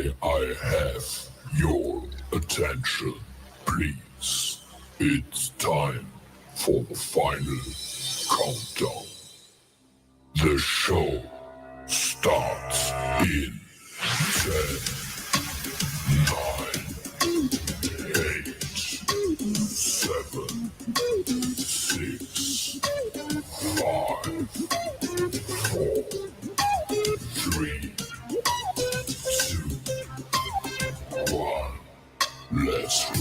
May I have your attention, please? It's time for the final countdown. The show starts in 10, 9, 8, 7, 6, 5, 4, 3, 2, 1. Let's rock.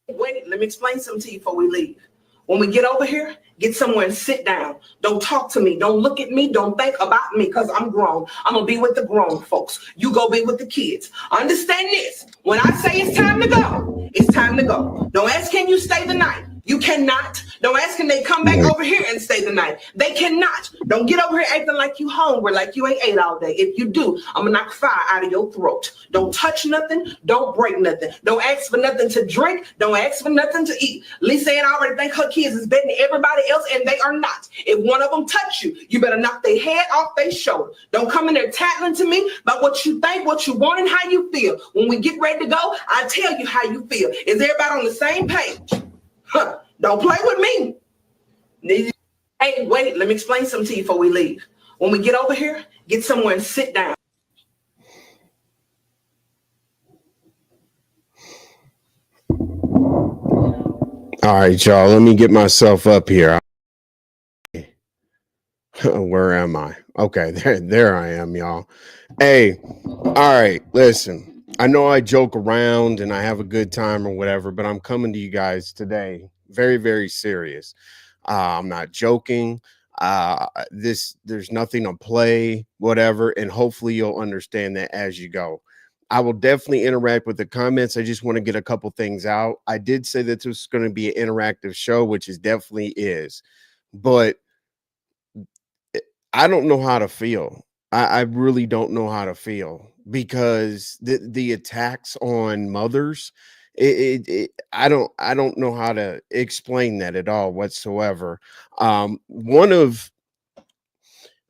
Wait, let me explain something to you before we leave. When we get over here, get somewhere and sit down. Don't talk to me. Don't look at me. Don't think about me because I'm grown. I'm going to be with the grown folks. You go be with the kids. Understand this. When I say it's time to go, it's time to go. Don't ask, can you stay the night? You cannot. Don't ask, can they come back over here and stay the night? They cannot. Don't get over here acting like you hungry, like you ain't ate all day. If you do, I'm going to knock fire out of your throat. Don't touch nothing. Don't break nothing. Don't ask for nothing to drink. Don't ask for nothing to eat. Lisa ain't already think her kids is better than everybody else, and they are not. If one of them touch you, you better knock their head off their shoulder. Don't come in there tattling to me about what you think, what you want, and how you feel. When we get ready to go, I tell you how you feel. Is everybody on the same page? Huh. Don't play with me. Hey, wait, let me explain something to you before we leave. When we get over here, get somewhere and sit down. All right, y'all, let me get myself up here. Where am I? Okay, there I am, y'all. Hey, all right, listen. I know I joke around and I have a good time or whatever, but I'm coming to you guys today very, very serious. I'm not joking. There's nothing to play, whatever, and hopefully you'll understand that as you go. I will definitely interact with the comments. I just want to get a couple things out. I did say that this was going to be an interactive show, which it definitely is, but I don't know how to feel. I really don't know how to feel because the attacks on mothers, I don't know how to explain that at all whatsoever. One of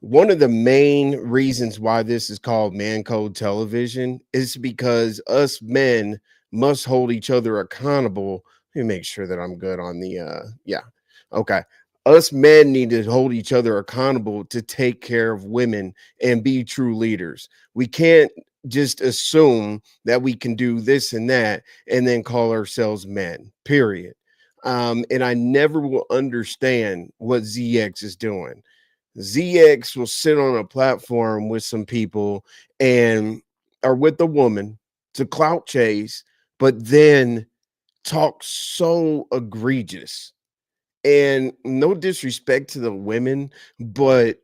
the main reasons why this is called Man Code Television is because us men must hold each other accountable. Let me make sure that I'm good on the yeah. Okay. Us men need to hold each other accountable to take care of women and be true leaders. We can't just assume that we can do this and that and then call ourselves men, period. And I never will understand what ZX is doing. ZX will sit on a platform with some people and or with a woman to clout chase, but then talk so egregious. And no disrespect to the women, but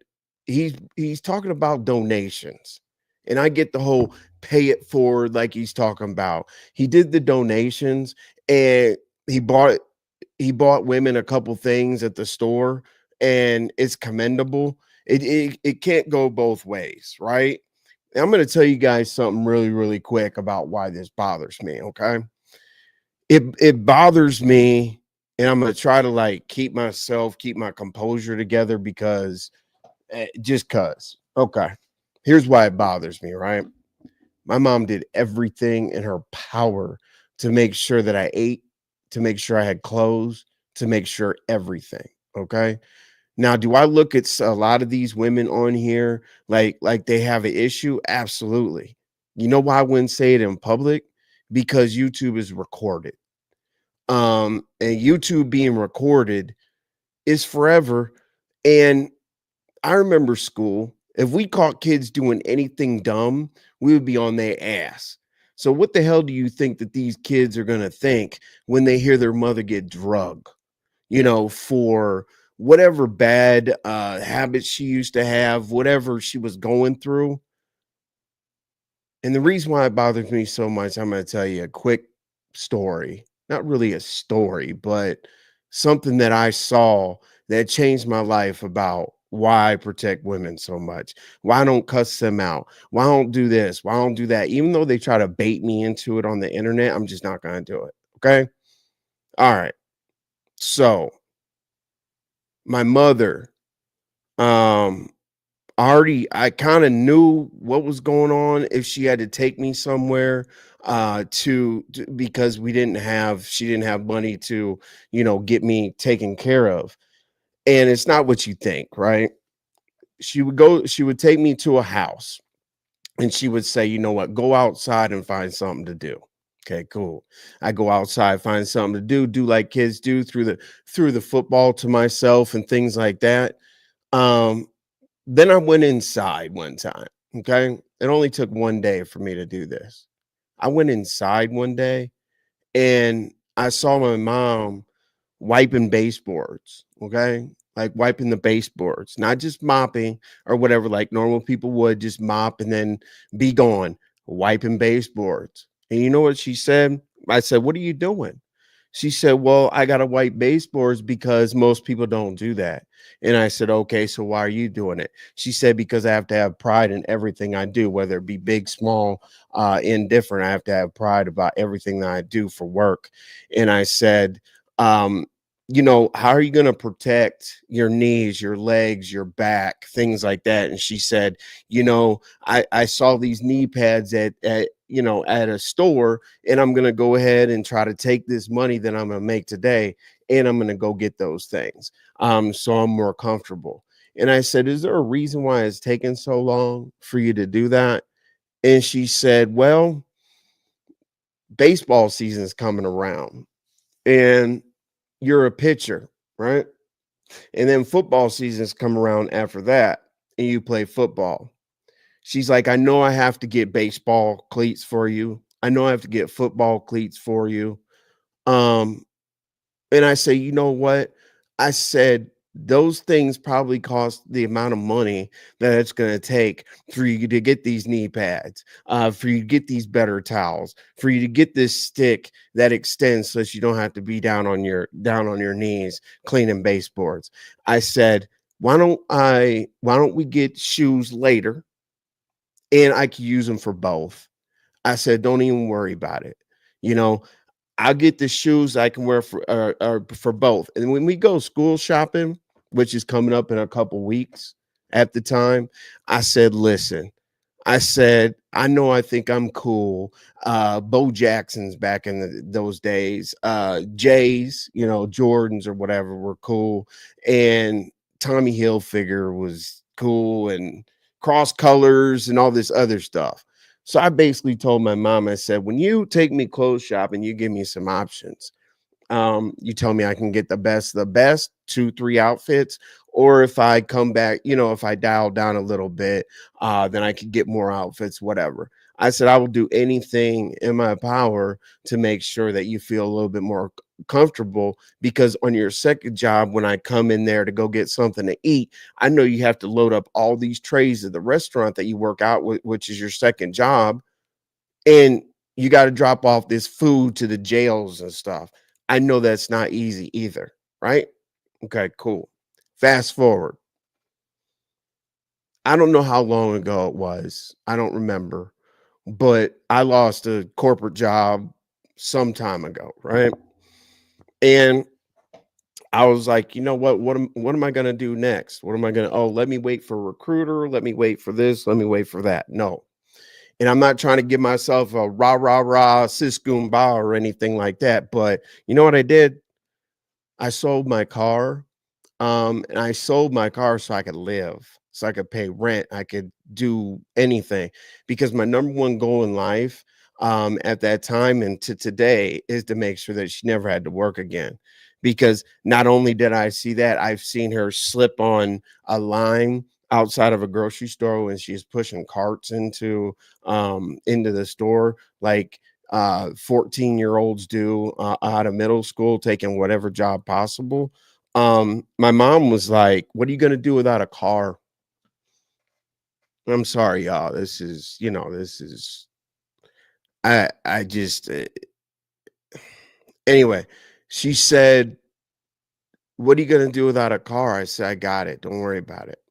he's talking about donations. And I get the whole pay it forward like he's talking about. He did the donations and he bought women a couple things at the store, and it's commendable. It can't go both ways, right? And I'm going to tell you guys something really, really quick about why this bothers me, okay? It bothers me, and I'm going to try to like keep my composure together because just cuz. Okay. Here's why it bothers me, right? My mom did everything in her power to make sure that I ate, to make sure I had clothes, to make sure everything, okay? Now, do I look at a lot of these women on here like they have an issue? Absolutely. You know why I wouldn't say it in public? Because YouTube is recorded. And YouTube being recorded is forever. And I remember school. If we caught kids doing anything dumb, we would be on their ass. So what the hell do you think that these kids are going to think when they hear their mother get drugged, for whatever bad habits she used to have, whatever she was going through? And the reason why it bothers me so much, I'm going to tell you a quick story. Not really a story, but something that I saw that changed my life about why I protect women so much. Why I don't cuss them out. Why I don't do this. Why I don't do that. Even though they try to bait me into it on the internet, I'm just not going to do it. Okay. All right. So my mother, um, I kind of knew what was going on if she had to take me somewhere because she didn't have money to, get me taken care of. And it's not what you think, right? She would take me to a house and she would say, you know what, go outside and find something to do. Okay, cool. I go outside, find something to do like kids do, through the football to myself and things like that. Um, then I went inside one time. Okay. It only took one day for me to do this. I went inside one day and I saw my mom wiping baseboards, okay? Like wiping the baseboards, not just mopping or whatever, like normal people would just mop and then be gone, wiping baseboards. And you know what she said? I said, "What are you doing?" She said, "Well, I got to wipe baseboards because most people don't do that." And I said, "Okay, so why are you doing it?" She said, "Because I have to have pride in everything I do, whether it be big, small, indifferent. I have to have pride about everything that I do for work." And I said, um, how are you going to protect your knees, your legs, your back, things like that? And she said, I saw these knee pads at a store, and I'm going to go ahead and try to take this money that I'm going to make today, and I'm going to go get those things. So I'm more comfortable. And I said, is there a reason why it's taken so long for you to do that? And she said, well, baseball season is coming around and you're a pitcher, right? And then football seasons come around after that and you play football. She's like, I know I have to get baseball cleats for you. I know I have to get football cleats for you. Um, and I say, you know what? I said, those things probably cost the amount of money that it's going to take for you to get these knee pads, for you to get these better towels, for you to get this stick that extends so that you don't have to be down on your knees cleaning baseboards. I said, why don't we get shoes later and I could use them for both. I said, don't even worry about it. You know, I'll get the shoes I can wear for both. And when we go school shopping, which is coming up in a couple weeks at the time, I said, listen, I said, I know I think I'm cool. Bo Jackson's back in those days. J's, Jordans or whatever were cool. And Tommy Hilfiger was cool and cross colors and all this other stuff. So I basically told my mom, I said, when you take me clothes shopping, you give me some options. You tell me I can get the best 2 3 outfits, or if I come back, if I dial down a little bit, then I could get more outfits, whatever. I said I will do anything in my power to make sure that you feel a little bit more comfortable, because on your second job, when I come in there to go get something to eat, I know you have to load up all these trays at the restaurant that you work out with, which is your second job, and you got to drop off this food to the jails and stuff. I know that's not easy either, right? Okay, cool. Fast forward. I don't know how long ago it was. I don't remember, but I lost a corporate job some time ago, right? And I was like, you know what? What am I gonna do next? What am I gonna? Oh, let me wait for a recruiter. Let me wait for this. Let me wait for that. No, and I'm not trying to give myself a rah rah rah sis goomba or anything like that. But you know what I did? I sold my car. And I sold my car so I could live, so I could pay rent, I could do anything, because my number one goal in life, at that time and to today, is to make sure that she never had to work again. Because not only did I see that, I've seen her slip on a line outside of a grocery store when she's pushing carts into the store, like 14-year-olds do, out of middle school, taking whatever job possible. My mom was like, "What are you gonna do without a car?" I'm sorry, y'all. This is I just anyway, she said, "What are you gonna do without a car?" I said, "I got it. Don't worry about it."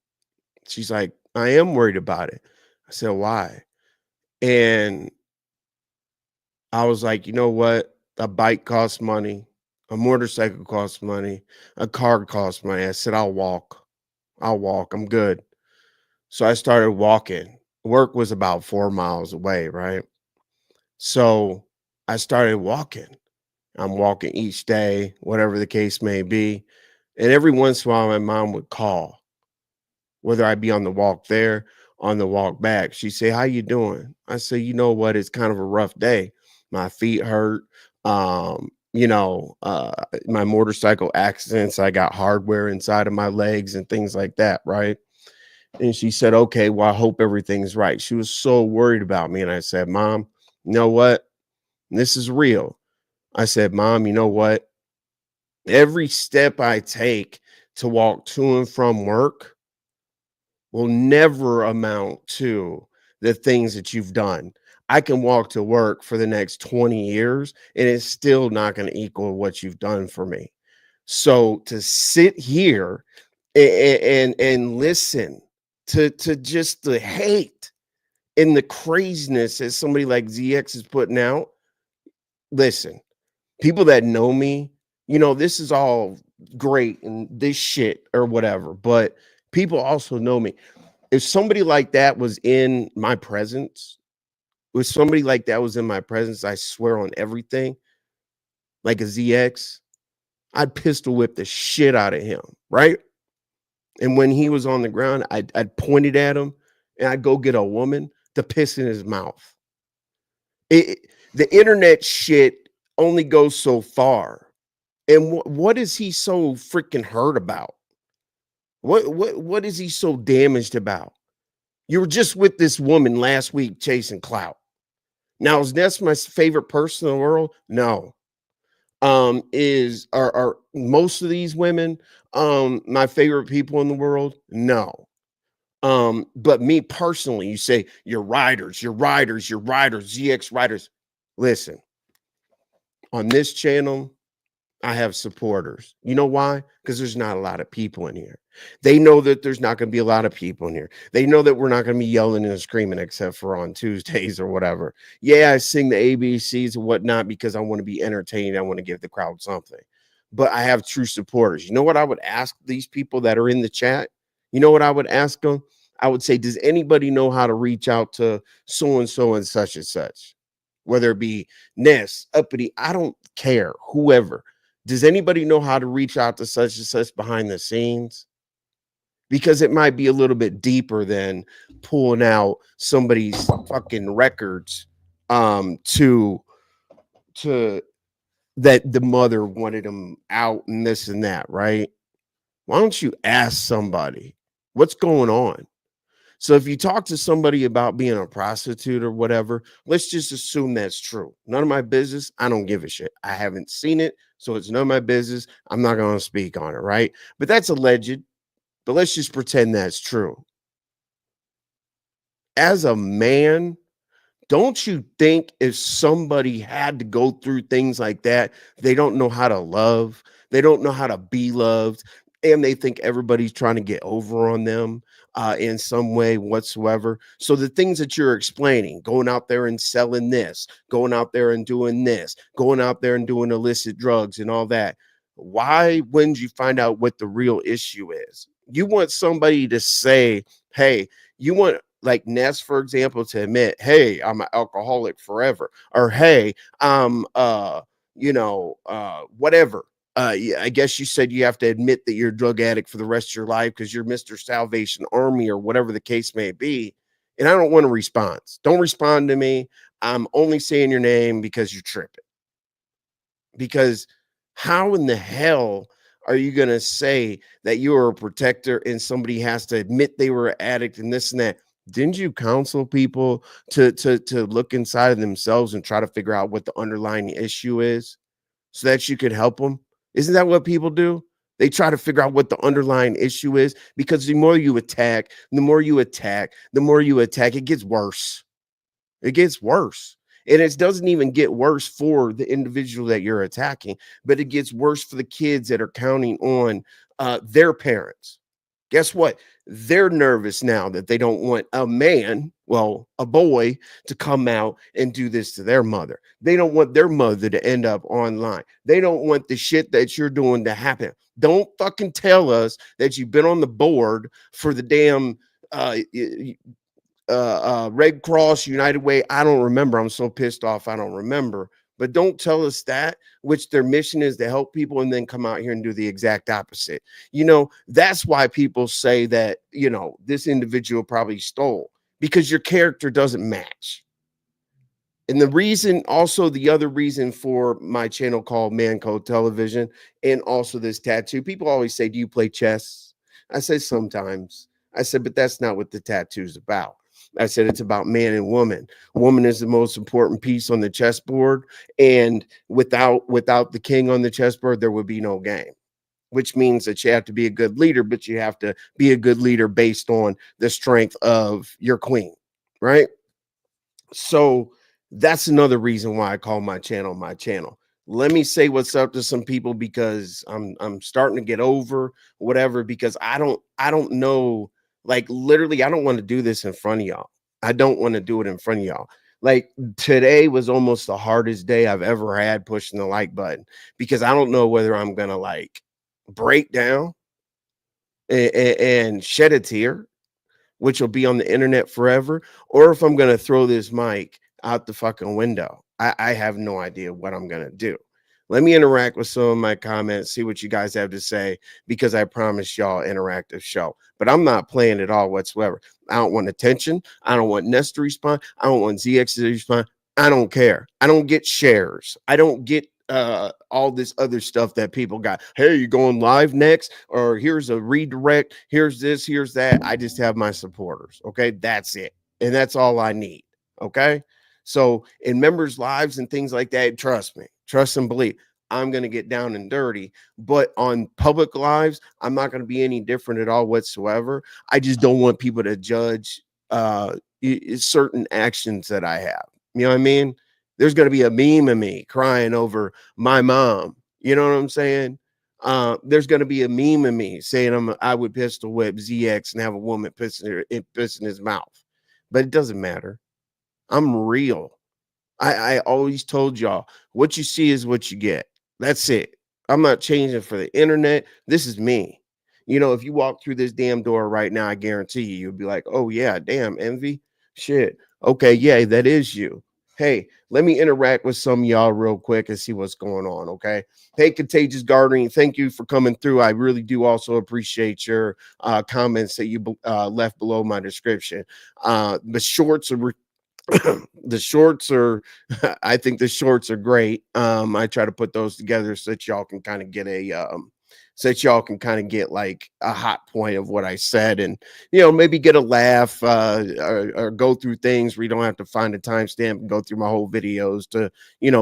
She's like, "I am worried about it." I said, "Why?" And I was like, "You know what? A bike costs money. A motorcycle costs money. A car costs money. I said, I'll walk. I'll walk. I'm good. So I started walking. Work was about 4 miles away, right? So I started walking. I'm walking each day, whatever the case may be. And every once in a while, my mom would call, whether I be on the walk there, on the walk back. She'd say, "How you doing?" I say, "You know what? It's kind of a rough day. My feet hurt. My motorcycle accidents, I got hardware inside of my legs and things like that, right?" And she said, "Okay, well, I hope everything's right." She was so worried about me. And I said, "Mom, you know what? This is real." I said, "Mom, you know what? Every step I take to walk to and from work will never amount to the things that you've done. I can walk to work for the next 20 years and it's still not going to equal what you've done for me. So to sit here and listen to just the hate and the craziness that somebody like ZX is putting out, listen, people that know me, this is all great and this shit or whatever, but people also know me. If somebody like that was in my presence, if somebody like that was in my presence, I swear on everything, like a ZX, I'd pistol whip the shit out of him, right? And when he was on the ground, I'd point it at him and I'd go get a woman to piss in his mouth. The internet shit only goes so far. And what is he so freaking hurt about? What is he so damaged about? You were just with this woman last week chasing clout. Now, is Ness my favorite person in the world? No. Are most of these women my favorite people in the world? No. But me personally, you say you're riders, ZX riders. Listen, on this channel, I have supporters. You know why? Because there's not a lot of people in here. They know that there's not going to be a lot of people in here. They know that we're not going to be yelling and screaming except for on Tuesdays or whatever. Yeah, I sing the ABCs and whatnot because I want to be entertained. I want to give the crowd something. But I have true supporters. You know what I would ask these people that are in the chat? You know what I would ask them? I would say, does anybody know how to reach out to so and such and such? Whether it be Ness, Uppity, I don't care, whoever. Does anybody know how to reach out to such and such behind the scenes? Because it might be a little bit deeper than pulling out somebody's fucking records to that the mother wanted them out and this and that, right? Why don't you ask somebody what's going on? So if you talk to somebody about being a prostitute or whatever, let's just assume that's true. None of my business. I don't give a shit. I haven't seen it, so it's none of my business. I'm not going to speak on it, right? But that's alleged. But let's just pretend that's true. As a man, don't you think if somebody had to go through things like that, they don't know how to love, they don't know how to be loved, and they think everybody's trying to get over on them in some way whatsoever? So the things that you're explaining, going out there and selling this, going out there and doing this, going out there and doing illicit drugs and all that, why wouldn't you find out what the real issue is? You want somebody to say, hey, you want like Ness, for example, to admit, hey, I'm an alcoholic forever, or hey, I'm whatever. Yeah, I guess you said you have to admit that you're a drug addict for the rest of your life because you're Mr. Salvation Army or whatever the case may be. And I don't want a response. Don't respond to me. I'm only saying your name because you're tripping. Because how in the hell are you going to say that you are a protector and somebody has to admit they were an addict and this and that? Didn't you counsel people to look inside of themselves and try to figure out what the underlying issue is so that you could help them? Isn't that what people do? They try to figure out what the underlying issue is, because the more you attack, it gets worse. It gets worse. And it doesn't even get worse for the individual that you're attacking, but it gets worse for the kids that are counting on their parents. Guess what? They're nervous now that they don't want a man, well, a boy, to come out and do this to their mother. They don't want their mother to end up online. They don't want the shit that you're doing to happen. Don't fucking tell us that you've been on the board for the damn Red Cross, United Way. I don't remember. I'm so pissed off. I don't remember. But don't tell us that, which their mission is to help people, and then come out here and do the exact opposite. That's why people say that, this individual probably stole, because your character doesn't match. And the other reason for my channel called Man Code Television, and also this tattoo, people always say, do you play chess? I say sometimes. I said, but that's not what the tattoo's about. I said it's about man and woman. Woman is the most important piece on the chessboard, and without the king on the chessboard, there would be no game. Which means that you have to be a good leader, but you have to be a good leader based on the strength of your queen, right? So that's another reason why I call my channel my channel. Let me say what's up to some people, because I'm starting to get over whatever, because I don't know, like, literally, I don't want to do this in front of y'all. I don't want to do it in front of y'all. Like, today was almost the hardest day I've ever had pushing the like button, because I don't know whether I'm gonna like break down and shed a tear, which will be on the internet forever, or if I'm going to throw this mic out the fucking window. I have no idea what I'm going to do. Let me interact with some of my comments, see what you guys have to say, because I promise y'all interactive show. But I'm not playing at all whatsoever. I don't want attention. I don't want Ness to respond. I don't want ZX to respond. I don't care. I don't get shares. I don't get all this other stuff that people got. Hey, you going live next? Or here's a redirect. Here's this, here's that. I just have my supporters. Okay. That's it. And that's all I need. Okay. So in members' lives and things like that, trust me, trust and believe, I'm going to get down and dirty. But on public lives, I'm not going to be any different at all whatsoever. I just don't want people to judge certain actions that I have. You know what I mean? There's going to be a meme of me crying over my mom. You know what I'm saying? There's going to be a meme of me saying I would pistol whip ZX and have a woman piss in his mouth. But it doesn't matter. I'm real. I always told y'all, what you see is what you get. That's it. I'm not changing for the internet. This is me. If you walk through this damn door right now, I guarantee you'll be like, oh yeah, damn, Envy. Shit. Okay, yeah, that is you. Hey, let me interact with some of y'all real quick and see what's going on. Okay. Hey, Contagious Gardening, thank you for coming through. I really do also appreciate your comments that you left below my description. The shorts are the shorts are I think the shorts are great. I try to put those together so that y'all can kind of get like a hot point of what I said, and maybe get a laugh, or go through things where you don't have to find a timestamp and go through my whole videos to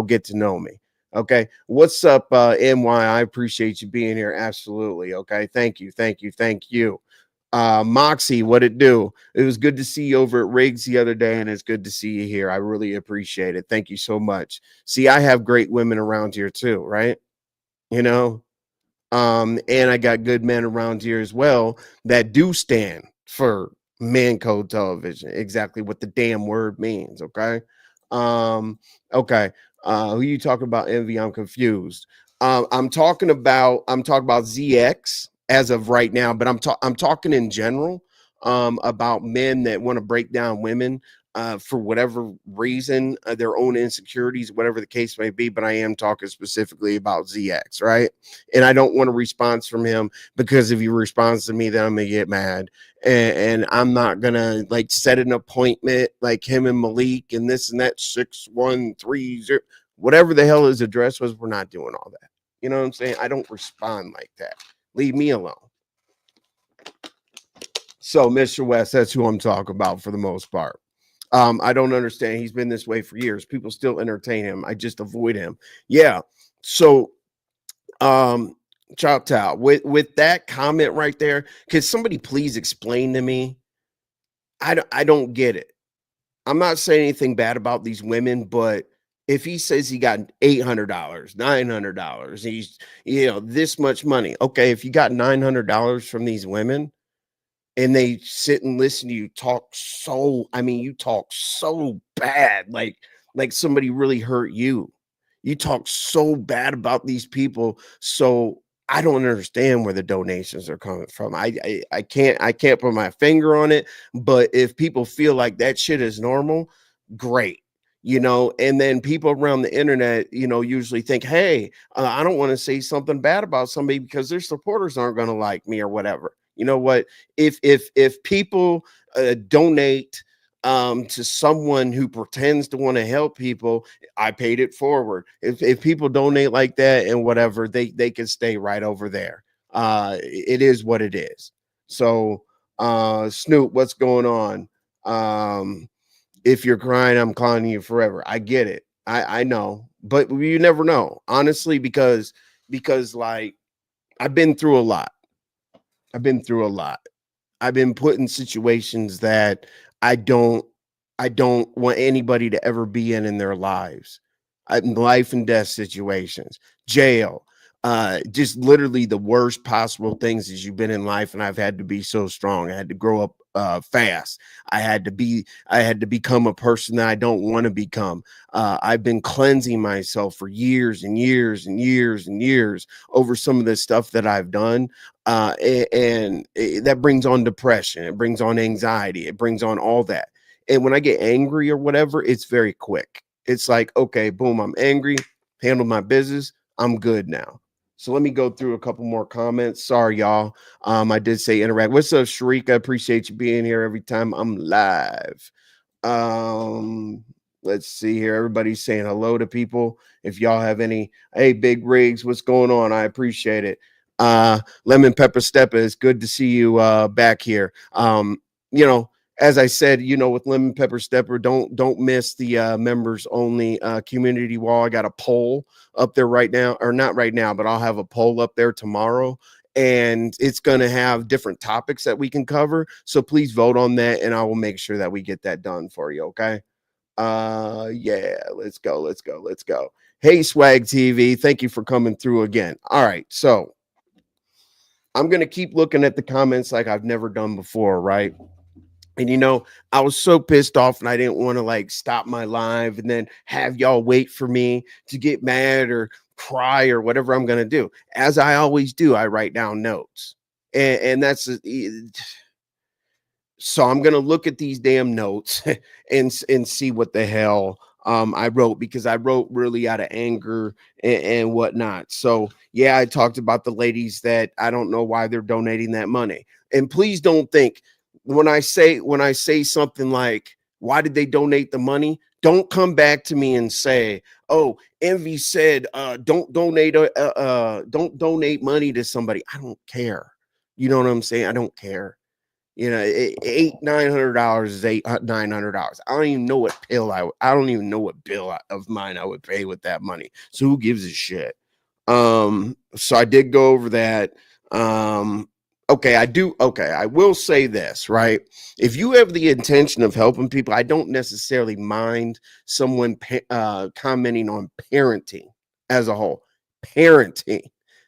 get to know me. Okay, what's up, NY? I appreciate you being here. Absolutely. Okay, thank you. Moxie, what it do? It was good to see you over at Riggs the other day, and it's good to see you here. I really appreciate it. Thank you so much. See, I have great women around here too, right? And I got good men around here as well that do stand for Man Code Television. Exactly what the damn word means. Okay. Okay. Who you talking about, Envy? I'm confused. I'm talking about ZX as of right now, but I'm talking in general about men that want to break down women for whatever reason, their own insecurities, whatever the case may be. But I am talking specifically about ZX, right? And I don't want a response from him, because if he responds to me, then I'm gonna get mad, and I'm not gonna like set an appointment like him and Malik and this and that 6130, whatever the hell his address was. We're not doing all that. You know what I'm saying? I don't respond like that. Leave me alone. So, Mr. West, that's who I'm talking about for the most part. I don't understand. He's been this way for years. People still entertain him. I just avoid him. Yeah. So, Chop Tao, with that comment right there, could somebody please explain to me? I don't get it. I'm not saying anything bad about these women, but if he says he got $800, $900, he's this much money. Okay, if you got $900 from these women, and they sit and listen to you talk. So I mean, you talk so bad, like somebody really hurt you. You talk so bad about these people. So I don't understand where the donations are coming from. I can't put my finger on it, but if people feel like that shit is normal, great. And then people around the internet, usually think, hey, I don't want to say something bad about somebody because their supporters aren't going to like me or whatever. You know what? If people donate to someone who pretends to want to help people, I paid it forward. If people donate like that and whatever, they can stay right over there. It is what it is. So, Snoop, what's going on? If you're crying, I'm clowning you forever. I get it. I know, but you never know, honestly, because like I've been through a lot. I've been through a lot. I've been put in situations that I don't I don't want anybody to ever be in their lives. Life and death situations, jail, just literally the worst possible things as you've been in life. And I've had to be so strong. I had to grow up fast. I had to become a person that I don't want to become. I've been cleansing myself for years and years and years and years over some of the stuff that I've done. That brings on depression. It brings on anxiety. It brings on all that. And when I get angry or whatever, it's very quick. It's like, okay, boom, I'm angry, handle my business. I'm good now. So let me go through a couple more comments. Sorry, y'all. I did say interact. What's up, Sharika? I appreciate you being here every time I'm live. Um, let's see here. Everybody's saying hello to people. If y'all have any, hey, Big Rigs, what's going on? I appreciate it. Lemon Pepper Steppa, it's good to see you back here. You know, as I said, with Lemon Pepper Stepper, don't miss the members only community wall. I got a poll up there right now, or not right now, but I'll have a poll up there tomorrow, and it's going to have different topics that we can cover. So please vote on that, and I will make sure that we get that done for you. Okay. Yeah, let's go. Hey, Swag TV, thank you for coming through again. All right, so I'm going to keep looking at the comments like I've never done before, right? And I was so pissed off and I didn't want to like stop my live and then have y'all wait for me to get mad or cry or whatever I'm going to do. As I always do, I write down notes. And that's so I'm gonna look at these damn notes and see what the hell I wrote, because I wrote really out of anger and whatnot. So yeah, I talked about the ladies that I don't know why they're donating that money. And please don't think when I say something like, why did they donate the money? Don't come back to me and say, oh, Envy said don't donate money to somebody. I don't care. You know what I'm saying? I don't care. $900 is $900. I don't even know what I don't even know what bill of mine I would pay with that money. So who gives a shit? So I did go over that. Okay, I will say this, right? If you have the intention of helping people, I don't necessarily mind someone commenting on parenting as a whole. Parenting,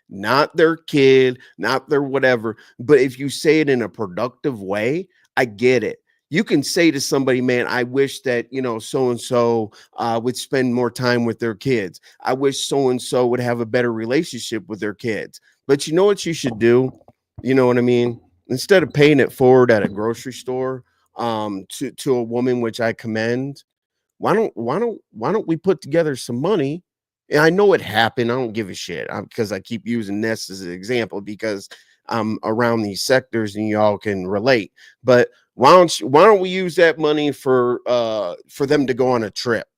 not their kid, not their whatever. But if you say it in a productive way, I get it. You can say to somebody, man, I wish that, so and so would spend more time with their kids. I wish so and so would have a better relationship with their kids. But you know what you should do? You know what I mean? Instead of paying it forward at a grocery store to a woman, which I commend, why don't we put together some money? And I know it happened. I don't give a shit because I keep using Ness as an example because I'm around these sectors and y'all can relate. But why don't we use that money for them to go on a trip?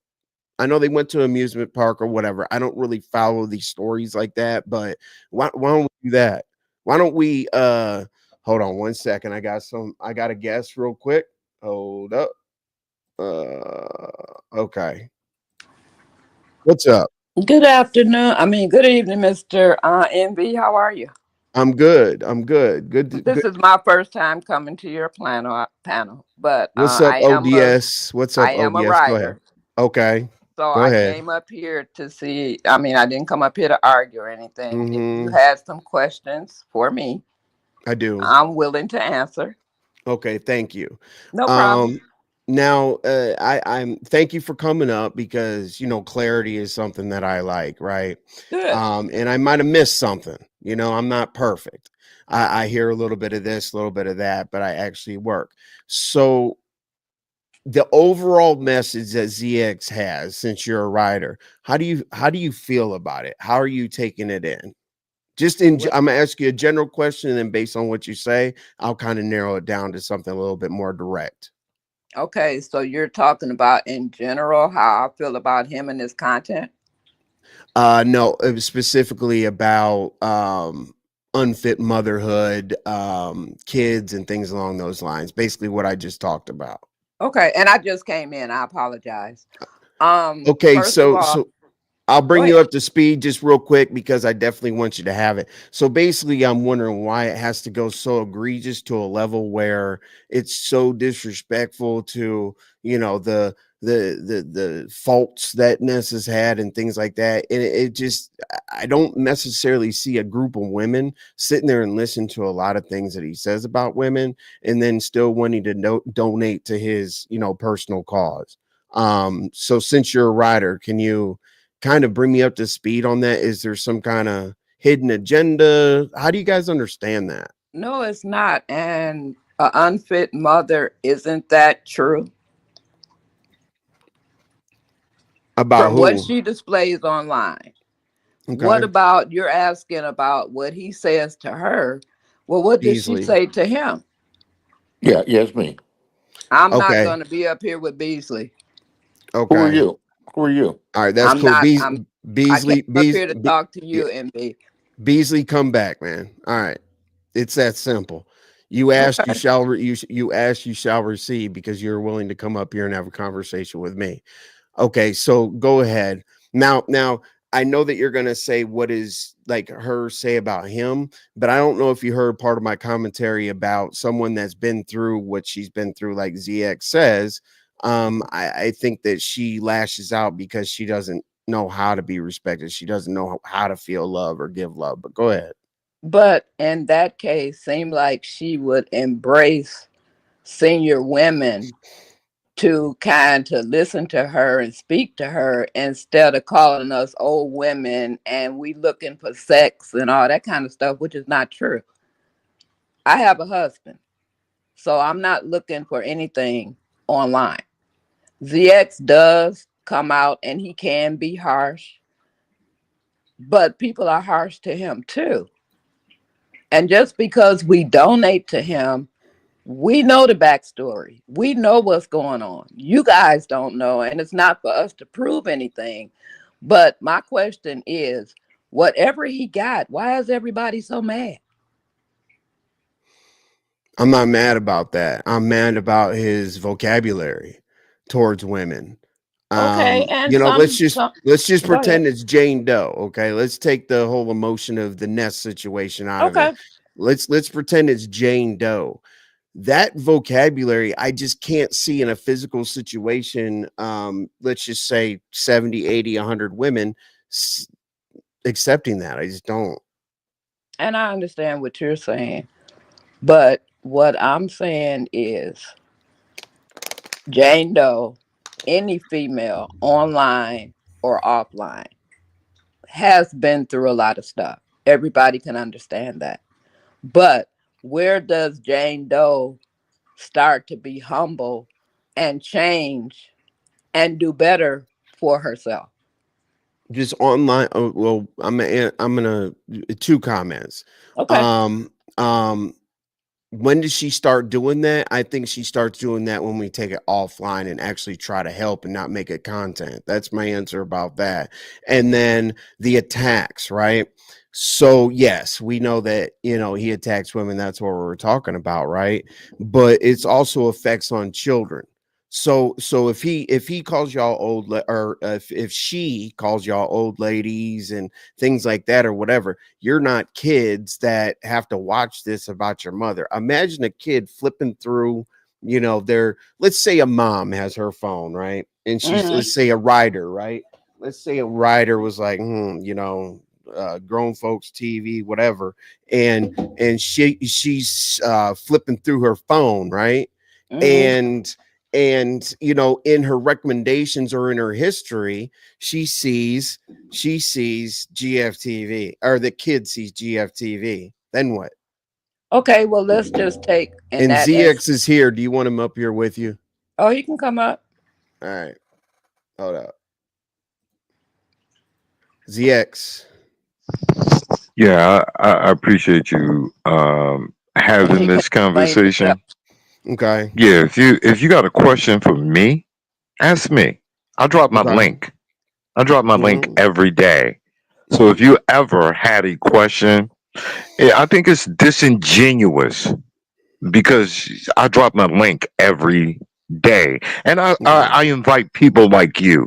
I know they went to an amusement park or whatever. I don't really follow these stories like that, but why don't we do that? Why don't we hold on one second? I got a guess real quick. Hold up. Okay. What's up? Good afternoon. Good evening, Mr. Envy. How are you? I'm good. I'm good. This Good. is my first time coming to your panel, but What's up, ODS? What's up, I am a ODS? Go ahead. writer. Okay. So Go I ahead. came up here to see. I didn't come up here to argue or anything. If you Mm-hmm. had some questions for me, I do. I'm willing to answer. Okay, thank you. No problem. Um, now, I'm thank you for coming up because clarity is something that I like, right? Good. And I might have missed something. I'm not perfect. I hear a little bit of this, a little bit of that, but I actually work. So the overall message that ZX has, since you're a writer, how do you feel about it? How are you taking it in? Well, I'm gonna ask you a general question, and then based on what you say, I'll kind of narrow it down to something a little bit more direct. okay, so you're talking about in general how I feel about him and his content. No, it was specifically about unfit motherhood, kids, and things along those lines. Basically, what I just talked about. Okay, and I just came in. I apologize. Okay, First of so all, so I'll go bring you ahead. up to speed just real quick because I definitely want you to have it. So basically, I'm wondering why it has to go so egregious to a level where it's so disrespectful to, the faults that Ness has had and things like that. And it just I don't necessarily see a group of women sitting there and listen to a lot of things that he says about women and then still wanting to donate to his, personal cause. So since you're a writer, can you kind of bring me up to speed on that? Is there some kind of hidden agenda? How do you guys understand that? No, it's not. And an unfit mother, isn't that true? About From what who? she displays online. What Okay. about you're asking about what he says to her? Well, what does she Beasley. say to him? Yeah, yes, me. I'm not Okay. going to be up here with Beasley. Who are Okay. you? Who are you? All right. That's I'm cool. not. I came Beasley. up here to Beasley. talk to you, MB. Beasley, come back, man. All right. It's that simple. You ask, you Okay. shall you ask, you shall receive because you're willing to come up here and have a conversation with me. Okay, so go ahead. Now I know that you're gonna say what is like her say about him, but I don't know if you heard part of my commentary about someone that's been through what she's been through, like ZX says. I think that she lashes out because she doesn't know how to be respected. She doesn't know how to feel love or give love. But go ahead. But in that case, seemed like she would embrace senior women to kind to listen to her and speak to her instead of calling us old women and we looking for sex and all that kind of stuff, which is not true. I have a husband, so I'm not looking for anything online. ZX does come out and he can be harsh, but people are harsh to him too. And just because we donate to him, we know the backstory. We know what's going on. You guys don't know, and it's not for us to prove anything. But my question is, whatever he got, why is everybody so mad? I'm not mad about that. I'm mad about his vocabulary towards women. Okay, and Let's some just some let's just go ahead. pretend it's Jane Doe. Okay, let's take the whole emotion of the Ness situation out of it. Okay. Let's pretend it's Jane Doe. That vocabulary I just can't see in a physical situation. Let's just say 70, 80, 100 women s- accepting that. I just don't. And I understand what you're saying, but what I'm saying is Jane Doe, any female online or offline, has been through a lot of stuff. Everybody can understand that. But where does Jane Doe start to be humble and change and do better for herself? Just online. Oh, well, I'm gonna two comments. Okay. Um, um, when does she start doing that? I think she starts doing that when we take it offline and actually try to help and not make it content. That's my answer about that. And then the attacks, right? So yes, we know that he attacks women. That's what we're talking about, right? But it's also effects on children. So if he calls y'all or if she calls y'all old ladies and things like that or whatever, you're not kids that have to watch this about your mother. Imagine a kid flipping through, their, let's say a mom has her phone, right? And she's, Hmm. let's say a writer, right? Let's say a writer was like, grown folks TV, whatever, and she's flipping through her phone, right? Mhm. And you know, in her recommendations or in her history, she sees GFTV, or the kid sees GFTV. Then what? Okay, well, let's just take in And that ZX instance. is here. Do you want him up here with you? Oh, he can come up. All right, hold up. ZX. Yeah, I appreciate you And having he can this explain himself. conversation. Okay. Yeah, if you got a question for me, ask me. I drop my Okay. link. I drop my link Mhm. every day. So if you ever had a question, I think it's disingenuous because I drop my link every day. And Okay. I invite people like you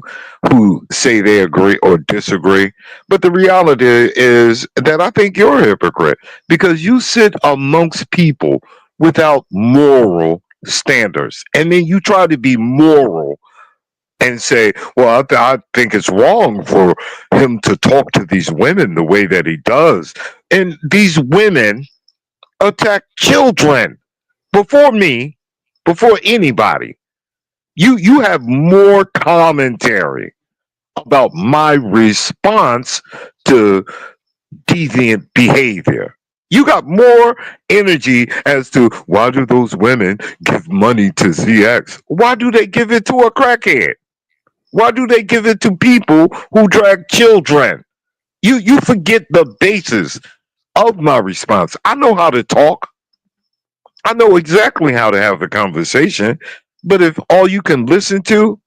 who say they agree or disagree. But the reality is that I think you're a hypocrite because you sit amongst people without moral standards. And then you try to be moral and say, well, I think it's wrong for him to talk to these women the way that he does. And these women attack children before me, before anybody. You have more commentary about my response to deviant behavior. You got more energy as to why do those women give money to ZX? Why do they give it to a crackhead? Why do they give it to people who drag children? You forget the basis of my response. I know how to talk. I know exactly how to have the conversation. But if all you can listen to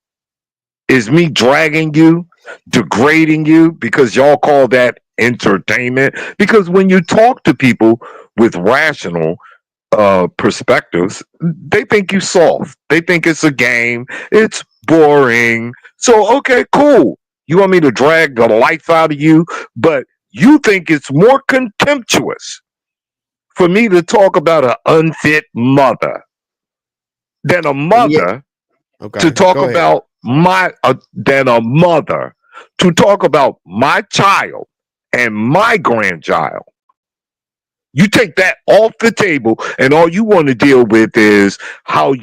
is me dragging you, degrading you, because y'all call that entertainment. Because when you talk to people with rational perspectives, they think you soft. They think it's a game. It's boring. So okay, cool. You want me to drag the life out of you, but you think it's more contemptuous for me to talk about an unfit mother than a Let me. mother to Okay. talk Go ahead. about my than a mother to talk about my child and my grandchild. You take that off the table, and all you want to deal with is how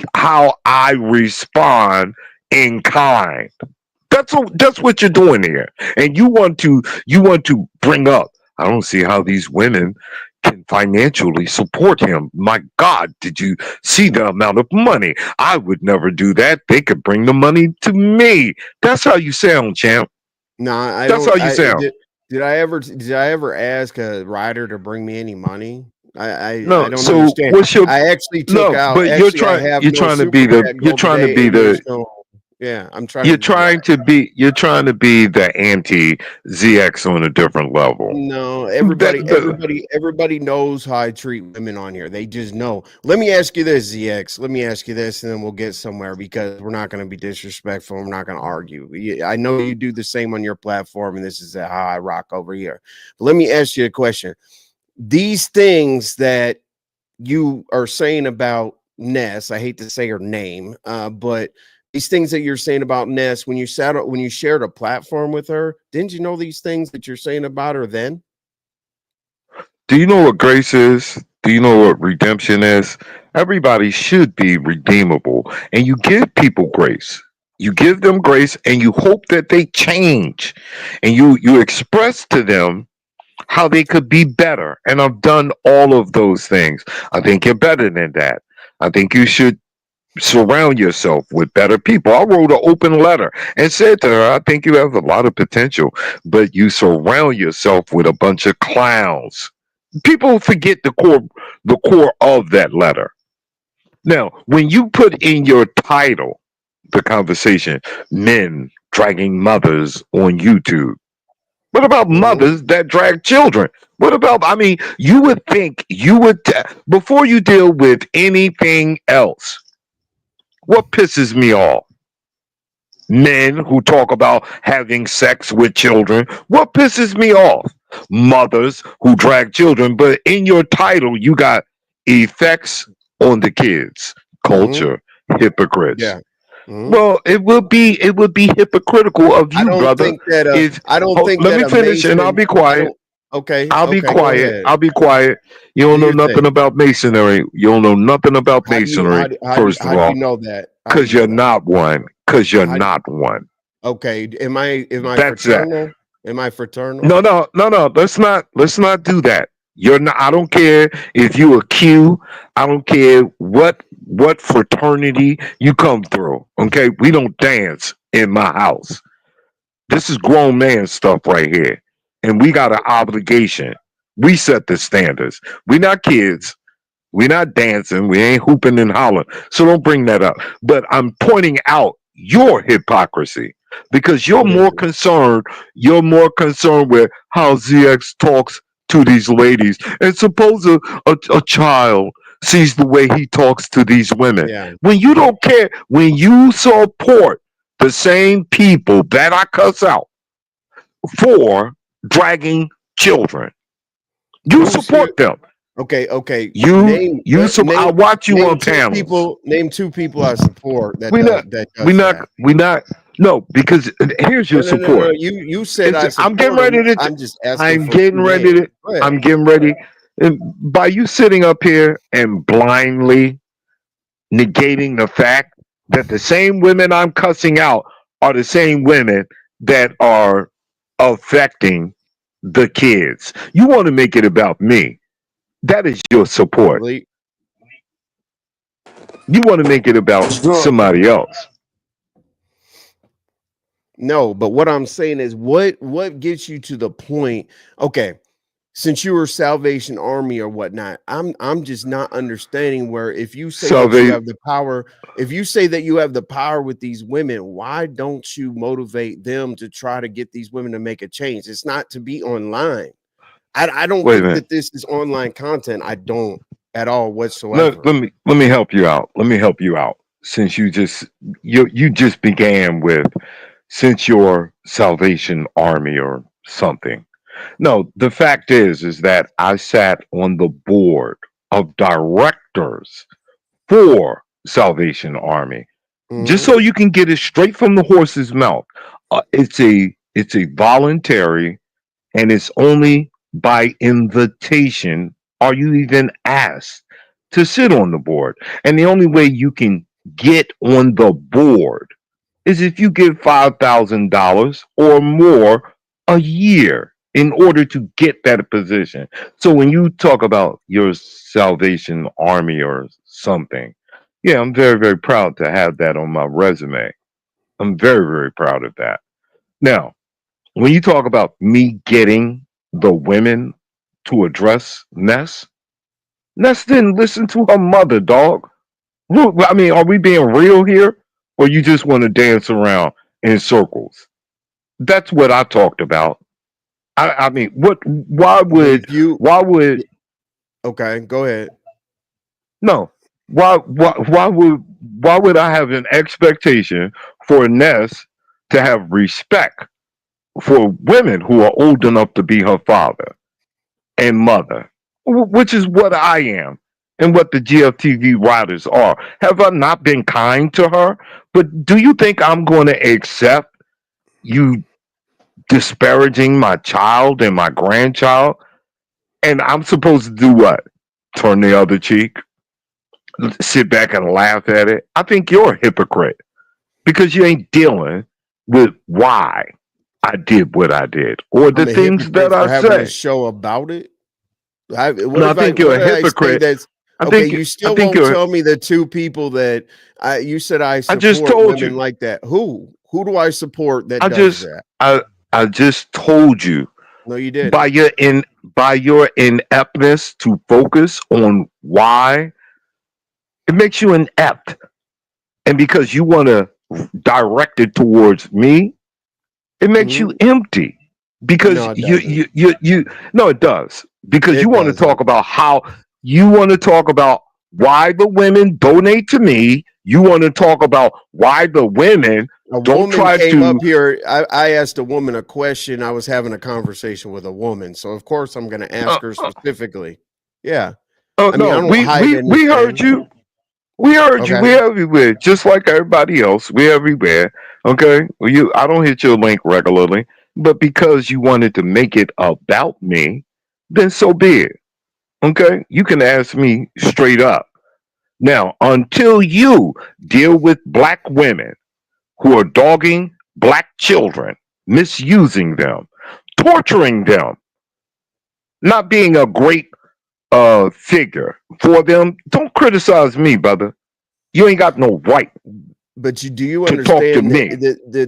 I respond in kind. That's what you're doing here, and you want to bring up. I don't see how these women can financially support him. My God, did you see the amount of money? I would never do that. They could bring the money to me. That's how you sound, champ. No, I That's don't. how you sound. Did I ever ask a writer to bring me any money? I No, don't so understand. what's your I actually took no? out. But Actually, I have you're no trying to super be the chat you're goal trying to today, be and there's the no. Yeah, I'm trying to you're do that. trying to be you're trying to be the anti ZX on a different level. No, That everybody knows how I treat women on here. They just know. Let me ask you this, ZX. Let me ask you this, and then we'll get somewhere because we're not going to be disrespectful. We're not going to argue. I know you do the same on your platform, and this is how I rock over here. But let me ask you a question. These things that you are saying about Ness, I hate to say her name, but these things that you're saying about Ness, when you shared a platform with her, didn't you know these things that you're saying about her then? Do you know what grace is? Do you know what redemption is? Everybody should be redeemable, and you give people grace. You give them grace, and you hope that they change, and you express to them how they could be better. And I've done all of those things. I think you're better than that. I think you should surround yourself with better people. I wrote an open letter and said to her, I think you have a lot of potential, but you surround yourself with a bunch of clowns. People forget the core of that letter. Now, when you put in your title the conversation, men dragging mothers on YouTube, what about Mhm. mothers that drag children? What about, I mean, you would think before you deal with anything else, what pisses me off? Men who talk about having sex with children. What pisses me off? Mothers who drag children. But in your title, you got effects on the kids, Mhm. culture, hypocrites. Yeah. Mhm. Well, it would be hypocritical of I you, don't brother. think that If I don't think let that me a finish and I'll Mason be I don't quiet. Okay, I'll be okay, go quiet. ahead. I'll be quiet. You Do don't know your nothing thing. about masonry. You don't know nothing about masonry, first of How do you all, know that? How do because you know you're that? not one. Because you're How do, not one. okay, am I That's that. fraternal? Am I fraternal? No, no, no, no. Let's not do that. You're not. I don't care if you a Q. I don't care what fraternity you come through. Okay, we don't dance in my house. This is grown man stuff right here, and we got an obligation. We set the standards. We not kids. We not dancing. We ain't hooping and hollering. So don't bring that up. But I'm pointing out your hypocrisy because you're What is more it? concerned. You're more concerned with how ZX talks to these ladies. And suppose a child sees the way he talks to these women. Yeah. When you don't care, when you support the same people that I cuss out for dragging children, you Who's here? support them. Okay, okay. You you I watch you on panels. Name two people I support We not that we does not that. we not no, because here's your No. support. You said I I'm getting support them. ready to I'm just asking I'm for two getting ready names. to Go ahead. I'm getting ready, and by you sitting up here and blindly negating the fact that the same women I'm cussing out are the same women that are affecting the kids. You want to make it about me. That is your support. Le- You want to make it about Sure. somebody else. No, but what I'm saying is what gets you to the point? Okay, since you were Salvation Army or whatnot, I'm just not understanding where if you say that you Salvation. have the power, if you say that you have the power with these women, why don't you motivate them to try to get these women to make a change? It's not to be online. I don't Wait a think minute. that this is online content. I don't at all Let, whatsoever. let me let me help you out. Let me help you out. Since you just began with since your Salvation Army or something. No, the fact is that I sat on the board of directors for Salvation Army. Just Mhm. so you can get it straight from the horse's mouth. It's a voluntary, and it's only by invitation are you even asked to sit on the board. And the only way you can get on the board is if you give $5,000 or more a year in order to get that position. So when you talk about your Salvation Army or something, yeah, I'm very, very proud to have that on my resume. I'm very, very proud of that. Now, when you talk about me getting the women to address Ness, Ness didn't listen to her mother, dog. I mean, are we being real here? Or you just want to dance around in circles? That's what I talked about. I mean, what? But if you Why would okay, go ahead. no? Why would I have an expectation for Ness to have respect for women who are old enough to be her father and mother, which is what I am and what the GFTV writers are? Have I not been kind to her? But do you think I'm going to accept you disparaging my child and my grandchild? And I'm supposed to do what? Turn the other cheek? Sit back and laugh at it? I think you're a hypocrite because you ain't dealing with why I did what I did or the I'm a things that hypocrite I for having a say. show about it. What No, I if I think you're what a did I say hypocrite. that's I okay? think You I still think won't you're. tell me the two people that you said I I just support told women you. like that. Who do I support that I does just that? I I just told you No, you by didn't. your ineptness to focus on why it makes you inept, and because you want to direct it towards me, it makes you Mhm. empty. Because No, it doesn't. you no, it does. Because you It want to talk doesn't. about how you want to talk about why the women donate to me. You want to talk about why the women A don't woman try came up to. here. I asked a woman a question. I was having a conversation with a woman, so of course I'm going to Uh, ask her uh, specifically. Yeah, oh I mean no, I don't hide we heard anything. you. We heard you. Okay, We everywhere, just like everybody else. We everywhere. Okay. Well, I don't hit your link regularly. But because you wanted to make it about me, then so be it. Okay? You can ask me straight up. Now, until you deal with black women who are dogging black children, misusing them, torturing them, not being a great figure for them, don't criticize me, brother. You ain't got no right But do you to talk to understand that me.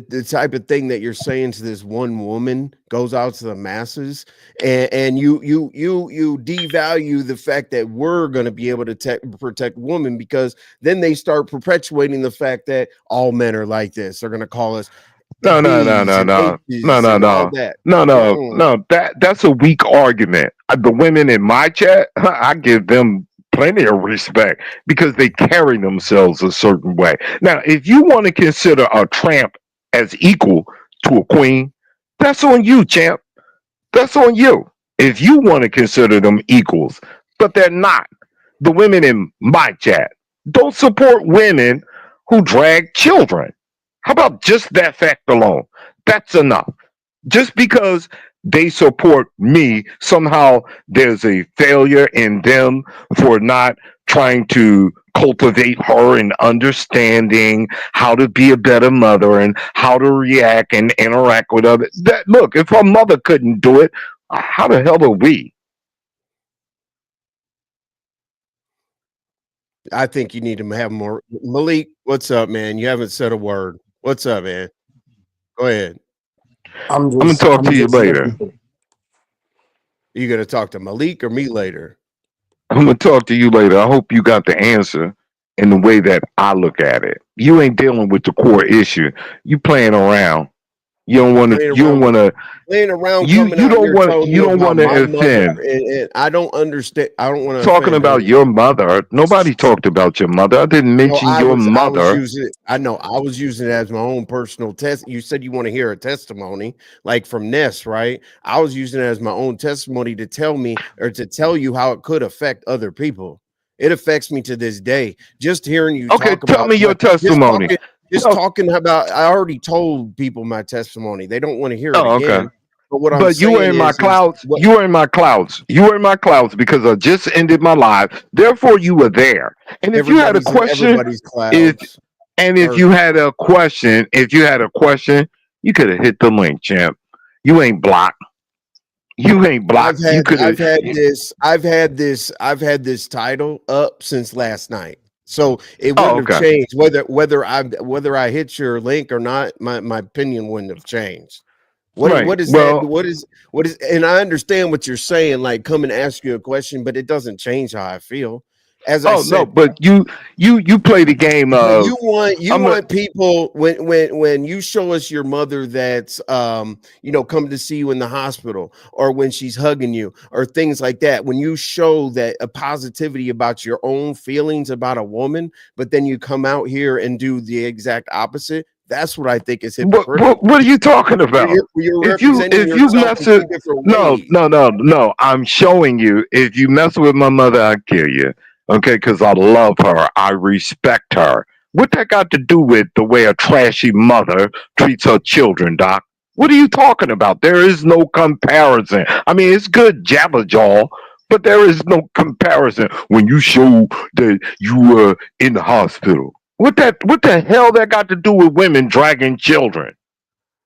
the type of thing that you're saying to this one woman goes out to the masses, and you devalue the fact that we're going to be able to protect women, because then they start perpetuating the fact that all men are like this. They're going to call us No, no, no, H's no, and no, no, H's no, and all no, that. no, no, Mm-mm. no. That's a weak argument. The women in my chat, I give them plenty of respect because they carry themselves a certain way. Now, if you want to consider a tramp as equal to a queen, that's on you, champ. That's on you. If you want to consider them equals, but they're not. The women in my chat don't support women who drag children. How about just that fact alone? That's enough. Just because they support me, somehow there's a failure in them for not trying to cultivate her and understanding how to be a better mother and how to react and interact with others. That look, if her mother couldn't do it, how the hell are we? I think you need to have more. Malik, what's up, man? You haven't said a word. What's up, man? Go ahead. I'm gonna talk I'm to you just later. listening. You gonna talk to Malik or me later? I'm gonna talk to you later. I hope you got the answer in the way that I look at it. You ain't dealing with the core issue. You playing around. You don't want to. Playing You don't around want to. playing around, You coming you out don't here want. telling You you don't about want to my mother, offend. and I don't understand. I don't want to Talking offend her. about your mother. Nobody talked about your mother. I didn't No, mention your I was mother. using it. I know I was using it as my own personal test. You said you want to hear a testimony, like from Ness, right? I was using it as my own testimony to tell me or to tell you how it could affect other people. It affects me to this day. Just hearing you Okay, talk tell about me your just testimony. talking, just Tell, talking about. I already told people my testimony. They don't want to hear it oh, okay. again. But what I'm But you were saying in my is clouds. what You were in my clouds. You were in my clouds because I just ended my live. Therefore, you were there. And if you had a everybody's in question, everybody's if clouds. if Or you had a question, you could have hit the link, champ. You ain't blocked. You ain't blocked. You could have. I've had this title up since last night. So it Oh, wouldn't have okay. changed whether I hit your link or not, my opinion wouldn't have changed. Right. What is that? Well, What is and I understand what you're saying, like come and ask you a question, but it doesn't change how I feel. As I oh no, said, but you play the game but of you I'm a want people when you show us your mother that's come to see you in the hospital, or when she's hugging you or things like that, when you show that a positivity about your own feelings about a woman, but then you come out here and do the exact opposite, that's what I think is what are hypocritical. you talking about? You're If representing you yourself mess in it, two different no, ways. no, no, no. I'm showing you. If you mess with my mother, I kill you. Okay, because I love her. I respect her. What that got to do with the way a trashy mother treats her children, Doc? What are you talking about? There is no comparison. I mean, it's good jabberjaw, but there is no comparison when you show that you were in the hospital. What the hell that got to do with women dragging children?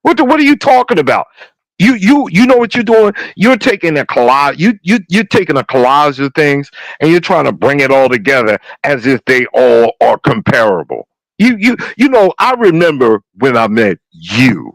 What are you talking about? You know what you're doing? You're taking a collage. You're taking a collage of things and you're trying to bring it all together as if they all are comparable. You know. I remember when I met you.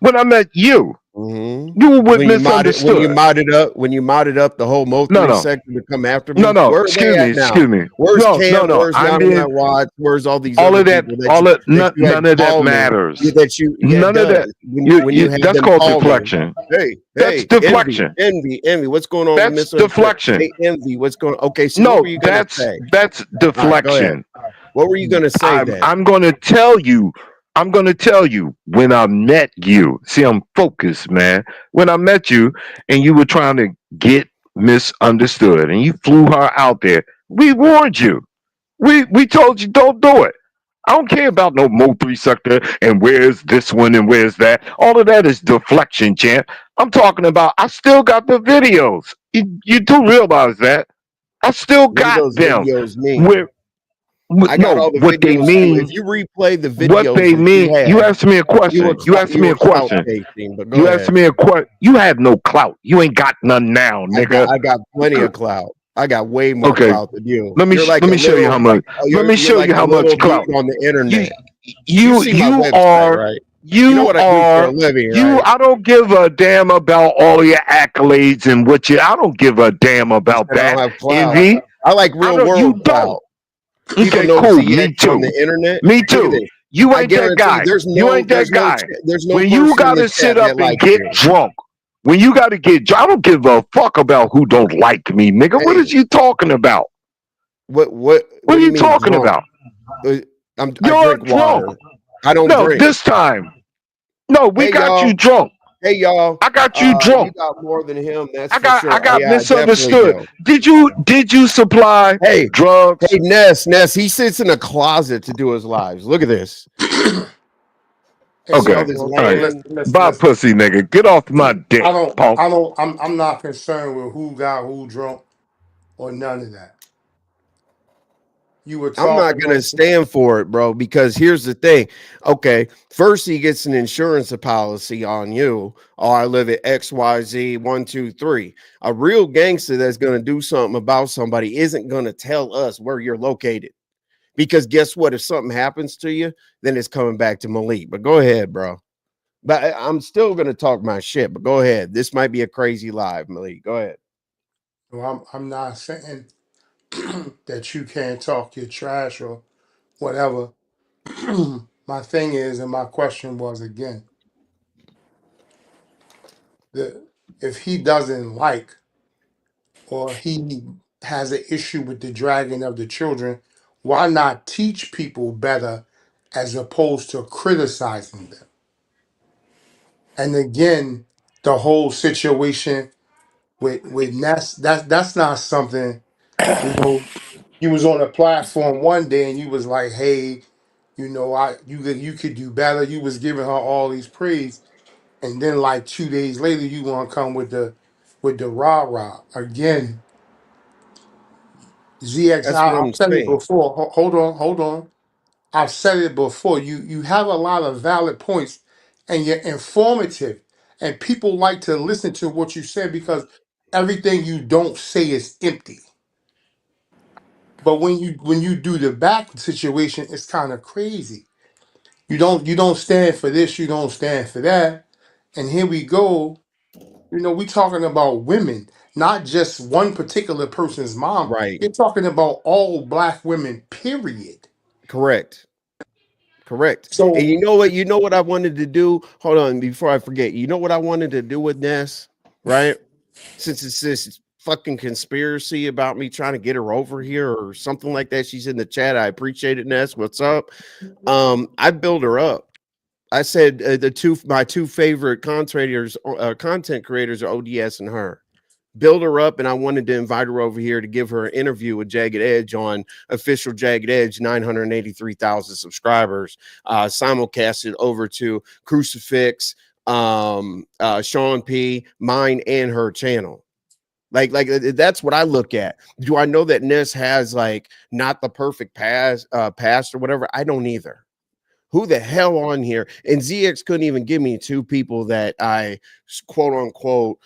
When I met you, Mhm. you were with When you misunderstood. modded up the whole Mo No, 3 no, sector to come after no, me, no. where are they at now? Excuse me. Where's No, no, Camp? no. Where's I'm Not on being My Watch? Where's all these all other of that. people All of that you had none of that call me? matters. Yeah, it None of does. that. You, When you you had that's them called call me, deflection. That's hey, deflection. envy. What's going on with That's misunderstood? deflection. Hey, envy, what's going on? Okay, so what were No, you gonna that's say? that's All right, go ahead. deflection. What were you gonna say then? I'm going to tell you. I'm going to tell you when I met you. See, I'm focused, man. When I met you and you were trying to get misunderstood and you flew her out there, we warned you. We told you don't do it. I don't care about no Mo 3 sector and where's this one and where's that. All of that is deflection, champ. I'm talking about I still got the videos. You do realize that. I still What do got those them. videos mean? Where, I got no, all the what they videos too. If mean, you replay the what videos they that you mean. You had, asked me a question. You asked you me were a clout question. chasing, but go You asked ahead. me a question. You have no clout. You ain't got none now, nigga. I got plenty of clout. I got way more Okay, clout than you. let me You're like let a me show you how little much. Let me you're show like you a how much little clout. dude on the You internet. You you see my you website, are right? You know you what I do for a are living, you. right? I don't give a damn about all your accolades and what you. I don't give a damn You about said I don't that. have clout. Envy. I like I real don't. You world don't. clout. People Okay, know cool. ZX Me from too. the internet. Me Look at too. this. You I ain't that guarantee you, guy. You ain't that guy. there's no When you person in the gotta chat sit up that and likes get you. drunk. When you gotta get drunk, I don't give a fuck about who don't like me, nigga. What Hey, is you talking about? What what are do you you mean talking drunk? about? Uh, I You're drink drunk. water. I don't No, drink. this time. No, we Hey got you y'all. drunk. Hey y'all. I got you You drunk. got more than him, that's I for got I sure. got Yeah, I definitely misunderstood. do. Did you supply Hey, drugs? hey, Ness, he sits in a closet to do his lives. Look at this. Hey, See all Okay. this well, All right. land? Bye, listen. pussy nigga. Get off my dick, punk. I'm not concerned with who got who drunk or none of that. You were I'm not talking gonna on. stand for it, bro, because here's the thing. Okay, first he gets an insurance policy on you. Oh, I live at XYZ 123. A real gangster that's gonna do something about somebody isn't gonna tell us where you're located. Because guess what? If something happens to you, then it's coming back to Malik. But go ahead, bro. But I'm still gonna talk my shit. But go ahead. This might be a crazy live, Malik. Go ahead. Well, I'm not saying that you can't talk your trash or whatever. My thing is, and my question was again, that if he doesn't like or he has an issue with the dragging of the children, why not teach people better as opposed to criticizing them? And again, the whole situation with Ness, that's not something, you know, you was on a platform one day and you was like, hey, you could do better. You was giving her all these praise, and then like 2 days later, you want to come with the rah rah again. ZX, That's what I've I'm said it saying. before. Hold on. I've said it before. You have a lot of valid points, and you're informative, and people like to listen to what you say because everything you don't say is empty. But when you do the back situation, it's kind of crazy. You don't stand for this, you don't stand for that, and here we go. We talking about women, not just one particular person's mom. Right. You're talking about all black women. Period. Correct. Correct. And So you know what? You know what I wanted to do? Hold on, before I forget. You know what I wanted to do with Ness, right? Since it's this fucking conspiracy about me trying to get her over here or something like that. She's in the chat. I appreciate it, Ness. What's up? I build her up. I said my two favorite content creators are ODS and her. Build her up, and I wanted to invite her over here to give her an interview with Jagged Edge on official Jagged Edge, 983,000 subscribers, simulcasted over to Crucifix, Sean P, mine and her channel. Like that's what I look at. Do I know that Ness has like not the perfect past or whatever? I don't either. Who the hell on here? And ZX couldn't even give me two people that I quote unquote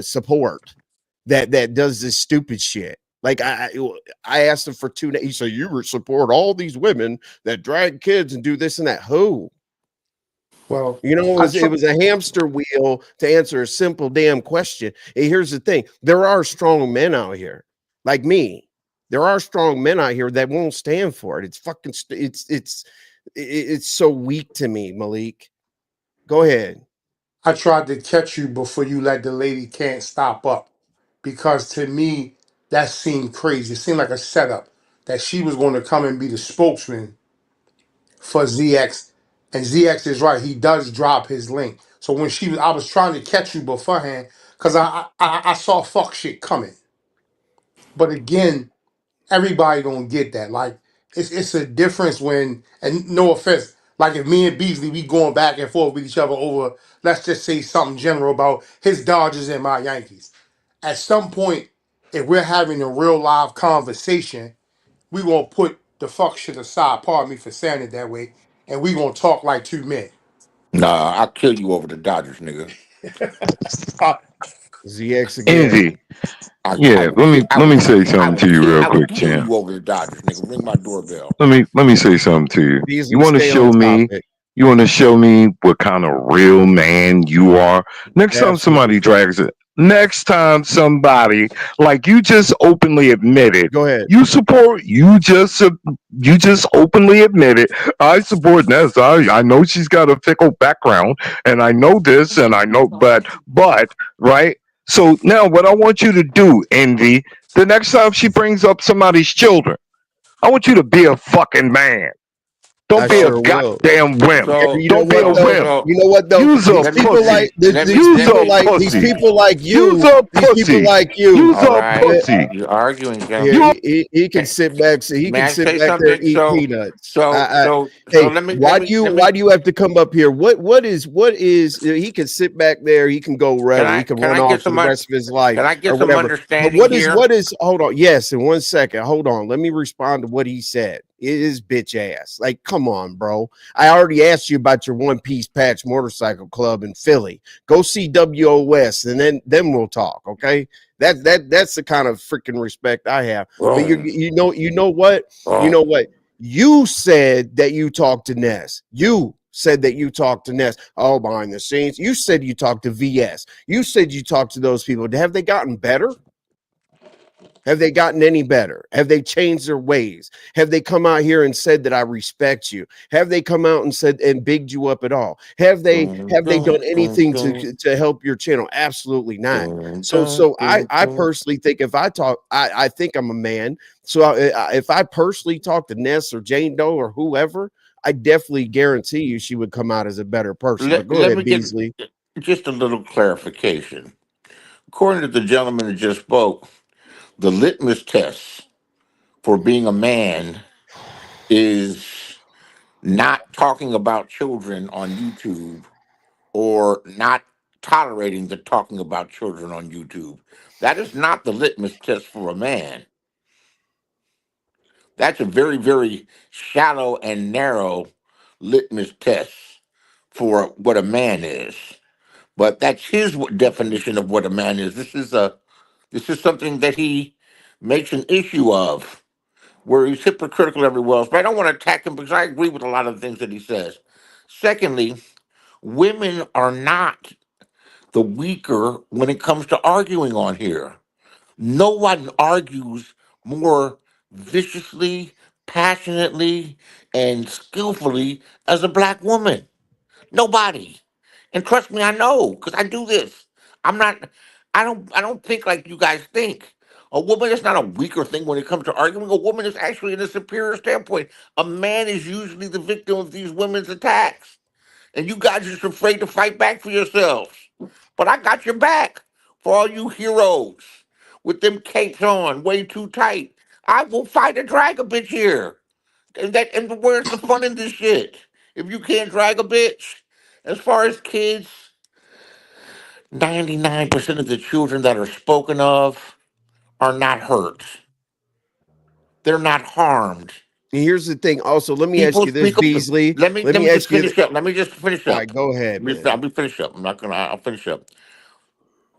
support that does this stupid shit. Like I asked him for 2 days. He said, you support all these women that drag kids and do this and that. Who? well, You know, I it tr- was a hamster wheel to answer a simple damn question. And here's the thing: there are strong men out here, like me. There are strong men out here that won't stand for it. It's fucking. It's so weak to me, Malik. Go ahead. I tried to catch you before you let the lady can't stop up, because to me that seemed crazy. It seemed like a setup that she was going to come and be the spokesman for ZX, and ZX is right. He does drop his link. So when I was trying to catch you beforehand because I saw fuck shit coming. But again, everybody don't get that. Like it's a difference when, and no offense, like if me and Beasley we going back and forth with each other over, let's just say something general about his Dodgers and my Yankees. At some point, if we're having a real live conversation, we gonna put the fuck shit aside. Pardon me for saying it that way, and we gonna talk like two men. Nah, I'll kill you over the Dodgers, nigga. Uh, ZX again. Envy. Yeah, let me say something to you real I will quick, kill champ. you over the Dodgers, nigga. Ring my doorbell. Let me say something to you. You Beasley, want to stay on show me topic. you want to show me what kind of real man you are. Absolutely. Next time somebody like you just openly admitted Go ahead. you just openly admitted I support Ness. I know she's got a fickle background and I know this and I know but right. So now what I want you to do, Envy, the next time she brings up somebody's children, I want you to be a fucking man. Don't I be a So, sure will. goddamn wimp. so, You know Don't be what a so, though? wimp. so, You know what though? Use a These let me, people let pussy. like me, let me, these Use let a people me, like these pussy. people like Use you. a These people pussy. like you. Use all a right. pussy. You're arguing, Here, gentlemen. he can Can, sit back. So he may can I sit say back there and something? eat peanuts. So Hey, let me, why do you let me, have to come up here? What is? He can sit back there. He can go wherever. He can can run I off get for some, the rest of his life can I or get some whatever. But understanding what is? here? What is? Hold on. Yes, in 1 second. Hold on. Let me respond to what he said. It is bitch ass. Like, come on, bro. I already asked you about your One Piece Patch Motorcycle Club in Philly. Go see WOS, and then we'll talk. Okay. That's the kind of freaking respect I have. But Oh, you know what? You oh. know what? You said that you talked to Ness. You said that you talked to Ness. Oh, behind the scenes. You said you talked to VS. You said you talked to those people. Have they gotten better? Have they gotten any better? Have they changed their ways? Have they come out here and said that I respect you? Have they come out and said and bigged you up at all? Dun, Have they dun, done dun, anything dun, to help your channel? Absolutely not. dun, So I dun. personally think if I talk, I think I'm a man. So if I personally talk to Ness or Jane Doe or whoever, I definitely guarantee you she would come out as a better person. But go Let ahead, me get Beasley. just a little clarification. According to the gentleman who just spoke, the litmus test for being a man is not talking about children on YouTube or not tolerating the talking about children on YouTube. That is not the litmus test for a man. That's a very, very shallow and narrow litmus test for what a man is. But that's his definition of what a man is. This is something that he makes an issue of, where he's hypocritical everywhere else. But I don't want to attack him because I agree with a lot of the things that he says. Secondly, women are not the weaker when it comes to arguing on here. No one argues more viciously, passionately, and skillfully as a black woman. Nobody. And trust me, I know, because I do this. I'm not I don't think like you guys think. A woman is not a weaker thing when it comes to arguing. A woman is actually in a superior standpoint. A man is usually the victim of these women's attacks. And you guys are just afraid to fight back for yourselves. But I got your back for all you heroes with them capes on way too tight. I will fight a drag a bitch here. And where's the fun in this shit? If you can't drag a bitch, as far as kids, 99% of the children that are spoken of are not hurt. They're not harmed. Here's the thing. Also, let me ask People you this, speak up. Beasley. Let Let me me just ask you. finish up. Let me just finish All right, up. go ahead, I'll man. be finished up. I'm not gonna. I'll finish up.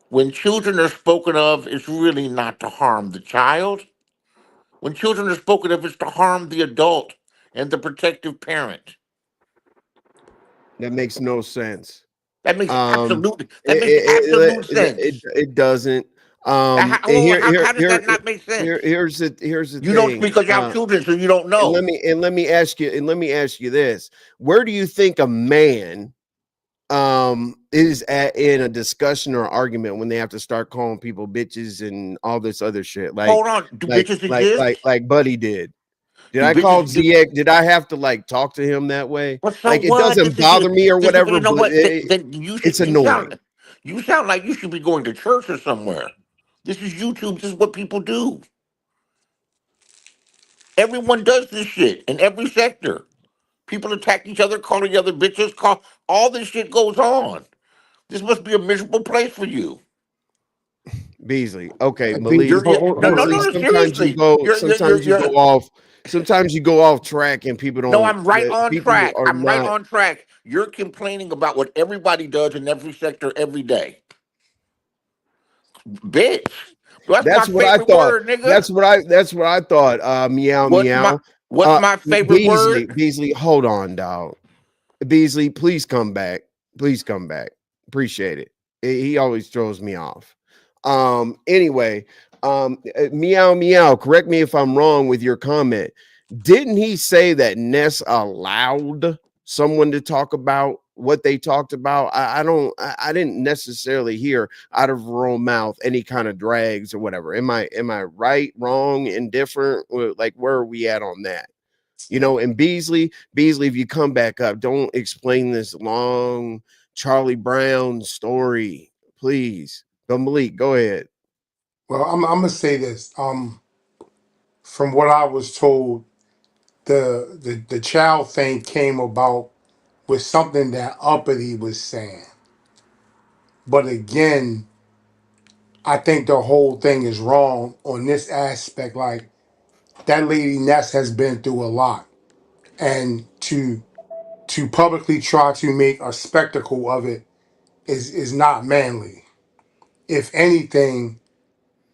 When children are spoken of, it's really not to harm the child. When children are spoken of, it's to harm the adult and the protective parent. That makes no sense. That makes Um, absolute. That it makes absolute it sense. doesn't. Hold on, how does that not make sense? Here's the You don't thing. speak of your children, so you don't And know. let me ask you this: where do you think a man is at in a discussion or argument when they have to start calling people bitches and all this other shit, Hold on. Do bitches exist? like Buddy did? Did Do I call bitches do? ZX? Did I have to like talk to him that way? Well, so Like it what? doesn't bother me or whatever, You know but what? Then you it's should. annoying. You sound like you should be going to church or somewhere. This is YouTube. This is what people do. Everyone does this shit in every sector. People attack each other, call each other bitches, call all this shit goes on. This must be a miserable place for you. Beasley. Okay, I think Malik. No, no, Beasley, no, no. sometimes you Seriously, go, sometimes you go you're. off, sometimes you go off track and people No, don't, I'm right on people track. are I'm right not. on track. You're complaining about what everybody does in every sector every day, bitch. That's my That's what I favorite thought. word, nigga. That's what I thought. Meow What's my meow. What's Uh my favorite Beasley, word? Beasley, hold on, dog. Beasley, please come back. Please come back. Appreciate it. He always throws me off. Anyway, meow meow. Correct me if I'm wrong with your comment. Didn't he say that Ness allowed someone to talk about what they talked about? I don't. I didn't necessarily hear out of her own mouth any kind of drags or whatever. Am I right, wrong, indifferent? Like, where are we at on that? And Beasley, if you come back up, don't explain this long Charlie Brown story, please. But Malik, go ahead. Well, I'm gonna say this. From what I was told, the child thing came about with something that Uppity was saying. But again, I think the whole thing is wrong on this aspect. Like that lady Ness has been through a lot, and to publicly try to make a spectacle of it is not manly. If anything,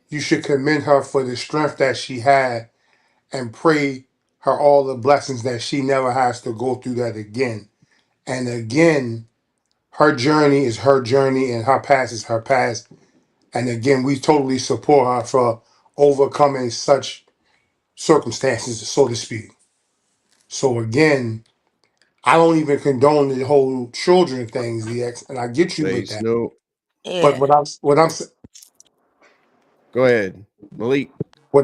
you should commend her for the strength that she had and pray her all the blessings that she never has to go through that again. And again, her journey is her journey and her past is her past. And again, we totally support her for overcoming such circumstances, so to speak. So again, I don't even condone the whole children things, DX, and I get you Say with that. Snoop. But Yeah. Go ahead. Malik.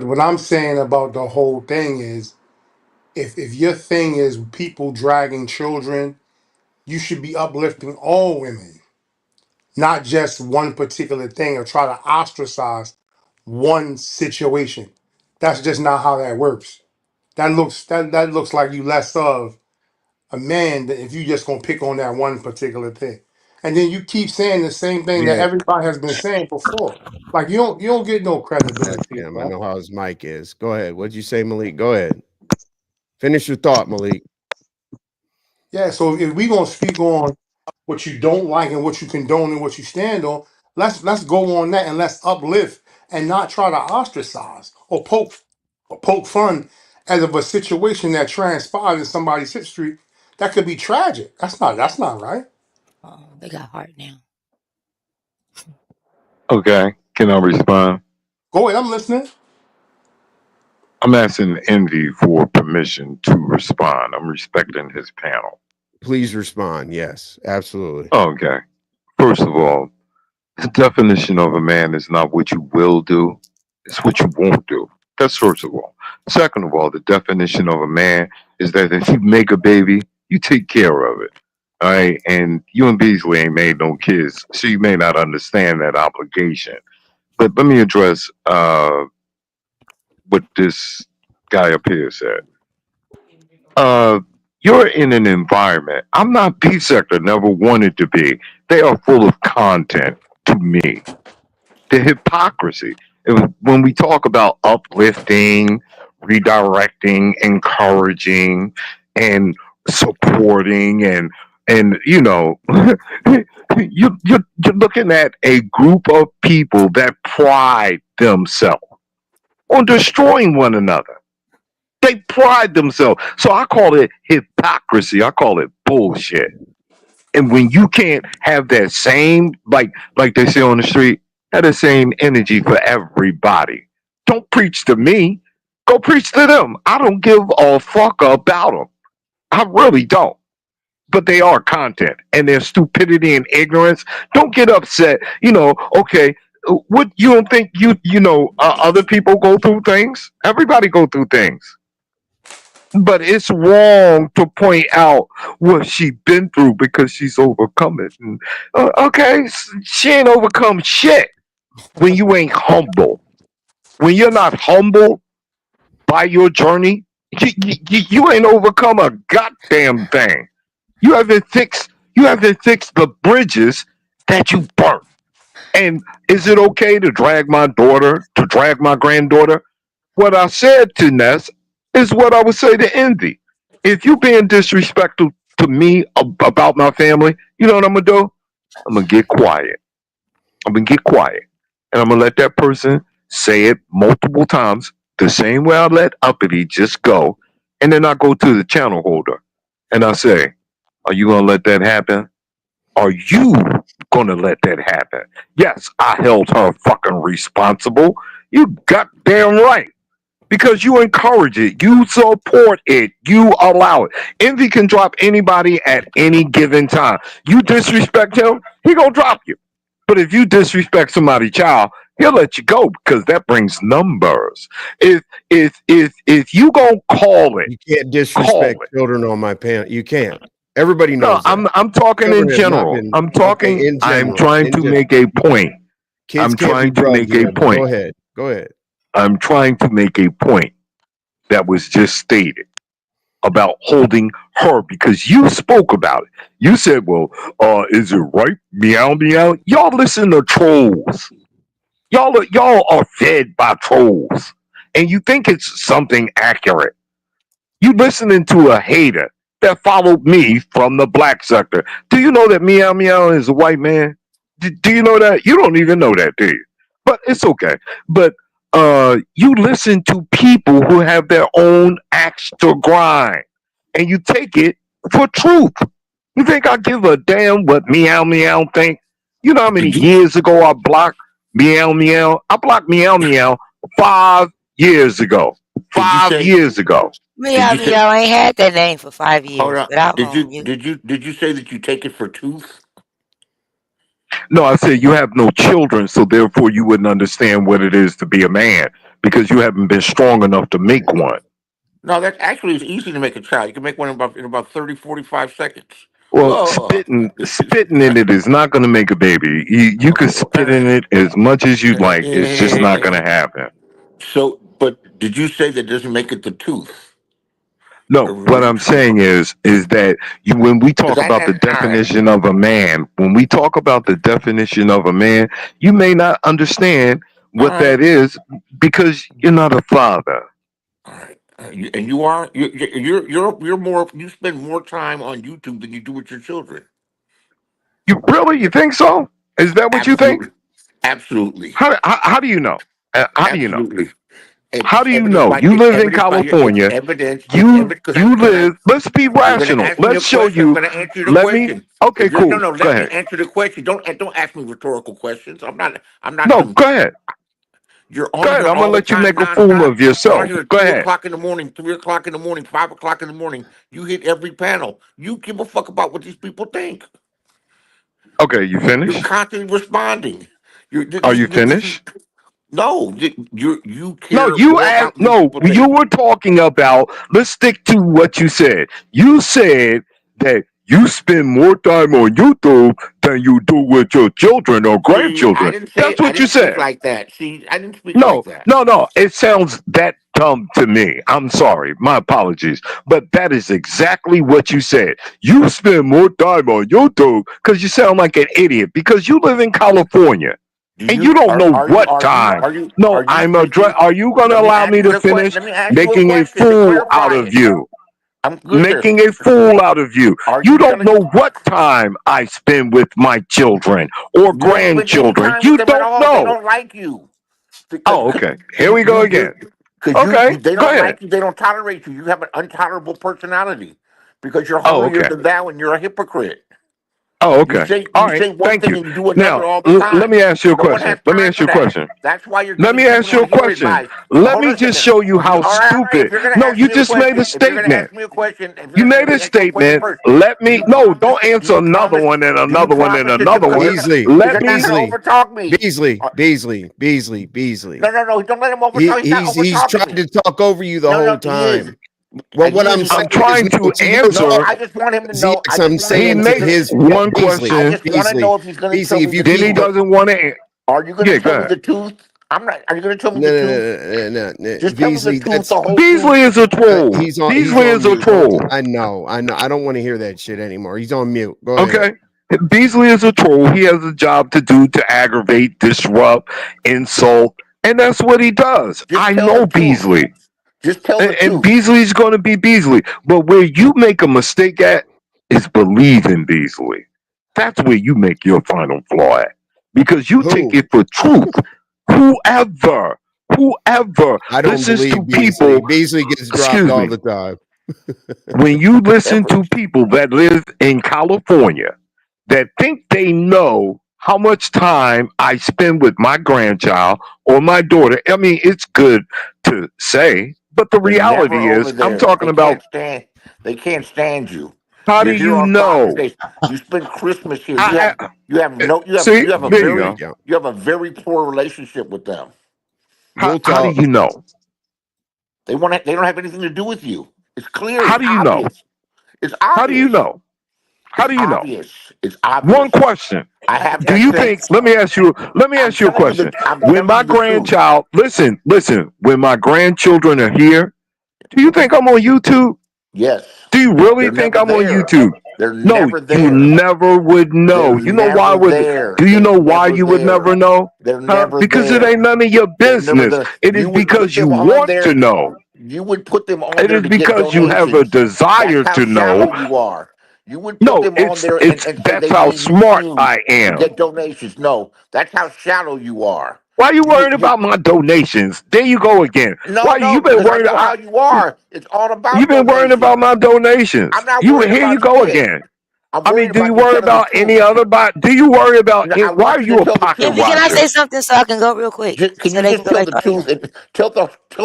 what I'm saying about the whole thing is, if your thing is people dragging children, you should be uplifting all women, not just one particular thing, or try to ostracize one situation. That's just not how that works. That looks like you less of a man than if you just gonna pick on that one particular thing. And then you keep saying the same thing that Yeah, everybody has been saying before. Like you don't get no that's credibility with him. I that. know how his mic is. Go ahead. What'd you say, Malik? Go ahead. Finish your thought, Malik. Yeah, so if we gonna speak on what you don't like and what you condone and what you stand on, let's go on that and let's uplift and not try to ostracize or poke fun as of a situation that transpired in somebody's history that could be tragic. That's not right. Okay, can I respond? Go ahead, I'm listening. I'm asking Envy for permission to respond. I'm respecting his panel. Please respond. Yes, absolutely. Okay. First of all, the definition of a man is not what you will do, it's what you won't do. That's first of all. Second of all, the definition of a man is that if you make a baby, you take care of it. All right. And you and Beasley ain't made no kids, so you may not understand that obligation. But let me address what this guy up here said. Uh, you're in an environment. I'm not B sector, never wanted to be. They are full of content to me. The hypocrisy. When we talk about uplifting, redirecting, encouraging, and supporting, and you're looking at a group of people that pride themselves on destroying one another. They pride themselves. So I call it hypocrisy. I call it bullshit. And when you can't have that same, like they say on the street, have the same energy for everybody. Don't preach to me. Go preach to them. I don't give a fuck about them. I really don't. But they are content, and their stupidity and ignorance. Don't get upset. Okay. What you don't think other people go through things? Everybody go through things. But it's wrong to point out what she been through because she's overcome it. And, okay, she ain't overcome shit when you ain't humble. When you're not humble by your journey, You ain't overcome a goddamn thing. You haven't fixed the bridges that you burnt. And is it okay to drag my daughter, to drag my granddaughter? What I said to Ness is what I would say to Envy. If you being disrespectful to me about my family, you know what I'm gonna do? I'm gonna get quiet. I'm gonna get quiet, and I'm gonna let that person say it multiple times, the same way I let Uppity just go, and then I go to the channel holder, and I say, "Are you gonna let that happen? Are you gonna let that happen?" Yes, I held her fucking responsible. You goddamn right. Because you encourage it, you support it, you allow it. Envy can drop anybody at any given time. You disrespect him, he gonna drop you. But if you disrespect somebody's child, he'll let you go because that brings numbers. If you gonna call it, You can't call disrespect it. children on my panel. You can't. Everybody No, knows that. I'm talking in Children have not general. been I'm okay talking. in I'm general. trying In to general, make a point. kids I'm can't be trying to drugged make a here. But go point. ahead. Go ahead. I'm trying to make a point that was just stated about holding her because you spoke about it. You said, "Well, is it right? Meow meow." Y'all listen to trolls. Y'all are fed by trolls, and you think it's something accurate. You listening to a hater that followed me from the black sector. Do you know that Meow Meow is a white man? Do you know that? You don't even know that, do you? But it's okay. But you listen to people who have their own axe to grind, and you take it for truth. You think I give a damn what Meow Meow think? You know how many Did you years ago I blocked Meow Meow? I blocked Meow Meow 5 years ago. did you Five say years ago. did Meow you say Meow ain't had that name for 5 years hold on. without Did going you on mute. did you say that you take it for tooth? No, I said you have no children, so therefore you wouldn't understand what it is to be a man because you haven't been strong enough to make one. No, that actually is easy to make a child. You can make one in about 30, 45 seconds. Well, Oh, spitting in it is not going to make a baby. You can spit in it as much as you like. It's just not going to happen. so, but did you say that doesn't make it the tooth? No, what I'm saying is that when we Because talk I about the had all right, definition of a man, when we talk about the definition of a man, you may not understand all what right, that is because you're not a father. all right. And you are you're more you spend more time on YouTube than you do with your children. You think so? Is that what you think? Absolutely, absolutely, How do you know? How do you know? absolutely. How It's do you evidenced know? by You it's live in evidenced by your it's California. evidence it's You evidence because I you because I live. Let's be you're gonna rational. ask me a Let's show question. I'm you. gonna answer the Let me. question. Okay, If you're no cool. no, Go let me ahead. answer the question. Don't ask me rhetorical questions. I'm not No, some. go ahead. You're Go on ahead. here I'm gonna all the let you time, make a fool nonstop. of You're on yourself. here at Go two ahead. o'clock in the morning, 3 o'clock in the morning, 5 o'clock in the morning. You hit every panel. You give a fuck about what these people think. Okay, you You're finished? constantly responding. Are you This is finished? no. You No, care you more asked. about what these No, people you think. were talking about. Let's stick to what you said. You said that you spend more time on YouTube than you do with your children or See, grandchildren. That's I what you didn't speak said. like that. See, I didn't speak like No, that. no, no. It sounds that dumb to me. I'm sorry. My apologies. But that is exactly what you said. You spend more time on YouTube because you sound like an idiot because you live in California Do and you you don't are know are you what are you time. are you No, are you speaking? Are you going to Let me allow ask me you to the question. finish Let me ask you a making a question to fool out clarify of it. you? I'm good there. Making a fool out of you. Are You you don't gonna? know what time I spend with my children or You don't spend any grandchildren. time with You them at don't all. They know. don't like you because Oh, okay. Here we go again. Okay, they go don't ahead. like you. They don't tolerate you. You have an intolerable personality because you're Oh, holier okay. than thou and you're a hypocrite. Oh, You okay. say All you right. say one Thank thing you. and you do another Now, all the let time. me ask you a No one question. has Let me time ask for you a that. question. That's why you're Let getting me people ask you don't a hear question. advice. Let Hold on me a just second. show you If you how all right, if stupid. you're gonna No, ask you me a just made a question, if you're gonna statement. ask me a question, if You you're gonna made let a me ask you a question statement. first. Let Do me. you No, promise? don't Do answer you another promise? one and Do you another one and promise that you're another because one. Beasley, because Let you're not me. gonna Beasley, overtalk me? Beasley, Uh, Beasley, Beasley, Beasley. No, no, no. Don't let him overtalk. He's not He's overtalking trying me. to talk over you the No, whole no, he is. time. Well, what He is. I'm He's I'm saying not. is trying no to to your No, answer. I dog. just want him to know. I Yes, just I'm want to He know saying if to he's gonna. makes his Yeah, one I Beasley, question. just want to Beasley, know if he's gonna Beasley. show me If the you Then keep he tooth. doesn't want to. Are you gonna Yeah, show go me ahead. the tooth? I'm not. Are you going to tell me No, the no, truth? no, no, no, no. Just tell me the Beasley, truth, that's the whole truth. Beasley is a troll. he's Beasley on is a mute. Don't. troll. I know. I don't want to hear that shit anymore. He's on mute. Go ahead. Okay. Beasley is a troll. He has a job to do to aggravate, disrupt, insult, and that's what he does. Just I tell the know truth. Beasley. Just tell the And truth. Beasley's going to be Beasley. But where you make a mistake at is believe in Beasley. That's where you make your final flaw at. Because you take Who? it for truth. Whoever, whoever I don't listens to believe Beasley. people, Beasley gets dropped excuse all me, the time. when you listen Ever. to people that live in California that think they know how much time I spend with my grandchild or my daughter, I mean, it's good to say, but the They're never reality over is, I'm there. talking about They can't stand you. how do You're here you on Father's know? Day. You spend Christmas here. I, You have no see, you have a there you Yeah, go. very yeah. you have a very poor relationship with them. We'll How do talk. you know? They don't have anything to do with you. It's clear. How It's do you know? obvious. It's How do you obvious. know? How It's do you know? obvious. It's One obvious. question. I have Do that you think, sense. let me I'm ask you a telling you question. I'm When telling my you the truth. grandchild, listen, when my grandchildren are here, do you think I'm on YouTube? Yes. Do you really They're think never I'm on there. YouTube? They're No, never you there. never would They're know. You know why never would there. do you They're know why never you would there. never know? They're Huh? never Because it ain't there. none of your They're never business. there. It is You would put because you them on want to there. know. You would put them on It there is to get because you have a donations. That's desire how to know. shallow you are. You would put No, them on there it's and say that's how they need smart you I to am. get donations. No, that's how shallow you are. Why are you You worrying you about my donations? There you go again. no Why no you been because I worried? know how you are. It's all You've about been worrying about donations. my I'm donations. not You worried here you about go shit. again. I'm I mean, worried do you about you worry telling the about any truth. other do you worry about I why want are you to you a tell the pocket Envy, truth. can I watcher? say something so I can go real quick? Can So you they just can go tell back the on mute. truth and tell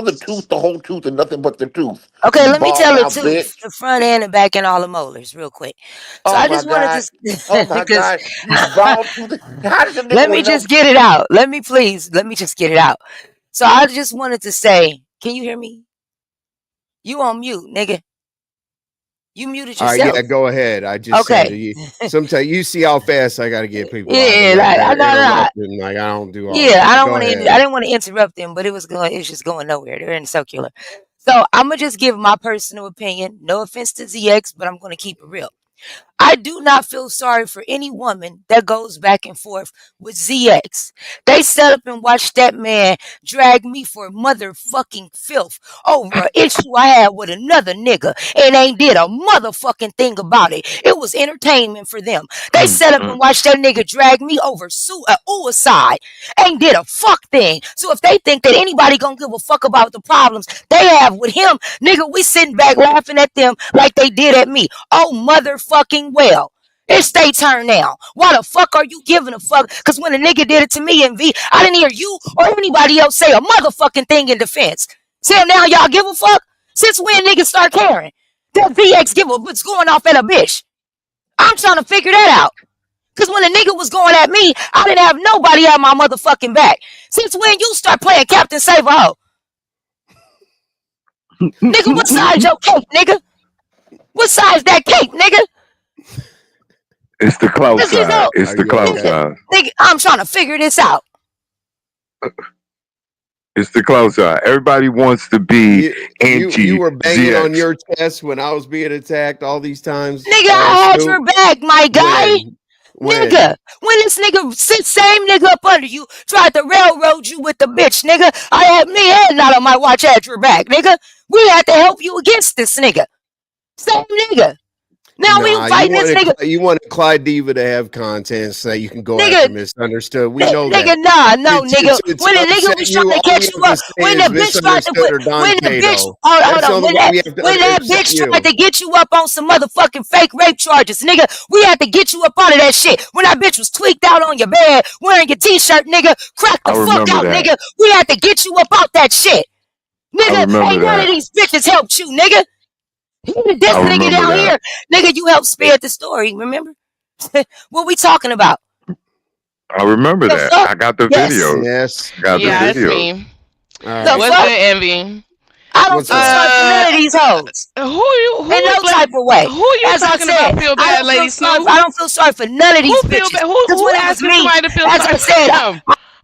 the truth, the whole truth, and nothing but the truth? Okay, You let me bald tell the mouth truth, bitch. the front end and back and all the molars real quick. So Oh I my just wanted god. Oh to, my because god. You bald to the. How does a nigga let with me no? just get it out. Let me just get it out. So I just wanted to say, can you hear me? You on mute, nigga. You muted All right, yeah, yourself. go ahead. I just said Okay. you sometimes you see how fast I got to get people out of the Yeah, way. like I They're know that. interrupting. Like I don't do all Yeah, that. I But don't go want to. ahead. I didn't want to interrupt them, but it's just going nowhere. They're in circular. So I'm gonna just give my personal opinion. No offense to ZX, but I'm gonna keep it real. I do not feel sorry for any woman that goes back and forth with ZX. They set up and watched that man drag me for motherfucking filth over an issue I had with another nigga and ain't did a motherfucking thing about it. It was entertainment for them. They Mm, set up mm. and watched that nigga drag me over suicide. Ain't did a fuck thing. So if they think that anybody gonna give a fuck about the problems they have with him, nigga, we sitting back laughing at them like they did at me. Oh, motherfucking well. It's their turn now. Why the fuck are you giving a fuck? Because when a nigga did it to me in V, I didn't hear you or anybody else say a motherfucking thing in defense. See, now y'all give a fuck? Since when niggas start caring? That VX give a what's going off at a bitch. I'm trying to figure that out. Because when a nigga was going at me, I didn't have nobody at my motherfucking back. Since when you start playing Captain Save a Hoe? Nigga, what size your cake, nigga? What size that cake, nigga? It's the clout Cause you side. know, It's Are the you clout nigga, okay? side. nigga, I'm trying to figure this out. It's the clout side. Everybody wants to be You anti were banging on ZX. your chest when I was being attacked all these times, Nigga, I had Snoop. your back, my guy. When Nigga, when this nigga, same nigga up under you, tried to railroad you with the bitch, nigga, I had me and not on my watch had your back, nigga. We had to help you against this nigga. Same nigga. Now we Nah, fighting this nigga. You want Clyde Diva to have content so that you can go after Nigga, Misunderstood. We know nigga, that. nah, no, nigga. To When the nigga upset was you, trying to all we catch you have to up, say when is the bitch tried to Misunderstood put, or Don when the bitch, Cato. hold That's the on, only way we have when to that upset bitch tried you. to get you up on some motherfucking fake rape charges, nigga, we had to get you up out of that shit. When that bitch was tweaked out on your bed, wearing your t-shirt, nigga, crack I the fuck remember out, that. nigga. We had to get you up out that shit, I nigga. remember Ain't none of that. these bitches helped you, nigga. This I nigga remember down that. here, nigga, you helped spear the story. Remember what we talking about? I remember The that. fuck? I got the Yes. videos. Ness, I got the Yeah, it's Ness. videos. me. All The right. What's fuck? good, Envy? I don't What's feel up? sorry for none of these hoes. Who In is no black? type of way. Who you As I talking said, about? Feel I bad, don't feel Lady sorry. Snoop? I don't feel sorry for none of Who these feel bitches. bad? Because Who when it was asking me, somebody to feel as I sorry for said, them?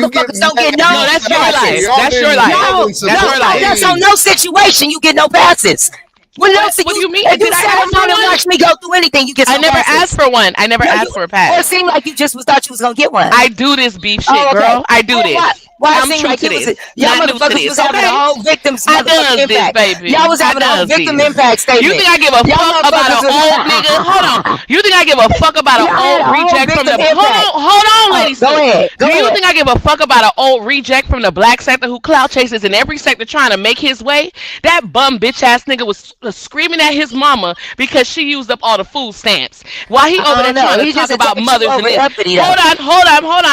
you get motherfuckers don't get No, no mad. that's your Y'all, life. passes. y'all That's your didn't life. No, balance That's no, enough your no, life. that's on days. no situation. You get no passes. Well, no, What? see, What do you mean? if you Did I sat ask for around and one? watched me go through anything, you get I some never passes. asked for one. I never No, asked for a well, it pass. seemed like you just thought you was gonna get one. I do this beef shit, Oh, okay. girl. I do Well, this. why it I'm seemed true like to it was this. y'all Not new to motherfuckers was this. having a Okay. whole victim's I motherfucking does this, impact. baby. Y'all was I having a whole does victim this. impact You statement. think I give a Y'all fuck about motherfuckers an was old nigga? Hold on. You think I give a fuck about an y'all had old a whole reject from the victim impact. hold on, Lady Go Snoop. ahead. Go Do you ahead. think I give a fuck about an old reject from the black sector who clout chases in every sector trying to make his way? That bum bitch ass nigga was screaming at his mama because she used up all the food stamps. While he over I there don't know. trying to He talk just about attacked you mothers and over this. uppity though.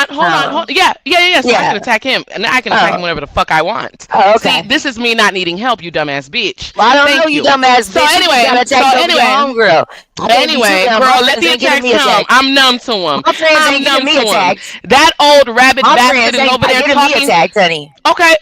Hold on. Oh, Yeah. So I can yeah. attack him and I can attack him Oh, whenever the fuck I want. oh, See, okay. this is me not needing help, you dumbass bitch. Well, I don't know, Thank you you. dumbass So bitch. You just got anyway, so attacked over your anyway, homegirl. I envy too, Anyway, now. My girl, let friends the ain't giving attacks me come. attacks. I'm numb to them. My friends I'm ain't giving numb me to them. attacks. That old rabbit My bastard friends is ain't over there giving me talking. attacks, honey. Okay,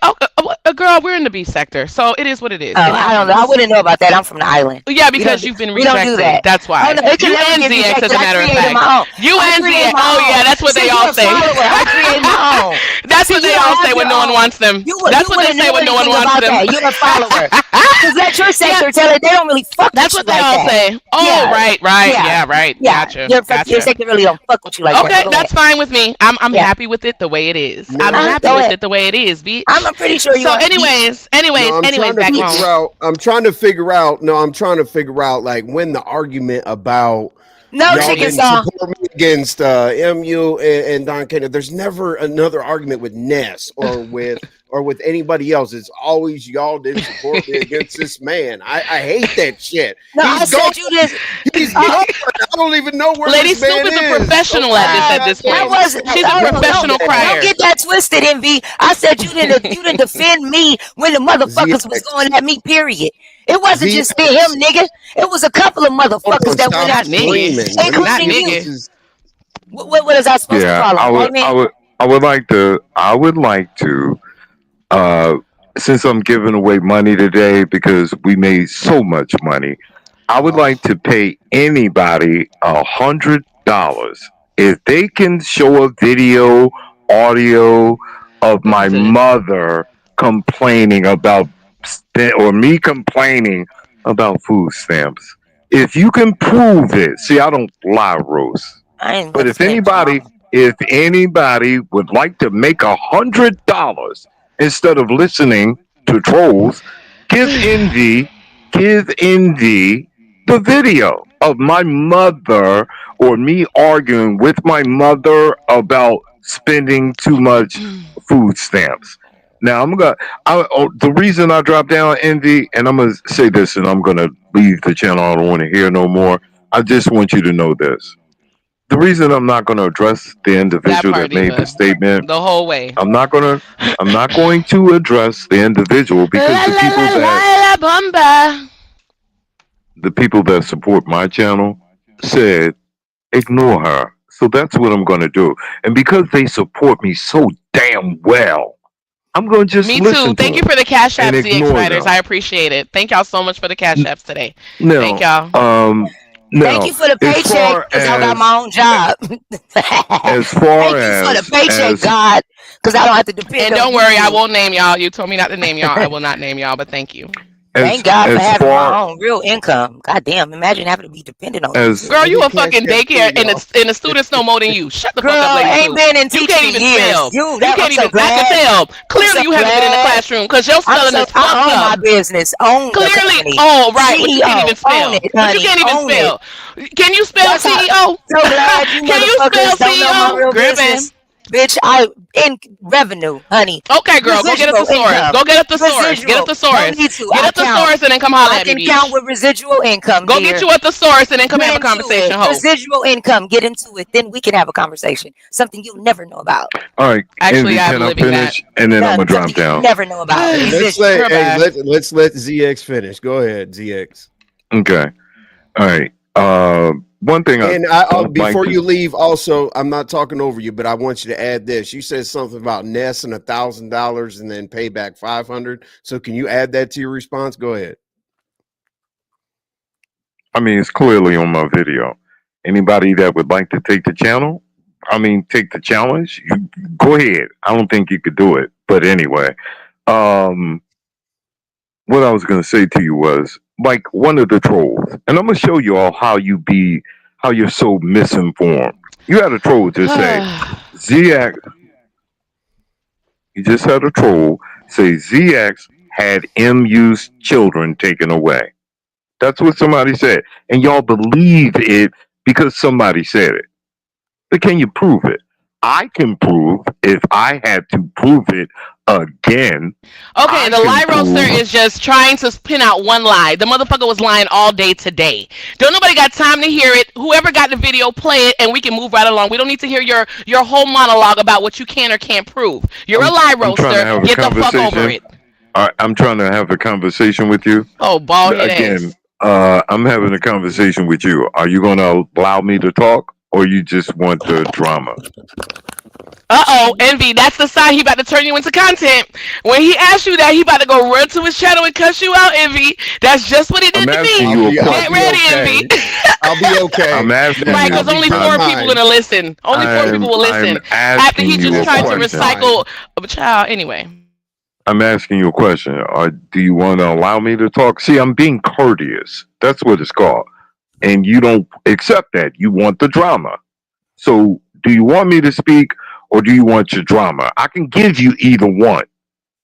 girl, we're in the B sector, so it is what it is. Oh, It I don't know. I happens. wouldn't know about that. I'm from the island. Yeah, We don't because do, you've been we don't do rejected. that. That's Oh why. no, it can You never and get ZX, as rejected. a I matter of created fact. my own. You I and created ZX. my Oh own. yeah, that's what See, they you all a say. follower. I created my own. That's See, what you they don't all have say your when no one own. wants them. You That's what they wouldn't say know when no one anything wants about them. that. You're a follower. Cause let your Yeah, sector tell it they don't really fuck that's with you what they like all that. say. Oh, Yeah, right. yeah, Yeah, right. yeah. Gotcha. Your Gotcha. sector really don't fuck with you like that. But Okay, go ahead. that's fine with me. I'm Yeah. happy with it the way it is. I'm Now, happy Go with ahead. it the way it is, I'm, bitch. I'm pretty sure you So, are. no, I'm trying anyways, to back Beach. figure home. out. I'm trying to figure out. No, I'm trying to figure out like when the argument about No y'all chicken Drinking. didn't saw. support me against MU and Don Kennedy. There's never another argument with Ness or with anybody else. It's always y'all didn't support me against this man. I hate that shit. No, He's I gone. said you did. He's Uh, gone. I don't even know where Lady this Snoop man is a is. professional Over at this this uh, at this that point. goddamn wasn't. She's a Oh, professional don't crier. get that twisted, Envy. I said you didn't defend me when the motherfuckers was ZX. going at me. Period. It wasn't just him, ZX. nigga. It was a couple of Hold motherfuckers on, that went stop Not after me, nigga. screaming. Let me Not see including if you. this nigga. is What is I supposed to Yeah, call him? White man? I would like to uh since I'm giving away money today because we made so much money, I would oh like to pay anybody $100 if they can show a video, audio of my Listen to this. mother complaining about or me complaining about food stamps. If you can prove it, see, I don't lie, Rose. I ain't But about to play with your mama. if anybody would like to make $100 instead of listening to trolls, give Envy, give Envy the video of my mother or me arguing with my mother about spending too much food stamps. Now the reason I dropped down Envy, and I'm gonna say this, and I'm gonna leave the channel. I don't want to hear no more. I just want you to know this: the reason I'm not going to address the That individual part, that made the Diva. statement, The whole way. I'm not going to I'm not going to address the individual because La la la la la bomba. the people that support my channel said ignore her. So that's what I'm going to do. And because they support me so damn well, I'm going to just Me too. listen to Thank you them for the cash and apps, ZX ignore Riders. them. I appreciate it. Thank y'all so much for the cash N- apps today. Thank Now, y'all. Thank now you for the as paycheck, far cause I got as my own job. as far Thank you for the as paycheck, God, cause I don't have to depend And on don't you worry, I two. won't name y'all. You told me not to name y'all. I will not name y'all, but thank you. as Thank God for as having my far own real income. God damn, imagine having to be dependent on you as two. Girl, let you me a cash fucking that daycare to y'all. and the students know more than you. Shut the fuck up, Girl, Lady ain't Snoop. been in You teaching can't in even years. spell. You I'm can't so even. I can glad. tell. I'm so Clearly, you haven't been in the glad. classroom because your spelling is fucked I own my up. business, own the Clearly, company. oh right, but you can't CEO, even own spell. it, But you honey, can't even own it. spell. Can you spell That's how. CEO? So glad you Can you spell motherfuckers don't know my CEO? real Girl, man. business. Bitch, I in revenue, honey. Okay, girl, go get a Residual thesaurus. income. Go get a thesaurus. Get a Residual. No thesaurus. need to. Get I a count. thesaurus and then come holler I at me, can count bitch. with residual income, Go get dear. you a thesaurus and then come Get have a into it. conversation, ho. Residual income. Get into it. Then we can have a conversation. Something you'll never know about. all right, Actually, Envy, I'm can I living that. finish? And then I'm No, gonna drop something you'll down. never know about. Hey, let's Residual. let Girl, bye. let's let ZX finish. Go ahead, ZX. Okay. All right. One thing I And don't like before to you leave, also, I'm not talking over you, but I want you to add this. You said something about Ness and $1,000 and then pay back 500. So can you add that to your response? Go ahead. I mean, it's clearly on my video. Anybody that would like to take the channel, take the challenge, you go ahead. I don't think you could do it. But anyway, um, what I was going to say to you was like one of the trolls, and I'm gonna show you all how you're so misinformed. You had a troll just say ZX. You just had a troll say ZX had MU's children taken away. That's what somebody said, and y'all believe it because somebody said it. But can you prove it? I can prove if I had to prove it again. Okay, I the can lie roaster prove. is just trying to pin out one lie. The motherfucker was lying all day today. Don't nobody got time to hear it. Whoever got the video, play it, and we can move right along. We don't need to hear your whole monologue about what you can or can't prove. You're a lie I'm trying to roaster. have a Get the fuck over conversation. it. I'm trying to have a conversation with you. Oh, bald head Again, ass. I'm having a conversation with you. Are you going to allow me to talk, or you just want the drama? Uh-oh, Envy, that's the sign he about to turn you into content. When he asked you that, he about to go run to his channel and cuss you out, Envy. That's just what he I'm did to asking me. you a Get I'll be question. ready, okay. Envy. I'll be I'm okay. asking Ness, Right, you. I'll because be only just four I'm people fine. gonna listen. Only four people will I'm listen after he asking you just a Ness, tried to I'll be question. fine. recycle a child. Anyway. I'm asking you a question. Do you want to allow me to talk? See, I'm being courteous. That's what it's called. And you don't accept that. You want the drama. So, do you want me to speak or do you want your drama? I can give you either one.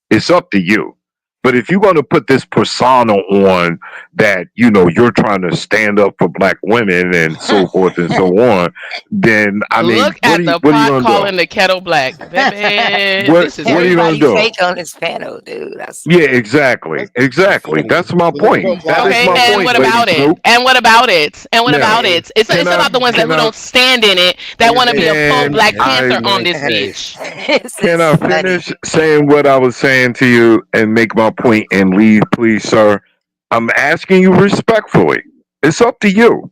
It's up to you. But if you're going to put this persona on that, you're trying to stand up for black women and so forth and so on, then I mean, Look at the what are you pot going to calling do? the kettle black. Baby, What this is what are you real. going Everybody to do? fake on this panel, dude. I Yeah, swear. exactly. That's Exactly. funny. That's my But let me go point. That is live Okay, my real and quick. what point, Lady about it? Snoop. And what about it? And what Now, about Hey, it? It's can it's I about the ones that can who I don't stand in it that want to be a pro hey, can Black Panther I on this hey. bitch. This can is I funny. finish saying what I was saying to you and make my point and leave, please, sir? I'm asking you respectfully. It's up to you.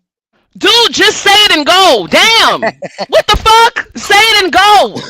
Dude, just say it and go. Damn. What the fuck? Say it and go.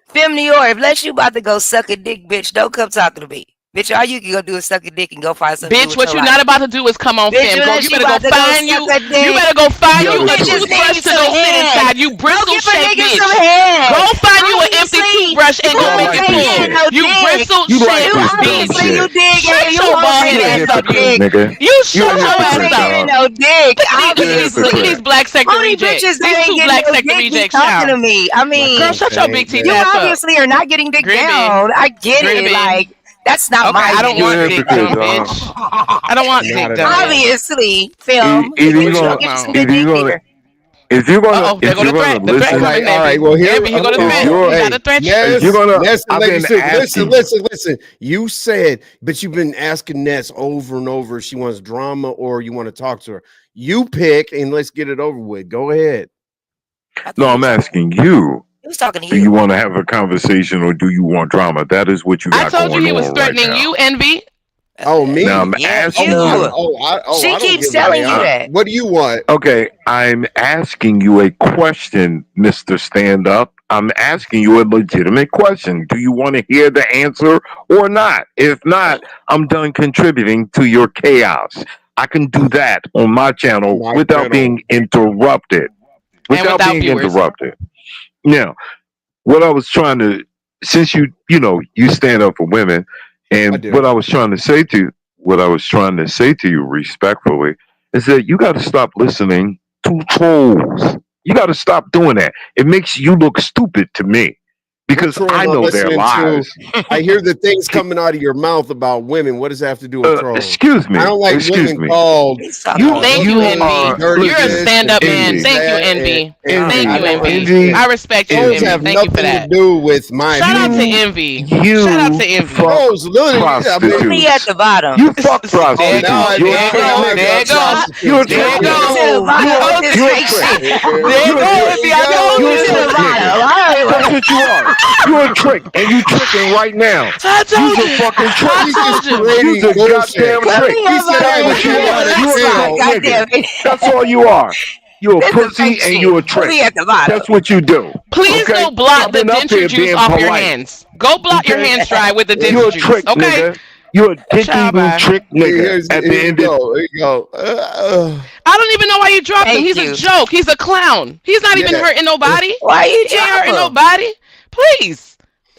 Fem New York, unless you about to go suck a dick, bitch, don't come talking to me. Bitch, all you can go do is suck a dick and go find something to do Bitch, with what your you're life. not about to do is come on Bitch, fam. Go, unless you you better go about to go find suck you. a You dick, better go find You give you have a a bitches choice. toothbrush niggas to some go sit head. inside. You Go bristle give a shaped nigga some bitch. Go head. find You you an empty obviously, toothbrush you and go Y'all make always it like ain't this had full. shit. no You dick. bristle You like You shaped this dumb obviously bitch. you shit. dig and Shut you your won't bald have head You're a ass had no up, hypocrite, you. dick. nigga. You You're a shut You your ass hypocrite, obviously ain't up. getting dog. no dick. Look You're at a these look at Obviously. these hypocrite. black sector Only rejects. bitches that These ain't two getting black no sector dick be rejects, talking child. to me. I My mean, Girl, shut your content, big teeth you Ness. ass up. obviously are not getting dick Green bean. down. I get Green it. bean. Like, that's not Okay, my I don't You're dick. a want dick hypocrite, dumb dog. bitch. I don't want Not dick at dumb all. bitch. Obviously, film. Either Get you What you you gonna, talking get you some about? good either you dick gonna, here. Uh oh, there if go the you're gonna threat. The threat All right, coming, listen, all right. Envy. Well, here, Envy, here go hold the if threat. on. He you're, about Hey, to threat you. if you're Ness, gonna, Ness, and I've Lady been Soup. Listen, asking. listen, listen. You said, but you've been asking Ness over and over. If she wants drama or you want to talk to her. You pick and let's get it over with. Go ahead. I No, thought I'm asking you. he was talking to Do you you. want to have a conversation or do you want drama? That is what you I got told you going he was on right threatening now. you, Envy. Oh, Now I'm me? Yeah, Oh, asking I, you. you. She I don't keeps give a telling you Uh, damn. that. What do you want? okay, I'm asking you a question, Mister Stand Up. I'm asking you a legitimate question. Do you want to hear the answer or not? If not, I'm done contributing to your chaos. I can do that on my On channel my without channel. being interrupted. And Without without being viewers. interrupted. Now, what I was trying to, since you stand up for women, I and do. what I was trying to say to you respectfully is that you got to stop listening to trolls. You got to stop doing that. It makes you look stupid to me What because troll I am I know their listening to? lies. I hear the things coming out of your mouth about women. What does that have to do with trolls? Excuse I me, don't like excuse women me. called He's talking to Thank you. you, You Envy. are dirty You're a this listen, stand-up and man. dirty envy, Thank you, that. Envy. Thank I you, envy, don't Envy. envy, I respect you, trolls Envy. have envy. Thank you for nothing to that. do with my Shout out to opinion. Envy. Shout out You to Envy. fuck Trolls, literally, I mean, Only at prostitutes. the bottom. You fuck oh, now prostitutes. I You're a now There you trick now go. I nigga. There you fuck go. You're a prostitutes. There trick you Welcome to nigga. go. the Oh, bottom of this You're a great trick. shit. There you You're a go, trick. there Envy. you I told You're go. a To you. the trick nigga. bottom. All That's right. what you are. You're a trick, and you tricking right now. I You's told a you. fucking I trick. He's just told you. You's creating a bullshit. goddamn Put trick. me He up said on I That's was what you too are. out of You're a trick that. town. God nigga. damn it. That's all you are. You're a This the pussy fake and shit. you're a Put trick. me at the bottom. That's what you do. Please Okay? go blot I've the been up denture here juice being off your polite. hands. Go blot your Okay? hands dry with the denture You're a juice. trick Okay? nigga. You're a dick Ciao, eating bye. trick nigga. At the Here you end of go. Here you go. I don't even know why you dropped him. Thank He's a you. joke. He's a clown. He's not even Yeah. hurting nobody. Why you He ain't drop hurting him? nobody. Please.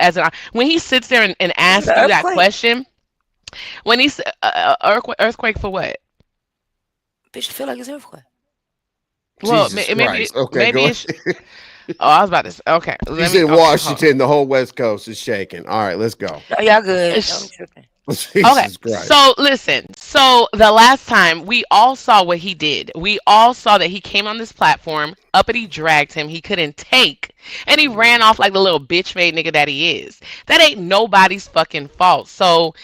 as an when he sits there and Is it asks an you that earthquake? question, When he said earthquake for what? Bitch, I feel like it's earthquake. Well, Jesus maybe Christ. Okay, maybe go it's. ahead. Oh, I was about to say. Okay, He's let me. in Okay, hold on. Washington. The whole West Coast is shaking. All right, let's go. No, y'all good. I'm It's- tripping. Okay, Jesus Christ. so listen. So the last time we all saw what he did, we all saw that he came on this platform, uppity dragged him. He couldn't take, and he ran off like the little bitch made nigga that he is. That ain't nobody's fucking fault. So,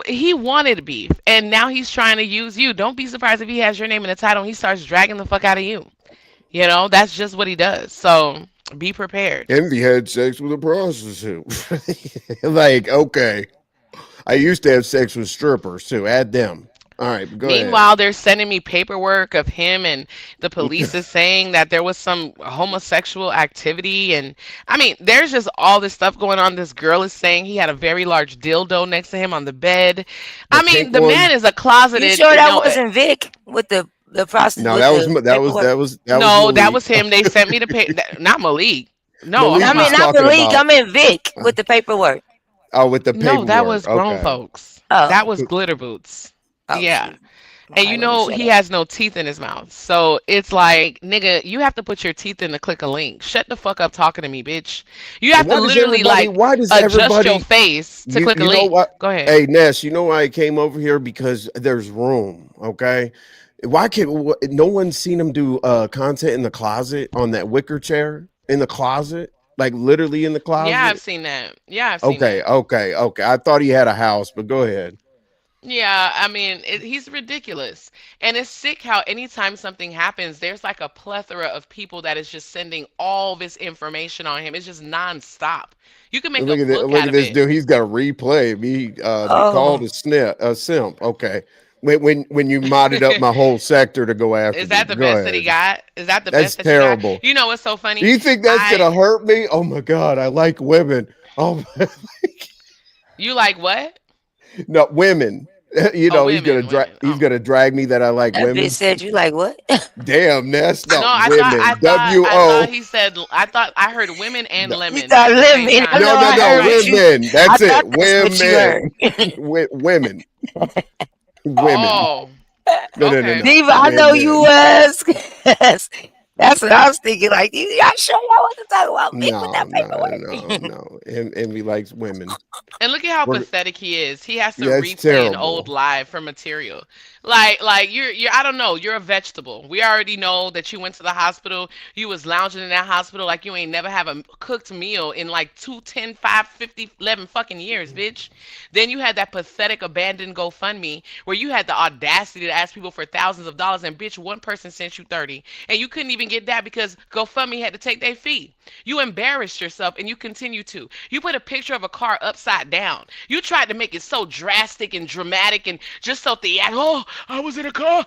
he wanted beef, and now he's trying to use you. Don't be surprised if he has your name in the title and he starts dragging the fuck out of you. That's just what he does. So be prepared. Envy had sex with a prostitute. Like, okay. I used to have sex with strippers too. Add them. All right, but go ahead. Meanwhile, they're sending me paperwork of him, and the police is saying that there was some homosexual activity. And I mean, there's just all this stuff going on. This girl is saying he had a very large dildo next to him on the bed. The I mean, pink the man one. is a You closeted, sure that wasn't Vic with the process No, with that was the that was paperwork? that was that was no, that Malik. was him. They sent me the not Malik. No, Malik I mean, was not talking Malik. I about mean Vic with the paperwork. with the no, that paperwork. was grown Okay. folks. Oh, That was glitter boots. oh, Yeah. shoot. And Okay, let me shut he up. has no teeth in his mouth. So it's like, nigga, you have to put your teeth in to click a link. Shut the fuck up talking to me, bitch. You have to literally like Why does adjust your everybody face to click a you know link. what? Go ahead. Hey Ness, you know why I came over here? Because there's room, okay? Why can't no one's seen him do content in the closet on that wicker chair in the closet? Like literally in the Yeah, I've closet? seen that. Yeah, I've seen Okay, that. okay, okay. I thought he had a house, but go ahead. Yeah, I mean, he's ridiculous. And it's sick how anytime something happens, there's like a plethora of people that is just sending all this information on him. It's just nonstop. You can make a book Look out at of this it. dude. He's got a replay. Me be Oh, called a simp. Okay. When you modded up my whole sector to go after Is me. that the Go best that he ahead. got? Is that the That's best that you got? terrible. You know what's so Do funny? you think that's I gonna hurt me? Oh my god, I like women. Oh You like what? no, women. You Oh, know women, women. he's Oh. gonna drag me that I like that bitch women. said you like what? Damn, that's No, not I women. thought W I thought O. he said I heard women and No, You lemon thought at the same lemon. I time. know no, I I was no, heard what like, you. women. I That's thought it. that's what you heard. Women. Women. Women. "Oh, No, no, no, okay." no. Diva, I know you Women. was. That's what I was thinking. Like, y'all sure y'all want to talk about Vic with No, that no, no, paperwork? no. Envy likes women. And look at how We're, pathetic he is. He has to yeah, it's replay an old terrible. live for material. Like you're I don't know, you're a vegetable. We already know that you went to the hospital. You was lounging in that hospital like you ain't never have a cooked meal in like 2, 10, 5, 50, 11 fucking years, bitch. Then you had that pathetic abandoned GoFundMe where you had the audacity to ask people for thousands of dollars and bitch, one person sent you 30. And you couldn't even get that because GoFundMe had to take their fee. You embarrassed yourself and you continue to. You put a picture of a car upside down. You tried to make it so drastic and dramatic and just so theatrical. Oh, I was in a car.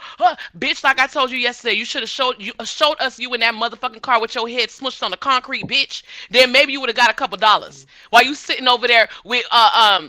Bitch, like I told you yesterday, you should have showed us you in that motherfucking car with your head smushed on the concrete, bitch. Then maybe you would have got a couple dollars. While you sitting over there with a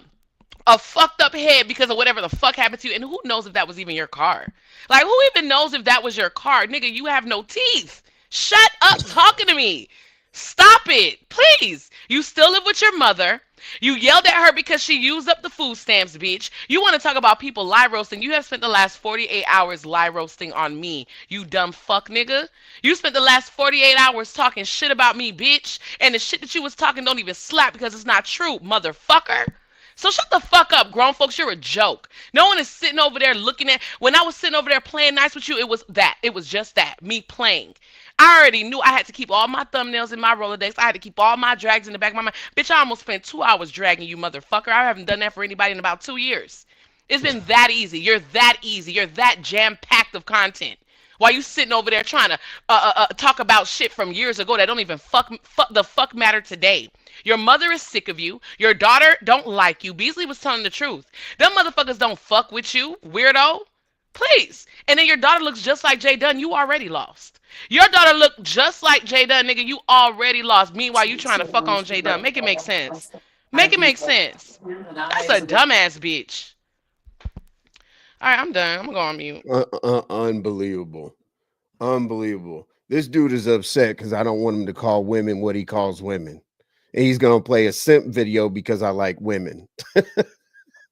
fucked up head because of whatever the fuck happened to you. And who knows if that was even your car? Like, who even knows if that was your car? Nigga, you have no teeth. Shut up talking to me. Stop it, please. You still live with your mother. You yelled at her because she used up the food stamps, bitch. You want to talk about people lie roasting. You have spent the last 48 hours lie roasting on me, you dumb fuck nigga. You spent the last 48 hours talking shit about me, bitch. And the shit that you was talking don't even slap because it's not true, motherfucker. So shut the fuck up, grown folks. You're a joke. No one is sitting over there looking at. When I was sitting over there playing nice with you, it was that. It was just that. Me playing. I already knew I had to keep all my thumbnails in my Rolodex. I had to keep all my drags in the back of my mind. Bitch, I almost spent 2 hours dragging you, motherfucker. I haven't done that for anybody in about 2 years. It's been that easy. You're that easy. You're that jam-packed of content. While you sitting over there trying to talk about shit from years ago that don't even fuck matter today. Your mother is sick of you. Your daughter don't like you. Beasley was telling the truth. Them motherfuckers don't fuck with you, weirdo. Please. And then your daughter looks just like Jay Dunn. You already lost. Your daughter looked just like Jay Dunn, nigga. You already lost. Meanwhile, you trying to fuck on Jay Dunn. Make it make sense. Make it make sense. That's a dumbass bitch. All right, I'm done. I'm gonna go on mute. Unbelievable. Unbelievable. This dude is upset because I don't want him to call women what he calls women. And he's gonna play a simp video because I like women.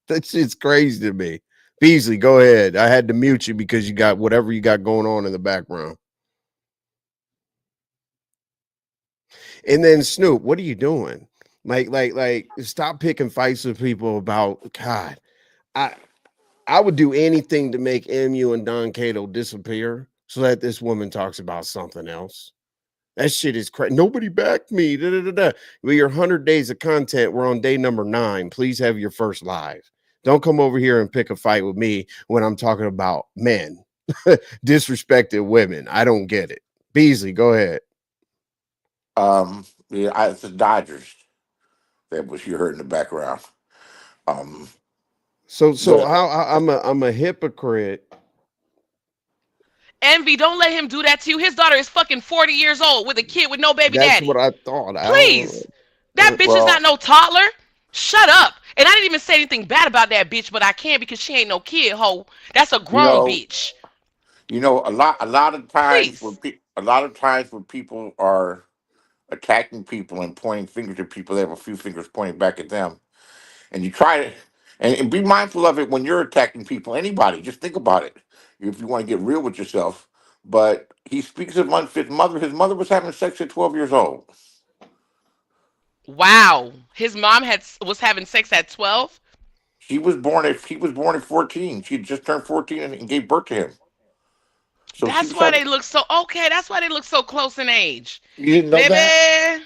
That shit's crazy to me. Beasley, go ahead. I had to mute you because you got whatever you got going on in the background. And then Snoop, what are you doing? Stop picking fights with people about God. I I would do anything to make MU and Don Cato disappear so that this woman talks about something else. That shit is crazy. Nobody backed me. Da, da, da, da. Well, your 100 days of content, we're on day number 9. Please have your first live. Don't come over here and pick a fight with me when I'm talking about men, disrespected women. I don't get it. Beasley, go ahead. It's the Dodgers that was you heard in the background. Um, So the I'm a hypocrite. Envy, don't let him do that to you. His daughter is fucking 40 years old with a kid with no baby That's what daddy. I thought. I don't. Please. That bitch is not well, no toddler. Shut up. And I didn't even say anything bad about that bitch, but I can because she ain't no kid, ho. That's a you grown know, bitch. Please. a lot of times when people are attacking people and pointing fingers at people, they have a few fingers pointing back at them. And you try to, and be mindful of it when you're attacking people. Anybody, just think about it. If you want to get real with yourself. But he speaks of unfit mother. His mother was having sex at 12 years old. Wow. His mom was having sex at 12. He was born at 14. She had just turned 14 and gave birth to him. So she That's was why having. they look so okay. That's why they look so close in age. You didn't know Baby, that?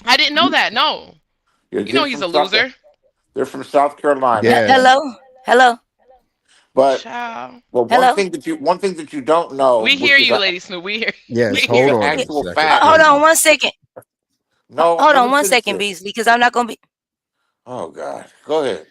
I didn't know that. No. Yeah, You know he's a loser. they're from South Carolina, Yeah. and Hello, hello, but Child. well, hello. one thing that you don't know, We hear you, Lady Snoop. We hear we Yes. which is hear Hold an on you. a actual second, Hold fact. please. on one second. No, Hold let on me one finish second, this. Beasley, because I'm not gonna be. Oh God, go ahead.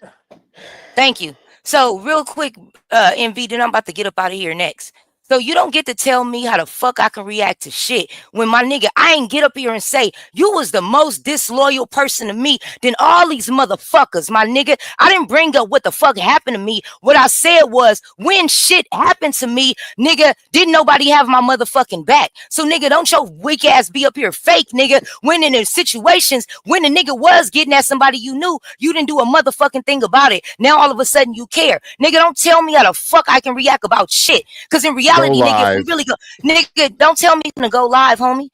Thank you. So real quick, MV, then I'm about to get up out of here next. So you don't get to tell me how the fuck I can react to shit when my nigga, I ain't get up here and say you was the most disloyal person to me than all these motherfuckers, my nigga. I didn't bring up what the fuck happened to me. What I said was when shit happened to me, nigga, didn't nobody have my motherfucking back. So nigga, don't your weak ass be up here fake, nigga. When in the situations when the nigga was getting at somebody you knew, you didn't do a motherfucking thing about it. Now all of a sudden you care. Nigga, don't tell me how the fuck I can react about shit. Cause in Go reality, nigga, if we live. really go, nigga, don't tell me to go live, homie.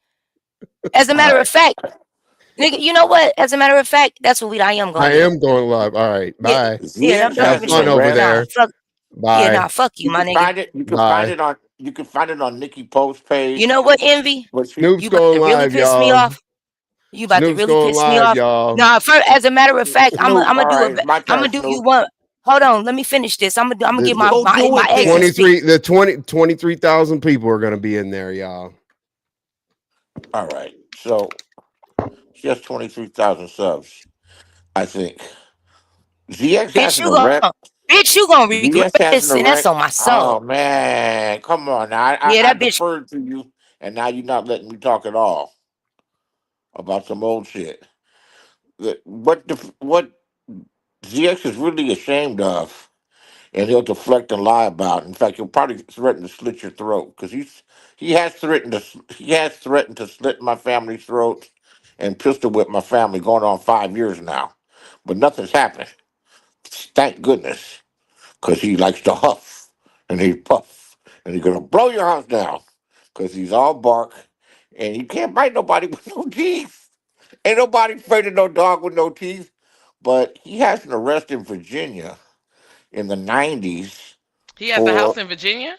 As a All matter of right. fact, nigga, you know what? As a matter of fact, that's what I am gonna I do. am going live. All right. Yeah, Bye. yeah, ZX don't Have has even an fun try. over arrest. Nah, there. fuck. Yeah, nah, Bye. fuck you, my nigga. You can find Bye. it on. You can find it on Nikki Post You page. know what, Envy? But she, Snoop's You about going to really live, piss me y'all. off. You about to Snoop's really going piss me live, off. y'all. Nah, as a matter of fact, Snoop. I'm gonna All do a, right, it's my I'm turn, gonna do you Snoop. one. Hold on, let me finish this. I'm gonna get The Go do my it exit then. speech. 23, the 23,000 people are going to be in there, y'all. All right. So she has 23,000 subs. I think ZX has Bitch, an you arrest. gonna, bitch, you gonna regret ZX has this, an and that's arrest. on my Oh soul. man, come on now. Yeah, I that bitch. deferred to you, and now you're not letting me talk at all about some old shit. What ZX is really ashamed of, and he'll deflect and lie about. In fact, he'll probably threaten to slit your throat because he has threatened to slit my family's throat and pistol whip my family going on 5 years now, but nothing's happened. Thank goodness, because he likes to huff and he puff and he's gonna blow your house down because he's all bark and you can't bite nobody with no teeth. Ain't nobody afraid of no dog with no teeth. But he has an arrest in Virginia in the 90s He has a house for, in Virginia?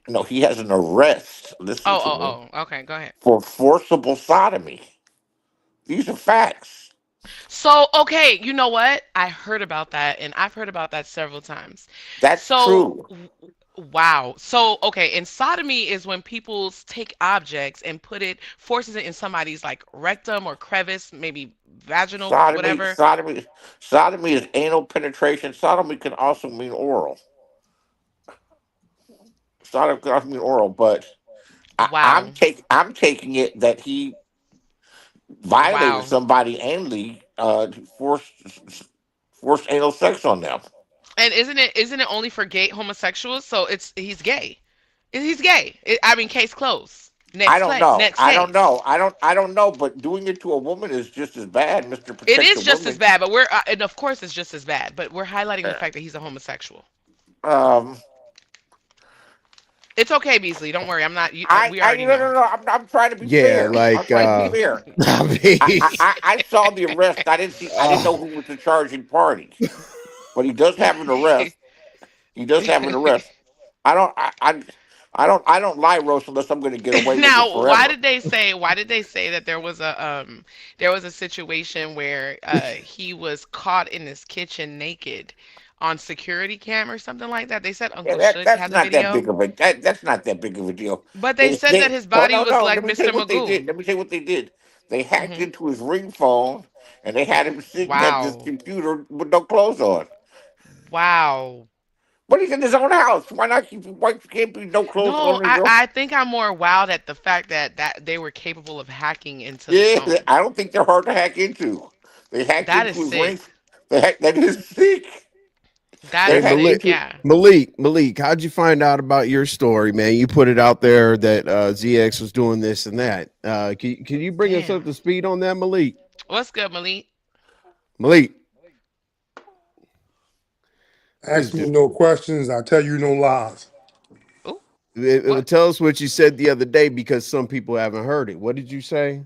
no, he has an arrest, listen Oh, to me, oh, oh. Okay, go ahead. for forcible sodomy. These are facts. So, okay, you know what? I heard about that, and I've heard about that several times. That's So, true. wow. So, okay, and sodomy is when people take objects and forces it in somebody's like rectum or crevice, maybe vaginal, Sodomy, whatever. sodomy, sodomy is anal penetration. Sodomy can also mean oral. Sodomy can also mean oral, but Wow. I'm taking it that he violated Wow. somebody anally, forced anal sex on them. And isn't it only for gay homosexuals? So he's gay. He's gay. I mean, case closed. I Next don't play. know. Next I don't case. know. I don't know. But doing it to a woman is just as bad, Mister It Protect the is just as Woman. bad, but we're and of course it's just as bad. But we're highlighting the Uh, fact that he's a homosexual. Um, It's okay, Beasley. Don't worry. I'm not. You, we I already no know. no no. I'm trying to be Yeah, fair. I'm like trying to be fair. I mean, I saw the arrest. I didn't see. I didn't know uh, who was the charging party, but he does have an arrest. He does have an arrest. I don't. I don't lie, roast unless I'm going to get away with it Now, why forever. did they say? Why did they say that there was a situation where he was caught in his kitchen naked on security cam or something like that? They said Yeah, Uncle Should that's had the not that video, big of a that's not that big of a deal. but they said that his body No was no. like Let me tell you Mr. what they did. Magoo. Let me tell you what they did. They hacked Hmm. into his ring phone and they had him sitting at this Wow, computer with no clothes on. wow. But he's in his own house. Why not? Why can't be no clothes No, on his own? I think I'm more wowed at the fact that they were capable of hacking into the Yeah, phone. I don't think they're hard to hack into. They hacked That is into his ring. sick. That is sick. That They hey is hacked sick. Malik, into. Yeah. Malik, how'd you find out about your story, man? You put it out there that ZX was doing this and that. Can you bring us up Damn. to speed on that, Malik? What's good, Malik? Malik, Ask just me no questions, I tell you no lies. Ooh, it what? would tell us what you said the other day because some people haven't heard it. What did you say?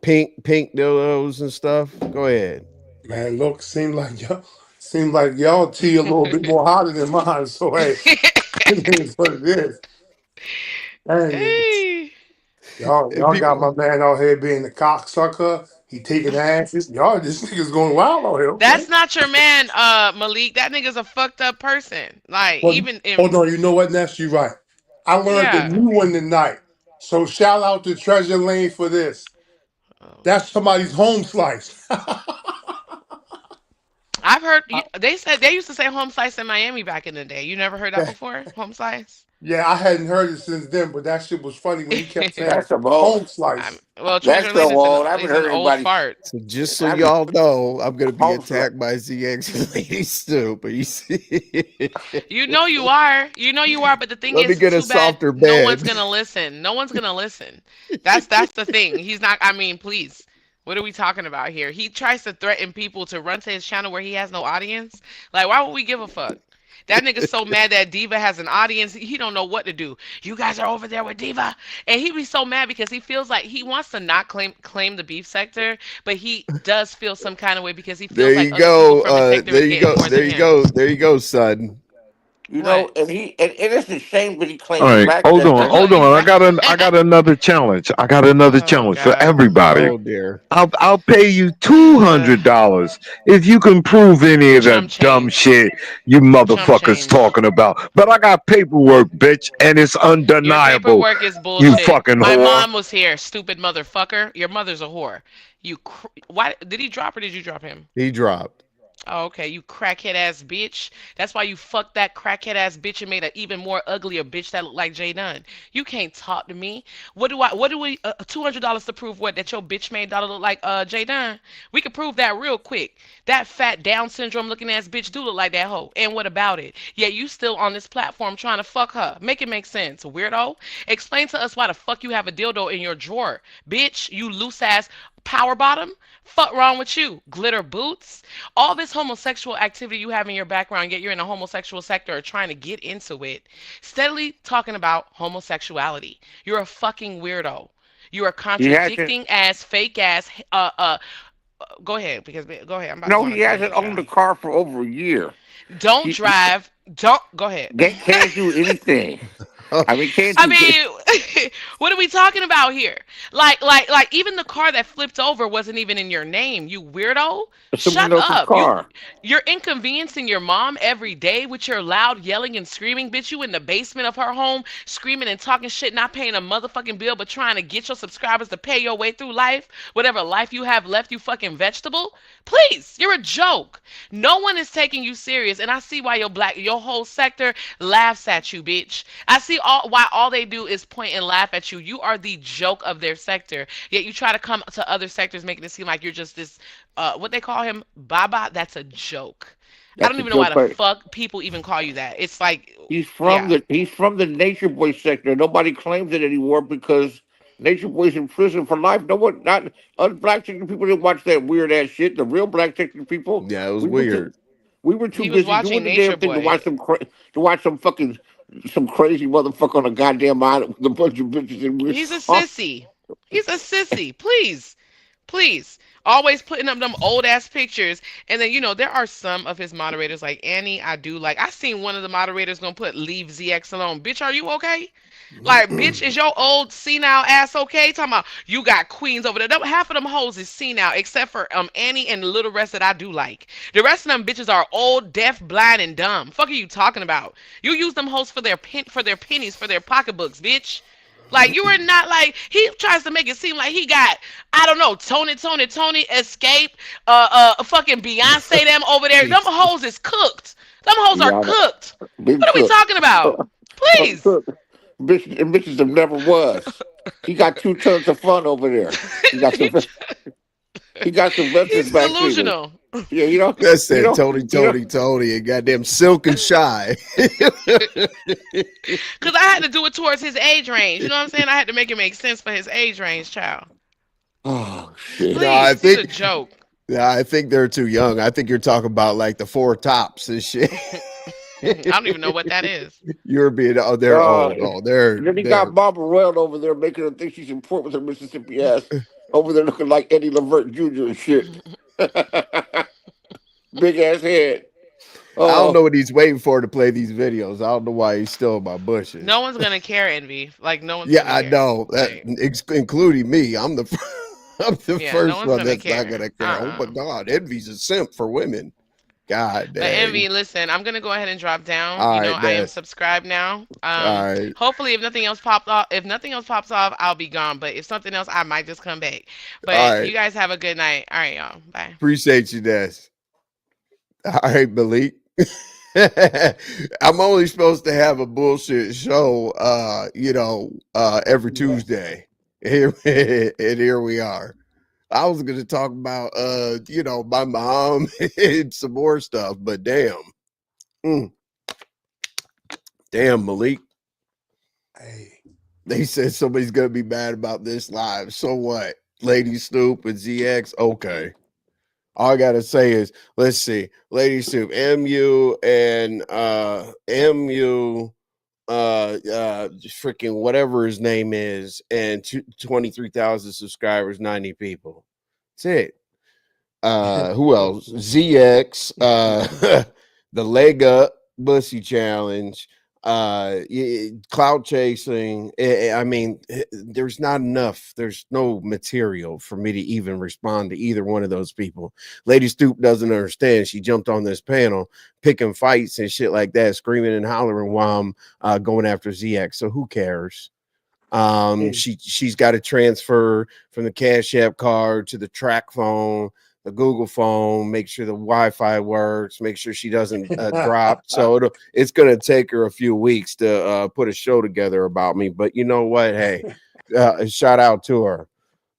Pink dildos and stuff. Go ahead. Man, look, seem like y'all tea a little bit more hotter than mine. So hey, it is what it is. Dang it. Hey. And Y'all got people, my man out here being a cocksucker. He taking asses. Y'all, this nigga's going wild out here, okay? That's not your man, Malik. That nigga's a fucked up person. Like, But even hold in, on, you know what, Ness? You right. I learned a yeah. new one tonight. So shout out to Treasure Lane for this. Oh, That's somebody's home slice. I've heard, they said, they used to say home slice in Miami back in the day. You never heard that before? Home slice? Yeah, I hadn't heard it since then, but that shit was funny when he kept saying That's the most. home slice. Well, That's Treasure so Lane old. I haven't is an heard old anybody. fart. so just so I haven't y'all know, I'm gonna be home sli- attacked by ZX and Lady Stu. But you see, You know you are. You know you are, but the thing let me is, get a too bad softer no one's bed. gonna listen. No one's gonna listen. That's the thing. He's not, I mean, please. What are we talking about here? He tries to threaten people to run to his channel where he has no audience. Like, why would we give a fuck? That nigga's so mad that Diva has an audience, he don't know what to do. You guys are over there with Diva, and he be so mad because he feels like he wants to not claim the beef sector, but he does feel some kind of way because he There feels like you other people go. from his sector There is you getting go. more There than you him. go. There you go, son. What? and it is a shame that he All claims right, black sector. Look, hold he's on. back. I got another challenge. I got another Oh challenge for God. everybody. Oh dear. I'll pay you $200 if you can prove any of Chump the dumb change. shit you Chump motherfuckers change. talking about. But I got paperwork, bitch, and it's Your undeniable. paperwork is You bullshit. fucking My whore. mom was here, stupid motherfucker. Your mother's a whore. Why did he drop or did you drop him? He dropped. Oh, okay, you crackhead ass bitch. That's why you fucked that crackhead ass bitch and made an even more uglier bitch that looked like Jay Dunn. You can't talk to me. What do we $200 to prove what? That your bitch made daughter look like Jay Dunn? We could prove that real quick. That fat Down syndrome looking ass bitch do look like that hoe. And what about it? Yeah, you still on this platform trying to fuck her. Make it make sense, weirdo. Explain to us why the fuck you have a dildo in your drawer. Bitch, you loose ass power bottom. Fuck wrong with you? Glitter boots? All this homosexual activity you have in your background, yet you're in the homosexual sector or trying to get into it, steadily talking about homosexuality. You're a fucking weirdo. You're a He hasn't. contradicting ass, fake ass. Go ahead, because go ahead. I'm about to No, go on a he hasn't tangent, owned child. a car for over a year. Don't He drive. Don't go ahead. can't do anything. I mean, can't I do. mean, what are we talking about here? Like, even the car that flipped over wasn't even in your name, you weirdo. Someone Shut else's up. car. You're inconveniencing your mom every day with your loud yelling and screaming. Bitch, you in the basement of her home, screaming and talking shit, not paying a motherfucking bill, but trying to get your subscribers to pay your way through life. Whatever life you have left, you fucking vegetable. Please, you're a joke. No one is taking you serious, and I see why your whole sector laughs at you, bitch. I see why all they do is point and laugh at you. You are the joke of their sector. Yet you try to come to other sectors making it seem like you're just this what they call him, Baba. That's a joke. I That's don't a even know why the joke. fuck people even call you that. It's like, yeah. He's from the Nature Boy sector. Nobody claims it anymore because Nature Boy's in prison for life. No one, not us black sector people didn't watch that weird ass shit. The real black sector people, Yeah, it was we were too weird. we were too He was busy watching doing the Nature damn thing to Boy. watch to watch some crazy motherfucker on a goddamn island with a bunch of bitches and we He's a oh, sissy. He's a sissy. Please. Please. Always putting up them old ass pictures. And then, there are some of his moderators, like Annie, I do like. I seen one of the moderators gonna put leave ZX alone. Bitch, are you okay? Like, bitch, is your old senile ass okay? Talking about you got queens over there. Half of them hoes is senile, except for Annie and the little rest that I do like. The rest of them bitches are old, deaf, blind, and dumb. Fuck are you talking about? You use them hoes for their pennies, for their pocketbooks, bitch. Like, you are not, like, he tries to make it seem like he got, I don't know, Tony, Escape, fucking Beyonce them over there. Them Jesus. hoes is cooked. Them hoes are yeah, cooked. been What are we cooked. talking about? Please. Cooked. Bitches have never was. He got 2 tons of fun over there. He got some. He got Sylvester's He's back figures. delusional. Yeah, That's you that know, you know. Tony, and goddamn silk and shy. Because I had to do it towards his age range. You know what I'm saying? I had to make it make sense for his age range, child. Oh shit. No, I Please. He's a think joke. yeah, I think they're too young. I think you're talking about like the four tops and shit. I don't even know what that is. You're being they're old. Oh, And then he got Barbara Royal over there making her think she's important with her Mississippi ass over there looking like Eddie Levert Jr. and shit. Big ass head. I don't Oh, know what he's waiting for to play these videos. I don't know why he's still in my bushes. No one's going to care, Envy. Like, no one's Yeah, going to I care. know that, Like, including me. I'm the I'm the yeah, no first one's one going to that's not care. gonna care. Oh my God, Envy's a simp for women. God But dang. Envy, listen, I'm gonna go ahead and drop down. All right, I am Ness. subscribed now. All right, Hopefully, if nothing else pops off, I'll be gone. But if something else, I might just come back. all But right. you guys have a good night. All right, y'all. Bye. Appreciate you, Ness. All right, Malik. I'm only supposed to have a bullshit show, every Tuesday. Here and here we are. I was gonna talk about my mom and some more stuff, but damn. Mm, damn, Malik. Hey, They said somebody's gonna be mad about this live. So what? Lady Snoop and ZX, okay. All I gotta say is, let's see, Lady Soup, MU and MU, freaking whatever his name is, and 23,000 subscribers, 90 people. That's it. Who else? ZX, the leg up bussy challenge, cloud chasing. I mean, there's not enough. There's no material for me to even respond to either one of those people. Lady Stoop doesn't understand. She jumped on this panel picking fights and shit like that, screaming and hollering while I'm going after ZX. So who cares? hey, She's got to transfer from the Cash App card to the track phone, the Google phone, make sure the Wi-Fi works, make sure she doesn't drop. So it's going to take her a few weeks to put a show together about me. But you know what? Hey, shout out to her.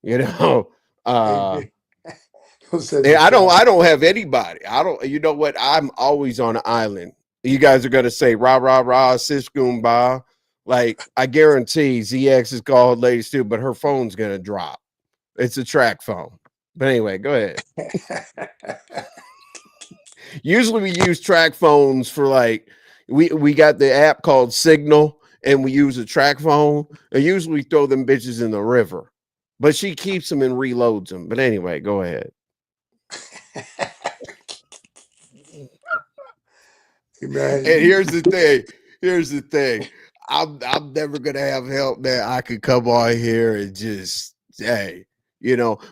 You know, hey, who said and the chat? I don't have anybody. I don't. You know what? I'm always on an island. You guys are going to say rah rah rah sis goomba. Like I guarantee ZX is called Lady Stu, but her phone's going to drop. It's a track phone. But anyway, go ahead. Usually we use track phones for like we got the app called Signal and we use a track phone. And usually we throw them bitches in the river. But she keeps them and reloads them. But anyway, go ahead. Man, And here's the thing. Here's the thing. I'm never gonna have help that I could come on here and just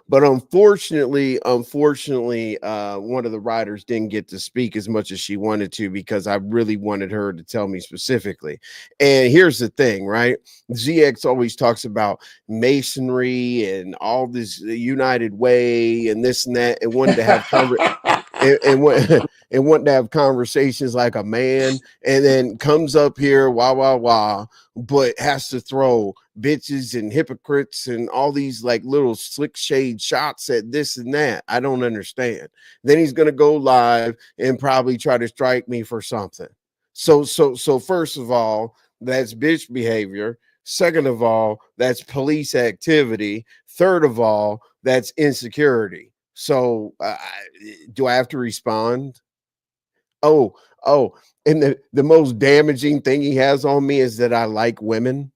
but unfortunately, one of the writers didn't get to speak as much as she wanted to because I really wanted her to tell me specifically. And here's the thing, right? ZX always talks about masonry and all this United Way and this and that, and wanted to have and want and want to have conversations like a man, and then comes up here, but has to throw bitches and hypocrites and all these like little slick shade shots at this and that. I don't understand. Then he's gonna go live and probably try to strike me for something. So first of all, that's bitch behavior. Second of all, that's police activity. Third of all, that's insecurity. So, do I have to respond? Oh, oh, and the most damaging thing he has on me is that I like women.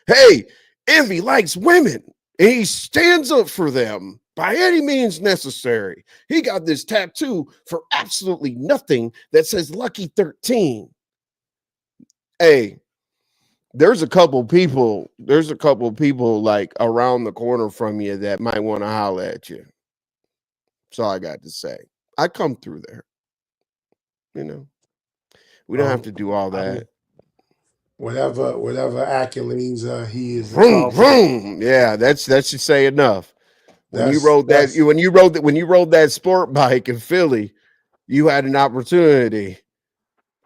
Hey, Envy likes women, and he stands up for them by any means necessary. He got this tattoo for absolutely nothing that says Lucky 13. Hey, there's a couple people like around the corner from you that might want to holler at you. That's all I got to say. I come through there. You know, we don't have Well, to do all I mean, that. whatever accolades he is Vroom, accomplishing, vroom. Yeah, that should say enough. When you that's rode that, that's when you rode that sport bike in Philly, you had an opportunity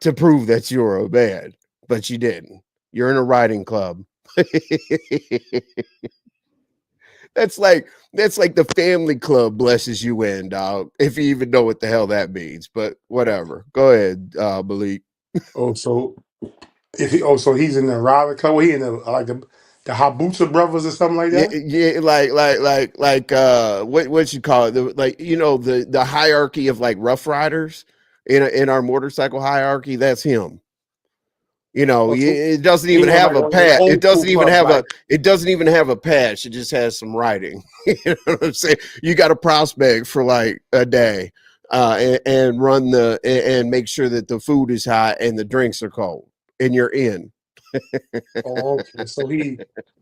to prove that you were a man, but you didn't. You're in a riding club. That's like the family club blesses you in, dog. If you even know what the hell that means, but whatever. Go ahead, Malik. also if he so he's in the rival club. He in the like the Habusa brothers or something like Yeah, that. yeah, what you call it? The hierarchy of like rough riders in our motorcycle hierarchy. That's him. Also, It doesn't he even was have like a one of the pad. It old school doesn't even clubs, have a. like It doesn't even have a patch. It just has some writing. You know what I'm saying? You got to prospect for like a day, and run and make sure that the food is hot and the drinks are cold, and you're in. oh okay.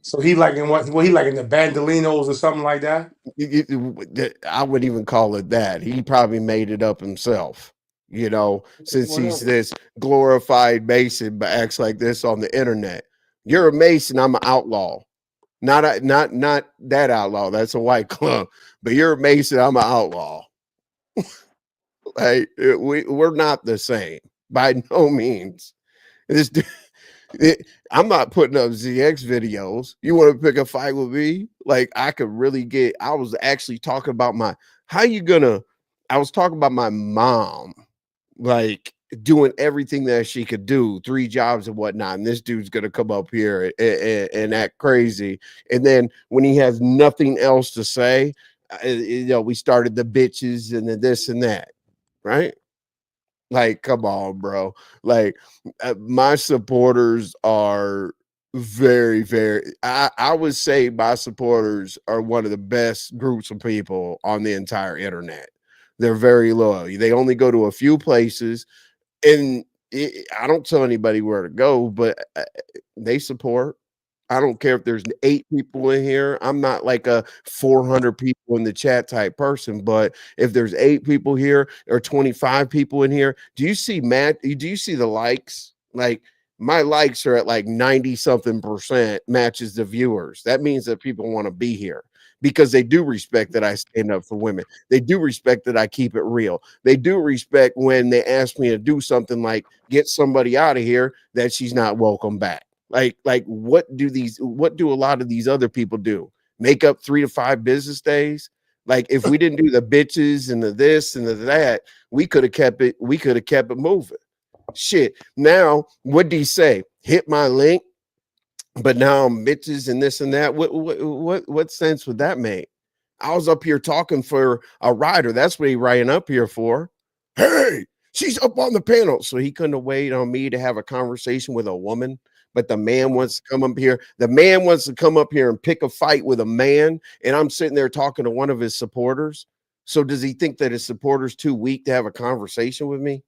So he like in what he like in the Bandolinos or something like that. I wouldn't even call it that. He probably made it up himself. Since he's Whatever. this glorified Mason, but acts like this on the internet. You're a Mason. I'm an outlaw. Not that outlaw. That's a white club. But you're a Mason. I'm an outlaw. Hey, we're not the same by no means. This I'm not putting up ZX videos. You want to pick a fight with me? Like I could really get. I was actually talking about how you gonna. I was talking about my mom, like doing everything that she could do, 3 jobs and whatnot. And this dude's gonna come up here and act crazy. And then when he has nothing else to say, we started the bitches and the this and that, right? Like, come on, bro. Like, my supporters are very, very. I would say my supporters are one of the best groups of people on the entire internet. They're very loyal. They only go to a few places, and I don't tell anybody where to go, but they support. I don't care if there's 8 people in here. I'm not like a 400 people in the chat type person, but if there's 8 people here or 25 people in here, do you see do you see the likes? Like my likes are at like 90 something percent matches the viewers. That means that people want to be here because they do respect that I stand up for women. They do respect that I keep it real. They do respect when they ask me to do something like get somebody out of here that she's not welcome back. Like what do a lot of these other people do? Make up 3 to 5 business days? Like if we didn't do the bitches and the this and the that, we could have kept it moving. Shit. Now, what do you say? Hit my link, but now I'm bitches and this and that. What sense would that make? I was up here talking for a writer. That's what he ran up here for. Hey, she's up on the panel. So he couldn't wait on me to have a conversation with a woman. But the man wants to come up here. The man wants to come up here and pick a fight with a man. And I'm sitting there talking to one of his supporters. So does he think that his supporter's too weak to have a conversation with me?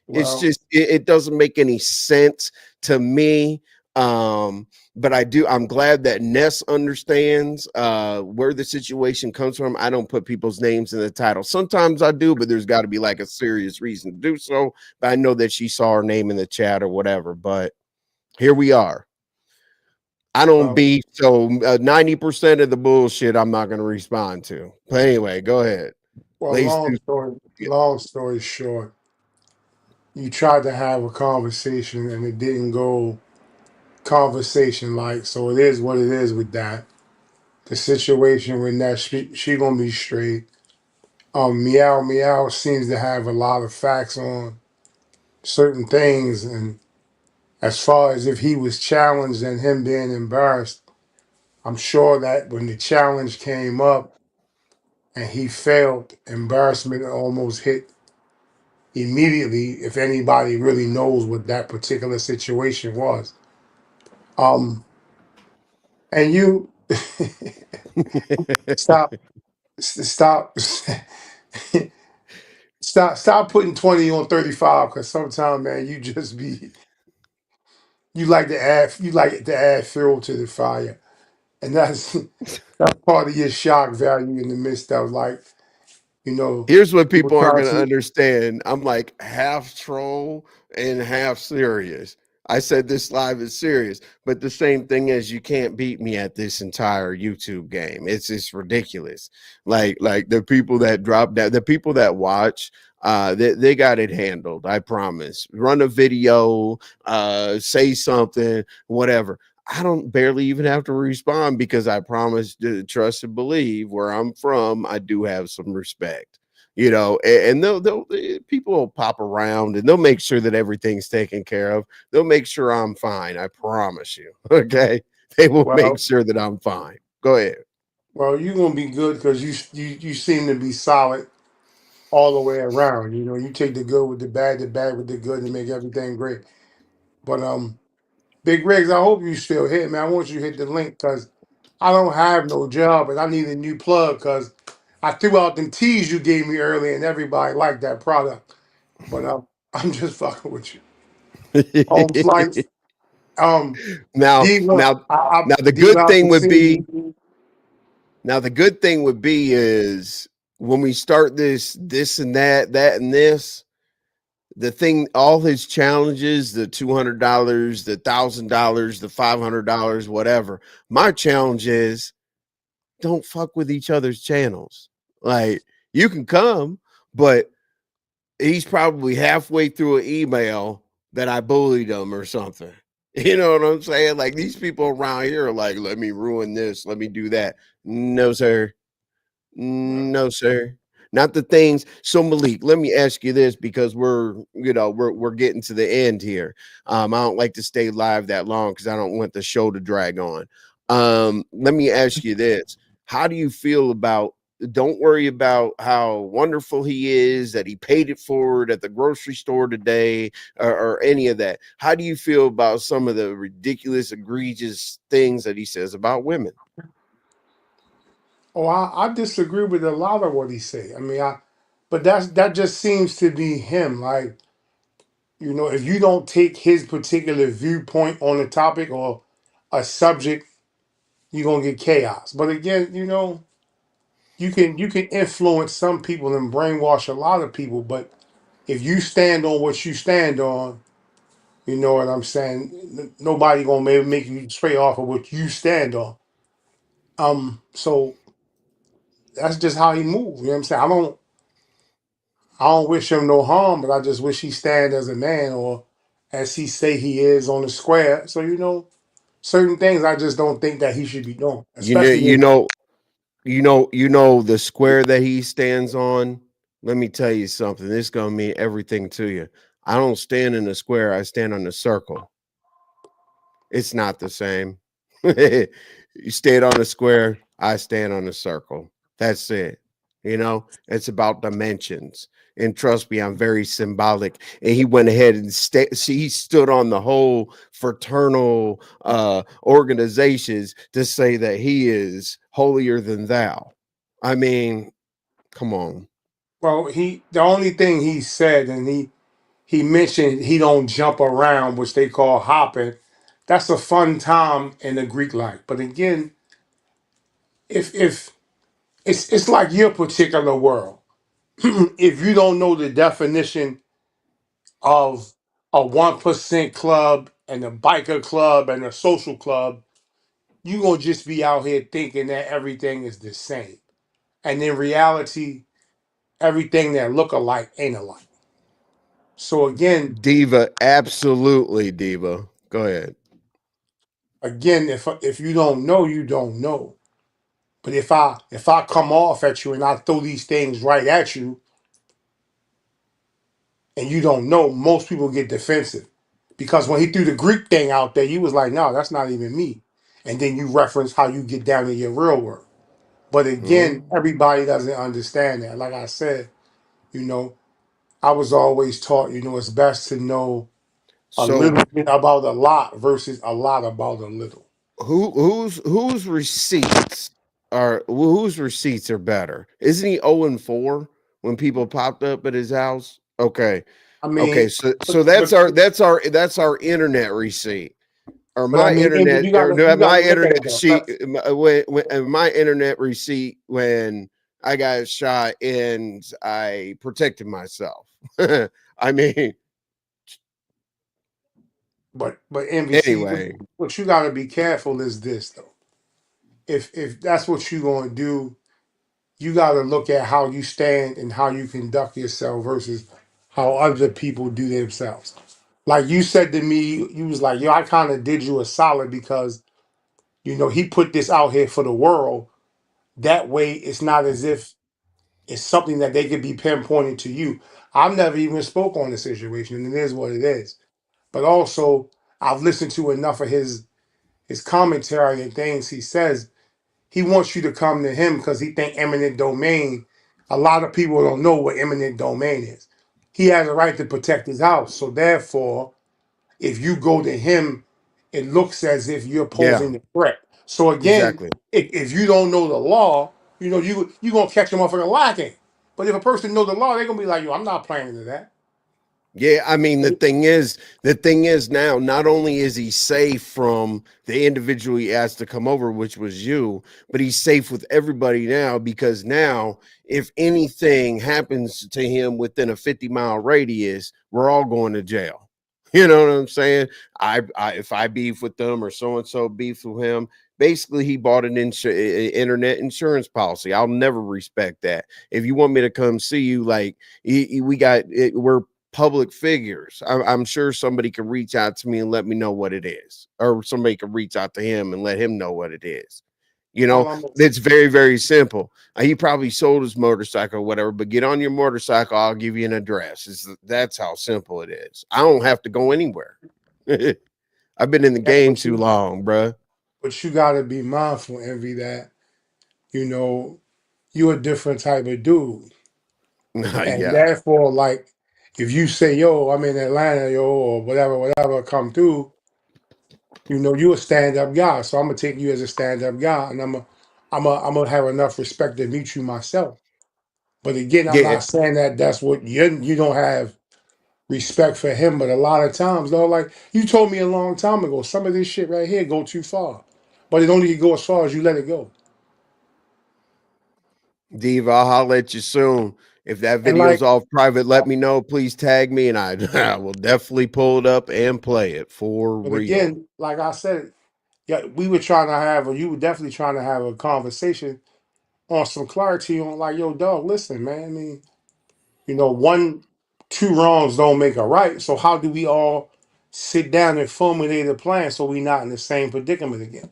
It's Well, just it doesn't make any sense to me. But I'm glad that Ness understands where the situation comes from. I don't put people's names in the title. Sometimes I do, but there's got to be like a serious reason to do so. But I know that she saw her name in the chat or whatever. But here we are. I don't Well, beef, so 90% of the bullshit I'm not going to respond to. But anyway, go ahead. well, Ladies, long story short, you tried to have a conversation and it didn't go conversation like. So it is what it is with that. The situation with that, she gonna be straight. Meow Meow seems to have a lot of facts on certain things, and as far as if he was challenged and him being embarrassed, I'm sure that when the challenge came up and he failed, embarrassment almost hit immediately. If anybody really knows what that particular situation was, um, and you stop, stop. Stop putting 20 on 35 because sometimes, man, you just be you like to add fuel to the fire. And that's part of your shock value in the midst of like, Here's what people people aren't trying going to to understand. I'm like half troll and half serious. I said this live is serious, but the same thing is you can't beat me at this entire YouTube game. It's ridiculous. Like the people that drop down, the people that watch, they got it handled. I promise. Run a video, say something, whatever. I don't barely even have to respond because I promise to trust and believe where I'm from. I do have some respect, and people will pop around and they'll make sure that everything's taken care of. They'll make sure I'm fine. I promise you. Okay. They will make well, sure that I'm fine. Go ahead. you're gonna be good because you seem to be solid all the way around. You take the good with the bad with the good, and make everything great. But Big Rigs, I hope you still hit, man. I want you to hit the link because I don't have no job and I need a new plug because I threw out them teas you gave me earlier and everybody liked that product. But I'm just fucking with you. Home flights. now, now, now the D good Wop thing can would see be you. now the good thing would be is when we start this and that and this, the thing, all his challenges, the $200, the $1,000, the $500, whatever. My challenge is don't fuck with each other's channels. Like you can come, but he's probably halfway through an email that I bullied him or something. You know what I'm saying? Like these people around here are like, let me ruin this, let me do that. No, sir. No, sir. Not the things. So Malik, let me ask you this because we're getting to the end here. I don't like to stay live that long because I don't want the show to drag on. Let me ask you this. How do you feel about don't worry about how wonderful he is, that he paid it forward at the grocery store today, or any of that. How do you feel about some of the ridiculous, egregious things that he says about women? Oh, I disagree with a lot of what he say. I mean, but that just seems to be him. Like, if you don't take his particular viewpoint on a topic or a subject, you're gonna get chaos. But again, you can influence some people and brainwash a lot of people, but if you stand on what you stand on, you know what I'm saying? Nobody gonna maybe make you stray off of what you stand on. So that's just how he moves. You know what I'm saying? I don't wish him no harm, but I just wish he stand as a man or as he say he is on the square. So certain things I just don't think that he should be doing, You know, especially you if know, you know the square that he stands on. Let me tell you something. This is gonna mean everything to you. I don't stand in the square. I stand on the circle. It's not the same. You stand on the square. I stand on the circle. That's it. It's about dimensions. And trust me, I'm very symbolic. And he went ahead and he stood on the whole fraternal organizations to say that he is holier than thou. I mean, come on. well, the only thing he said, and he mentioned he don't jump around, which they call hopping. That's a fun time in the Greek life. But again, if it's like your particular world, if you don't know the definition of a 1% club and a biker club and a social club, you gonna just be out here thinking that everything is the same. And in reality, everything that look alike ain't alike. So Diva, absolutely, Diva. Go ahead. again, if you don't know, you don't know. But if I come off at you and I throw these things right at you and you don't know, most people get defensive. Because when he threw the Greek thing out there, you was like, no, that's not even me. And then you reference how you get down in your real world. But again, Mhm. everybody doesn't understand that. Like I said, you know, I was always taught, it's best to know a So little bit about a lot versus a lot about a little. whose receipts whose receipts are better? Isn't he 0-4 when people popped up at his house? Okay. I Okay, mean, so that's our internet receipt. Or but I my mean, Andy, internet, you or gotta no, you my gotta look at internet it though. sheet, my internet receipt when I got shot and I protected myself. I mean, But NBC, anyway, what you gotta be careful is this though. If that's what you gonna do, you gotta look at how you stand and how you conduct yourself versus how other people do themselves. Like you said to me, you was like, yo, I kind of did you a solid because he put this out here for the world. That way, it's not as if it's something that they could be pinpointing to you. I've never even spoke on the situation, and it is what it is. But also, I've listened to enough of his commentary and things he says. He wants you to come to him because he think eminent domain. A lot of people don't know what eminent domain is. He has a right to protect his house. So therefore, if you go to him, it looks as if you're yeah, posing the threat. So again, exactly. if you don't know the law, you gonna catch a motherfucker lacking. But if a person know the law, they're gonna be like, yo, I'm not playing into that. Yeah, I mean the thing is now, not only is he safe from the individual he asked to come over, which was you, but he's safe with everybody now because now if anything happens to him within a 50-mile radius, we're all going to jail. You know what I'm saying? I if I beef with them or so and so beef with him, basically he bought an internet insurance policy. I'll never respect that. If you want me to come see you, like we got it, we're public figures. I'm sure somebody can reach out to me and let me know what it is, or somebody can reach out to him and let him know what it is. You All know, I'm it's very, very simple. He probably sold his motorcycle or whatever, but get on your motorcycle. I'll give you an address. That's how simple it is. I don't have to go anywhere. I've been in the yeah, game too long, bruh. but you gotta be mindful, Envy, that you know you're a different type of dude. And Yeah, therefore, like, if you say, yo, I'm in Atlanta, yo, or whatever, come through, you a stand up guy. So I'm gonna take you as a stand up guy, and I'm gonna have enough respect to meet you myself. But again, I'm yeah. not saying that that's what you don't have respect for him. But a lot of times, though, like you told me a long time ago, some of this shit right here go too far, but it only can go as far as you let it go. Diva, I'll holler at you soon. If that And video's like, off private, let me know. Please tag me, and I will definitely pull it up and play it for but real. again, like I said, yeah, we were trying to have, or you were definitely trying to have a conversation on some clarity on like, yo, dog, listen, man. I mean, one, two wrongs don't make a right. So how do we all sit down and formulate a plan so we not in the same predicament again?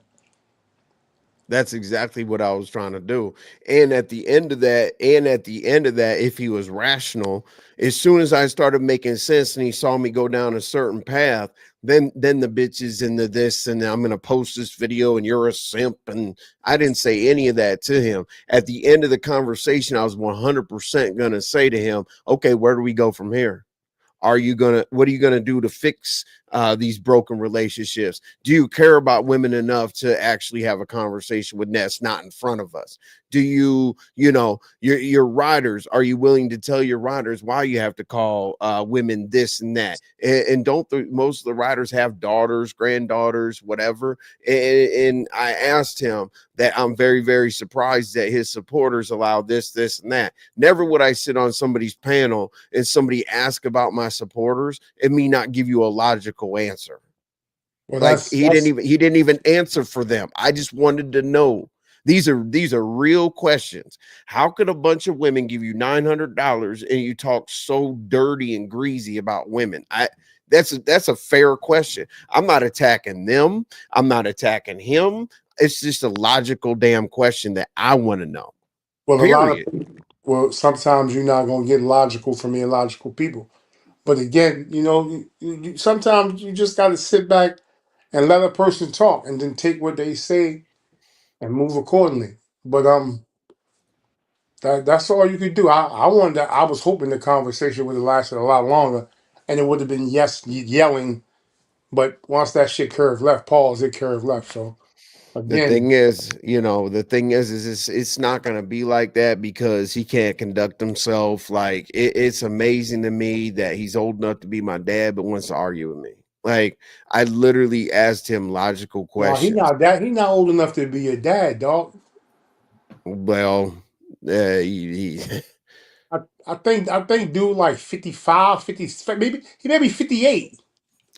That's exactly what I was trying to do. And at the end of that, if he was rational, as soon as I started making sense and he saw me go down a certain path, then the bitches and the this and I'm gonna post this video and you're a simp. And I didn't say any of that to him. At the end of the conversation, I was 100% gonna say to him, okay, where do we go from here? What are you gonna do to fix these broken relationships? Do you care about women enough to actually have a conversation with Ness, not in front of us? Do your riders, are you willing to tell your riders why you have to call women this and that? And don't most of the riders have daughters, granddaughters, whatever? And I asked him that I'm very, very surprised that his supporters allow this, and that. Never would I sit on somebody's panel and somebody ask about my supporters and me not give you a logical answer. Well, Like that's he didn't even answer for them. I just wanted to know. These are real questions. How could a bunch of women give you $900 and you talk so dirty and greasy about women? That's a fair question. I'm not attacking them. I'm not attacking him. It's just a logical damn question that I want to know. well, a lot of Period. well, sometimes you're not gonna get logical from illogical people. But again, sometimes you just got to sit back and let a person talk, and then take what they say and move accordingly. But that's all you could do. I wanted that. I was hoping the conversation would have lasted a lot longer, and it would have been yes yelling. But once that shit curved left, pause. It curved left. So The again, thing is, the thing is it's not gonna be like that because he can't conduct himself. Like it's amazing to me that he's old enough to be my dad, but wants to argue with me. Like I literally asked him logical no, he questions. not that. He not old enough to be your dad, dog. Well, he I think dude like 55, 50, maybe he may be 58.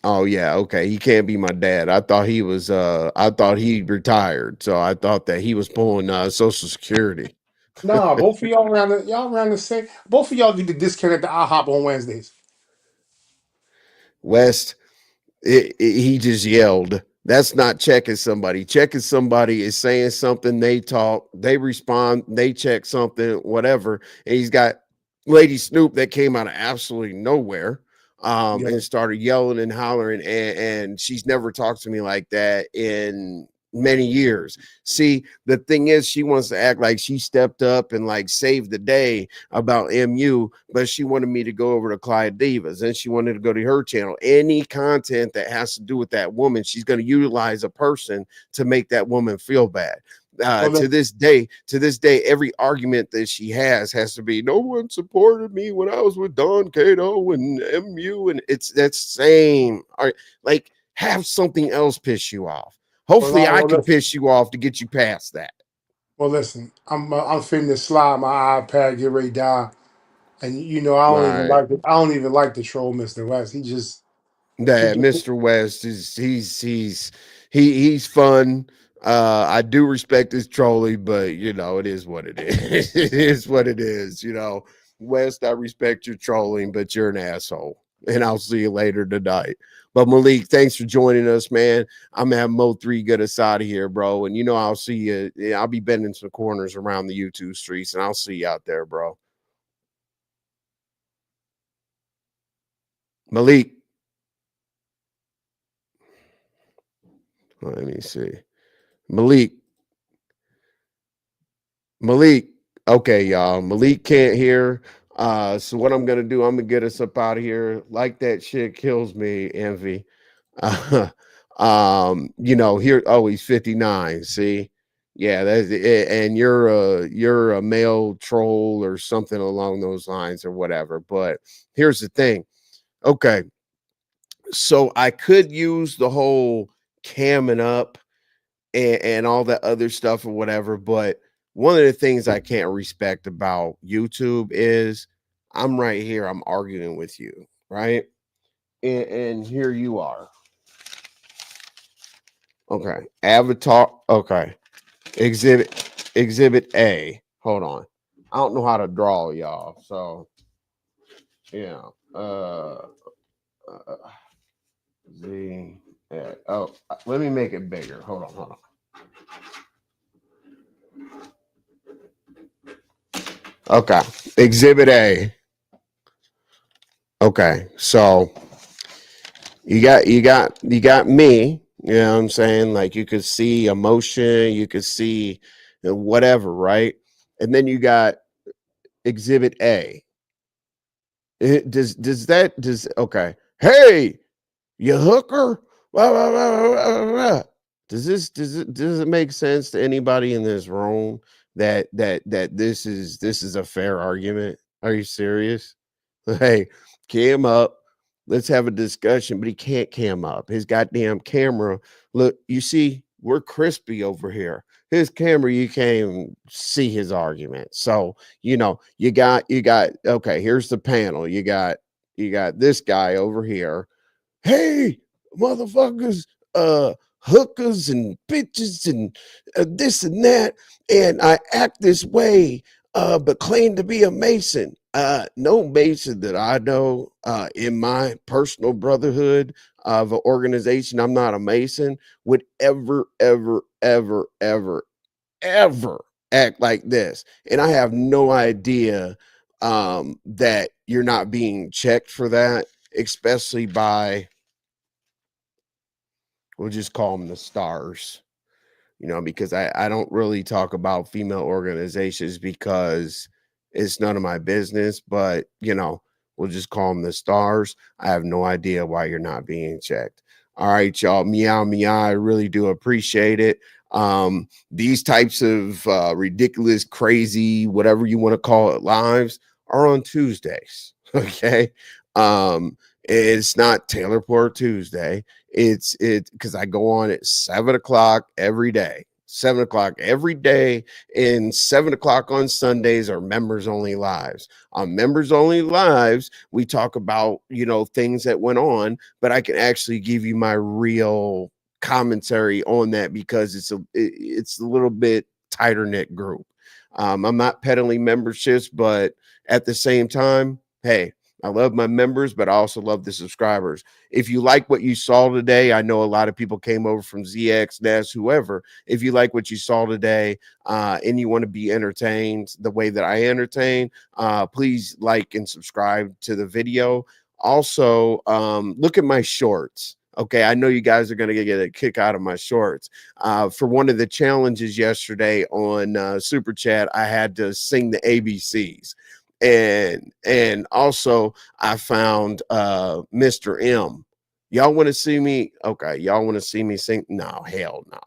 oh yeah, okay. He can't be my dad. I thought he retired, so I thought that he was pulling social security. Nah, both of y'all around the same. Both of y'all get the discount at the IHOP on Wednesdays. West, he just yelled. That's not checking somebody. Checking somebody is saying something, they talk, they respond, they check something, whatever. And he's got Lady Snoop that came out of absolutely nowhere, Yeah. and started yelling and hollering. And she's never talked to me like that in many years. See, the thing is, she wants to act like she stepped up and like saved the day about MU, but she wanted me to go over to Clyde Divas and she wanted to go to her channel. Any content that has to do with that woman, she's going to utilize a person to make that woman feel bad. Well, To this day, every argument that she has to be, no one supported me when I was with Don Cato and MU, and it's that same. Like, have something else piss you off. well, Hopefully, all right, I well, can listen. piss you off to get you past that. Well, listen. I'm finna to slide my iPad, get ready to die, and All right. I don't even like the troll, Mr. West. He That just Mr. West is he's fun. I do respect his trolling, but it is what it is. It is what it is. West, I respect your trolling, but you're an asshole. And I'll see you later tonight. But Malik, thanks for joining us, man. I'm gonna have Mo3 get us out of here, bro. And I'll see you. I'll be bending some corners around the YouTube streets, and I'll see you out there, bro. Malik. Let me see. Malik. Malik. Okay, y'all. Malik can't hear. So what I'm gonna do, I'm gonna get us up out of here. Like that shit kills me, envy. Uh, here, oh, he's 59. See, yeah, that's it. And you're a male troll or something along those lines or whatever. But here's the thing. Okay, so I could use the whole camming up and all that other stuff or whatever. But one of the things I can't respect about YouTube is I'm right here, I'm arguing with you, right? And here you are. Okay. Avatar. Okay. Exhibit A. Hold on. I don't know how to draw, y'all. So yeah. Z. Oh, let me make it bigger. Hold on. Okay. Exhibit A. Okay. So you got me, you know what I'm saying? Like you could see emotion, you could see whatever, right? And then you got exhibit A. Does okay. Hey, you hooker? Blah, blah, blah, blah, blah, blah. Does it make sense to anybody in this room that this is a fair argument? Are you serious? Hey, cam up. Let's have a discussion, but he can't cam up. His goddamn camera. Look, you see, we're crispy over here. His camera, you can't even see his argument. So, you got okay, here's the panel. You got this guy over here. Hey, motherfuckers, hookers and bitches and this and that, and I act this way, but claim to be a Mason. No Mason that I know in my personal brotherhood of an organization, I'm not a Mason, would ever act like this. And I have no idea that you're not being checked for that, especially by, we'll just call them the stars, because I don't really talk about female organizations because it's none of my business, but, we'll just call them the stars. I have no idea why you're not being checked. All right, y'all. Meow, meow. I really do appreciate it. These types of ridiculous, crazy, whatever you want to call it, lives are on Tuesdays. Okay. It's not Taylor Port Tuesday. It's because I go on at 7 o'clock every day. 7 o'clock every day, and 7 o'clock on Sundays are members only lives. On members only lives, we talk about things that went on, but I can actually give you my real commentary on that because it's a little bit tighter knit group. I'm not peddling memberships, but at the same time, hey, I love my members, but I also love the subscribers. If you like what you saw today, I know a lot of people came over from ZX, Ness, whoever. If you like what you saw today and you want to be entertained the way that I entertain, please like and subscribe to the video. Also, look at my shorts. Okay, I know you guys are going to get a kick out of my shorts. For one of the challenges yesterday on Super Chat, I had to sing the ABCs. And also I found Mr. M. Y'all want to see me? Okay, y'all want to see me sing? No, hell no.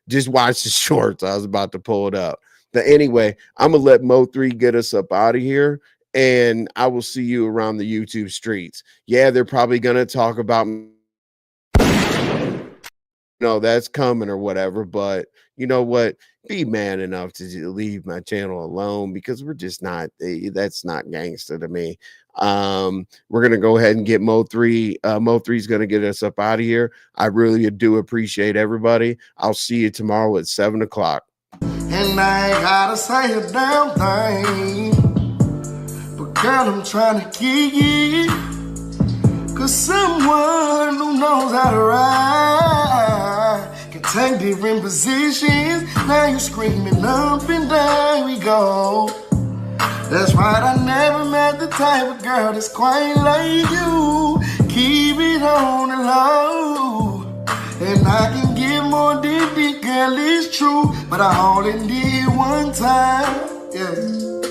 Just watch the shorts. I was about to pull it up. But anyway, I'm gonna let Mo3 get us up out of here, and I will see you around the YouTube streets. Yeah, they're probably gonna talk about that's coming or whatever, but you know what, be man enough to leave my channel alone because we're just not that's not gangster to me. We're gonna go ahead and get Mo3. Mo3's gonna get us up out of here. I really do appreciate everybody. I'll see you tomorrow at 7 o'clock. And I ain't gotta say a damn thing, but girl, I'm trying to kick it, cause someone who knows how to ride can take different positions. Now you're screaming up and down we go. That's right, I never met the type of girl that's quite like you. Keep it on the low, and I can give more than the girl, it's true, but I only did one time, yeah.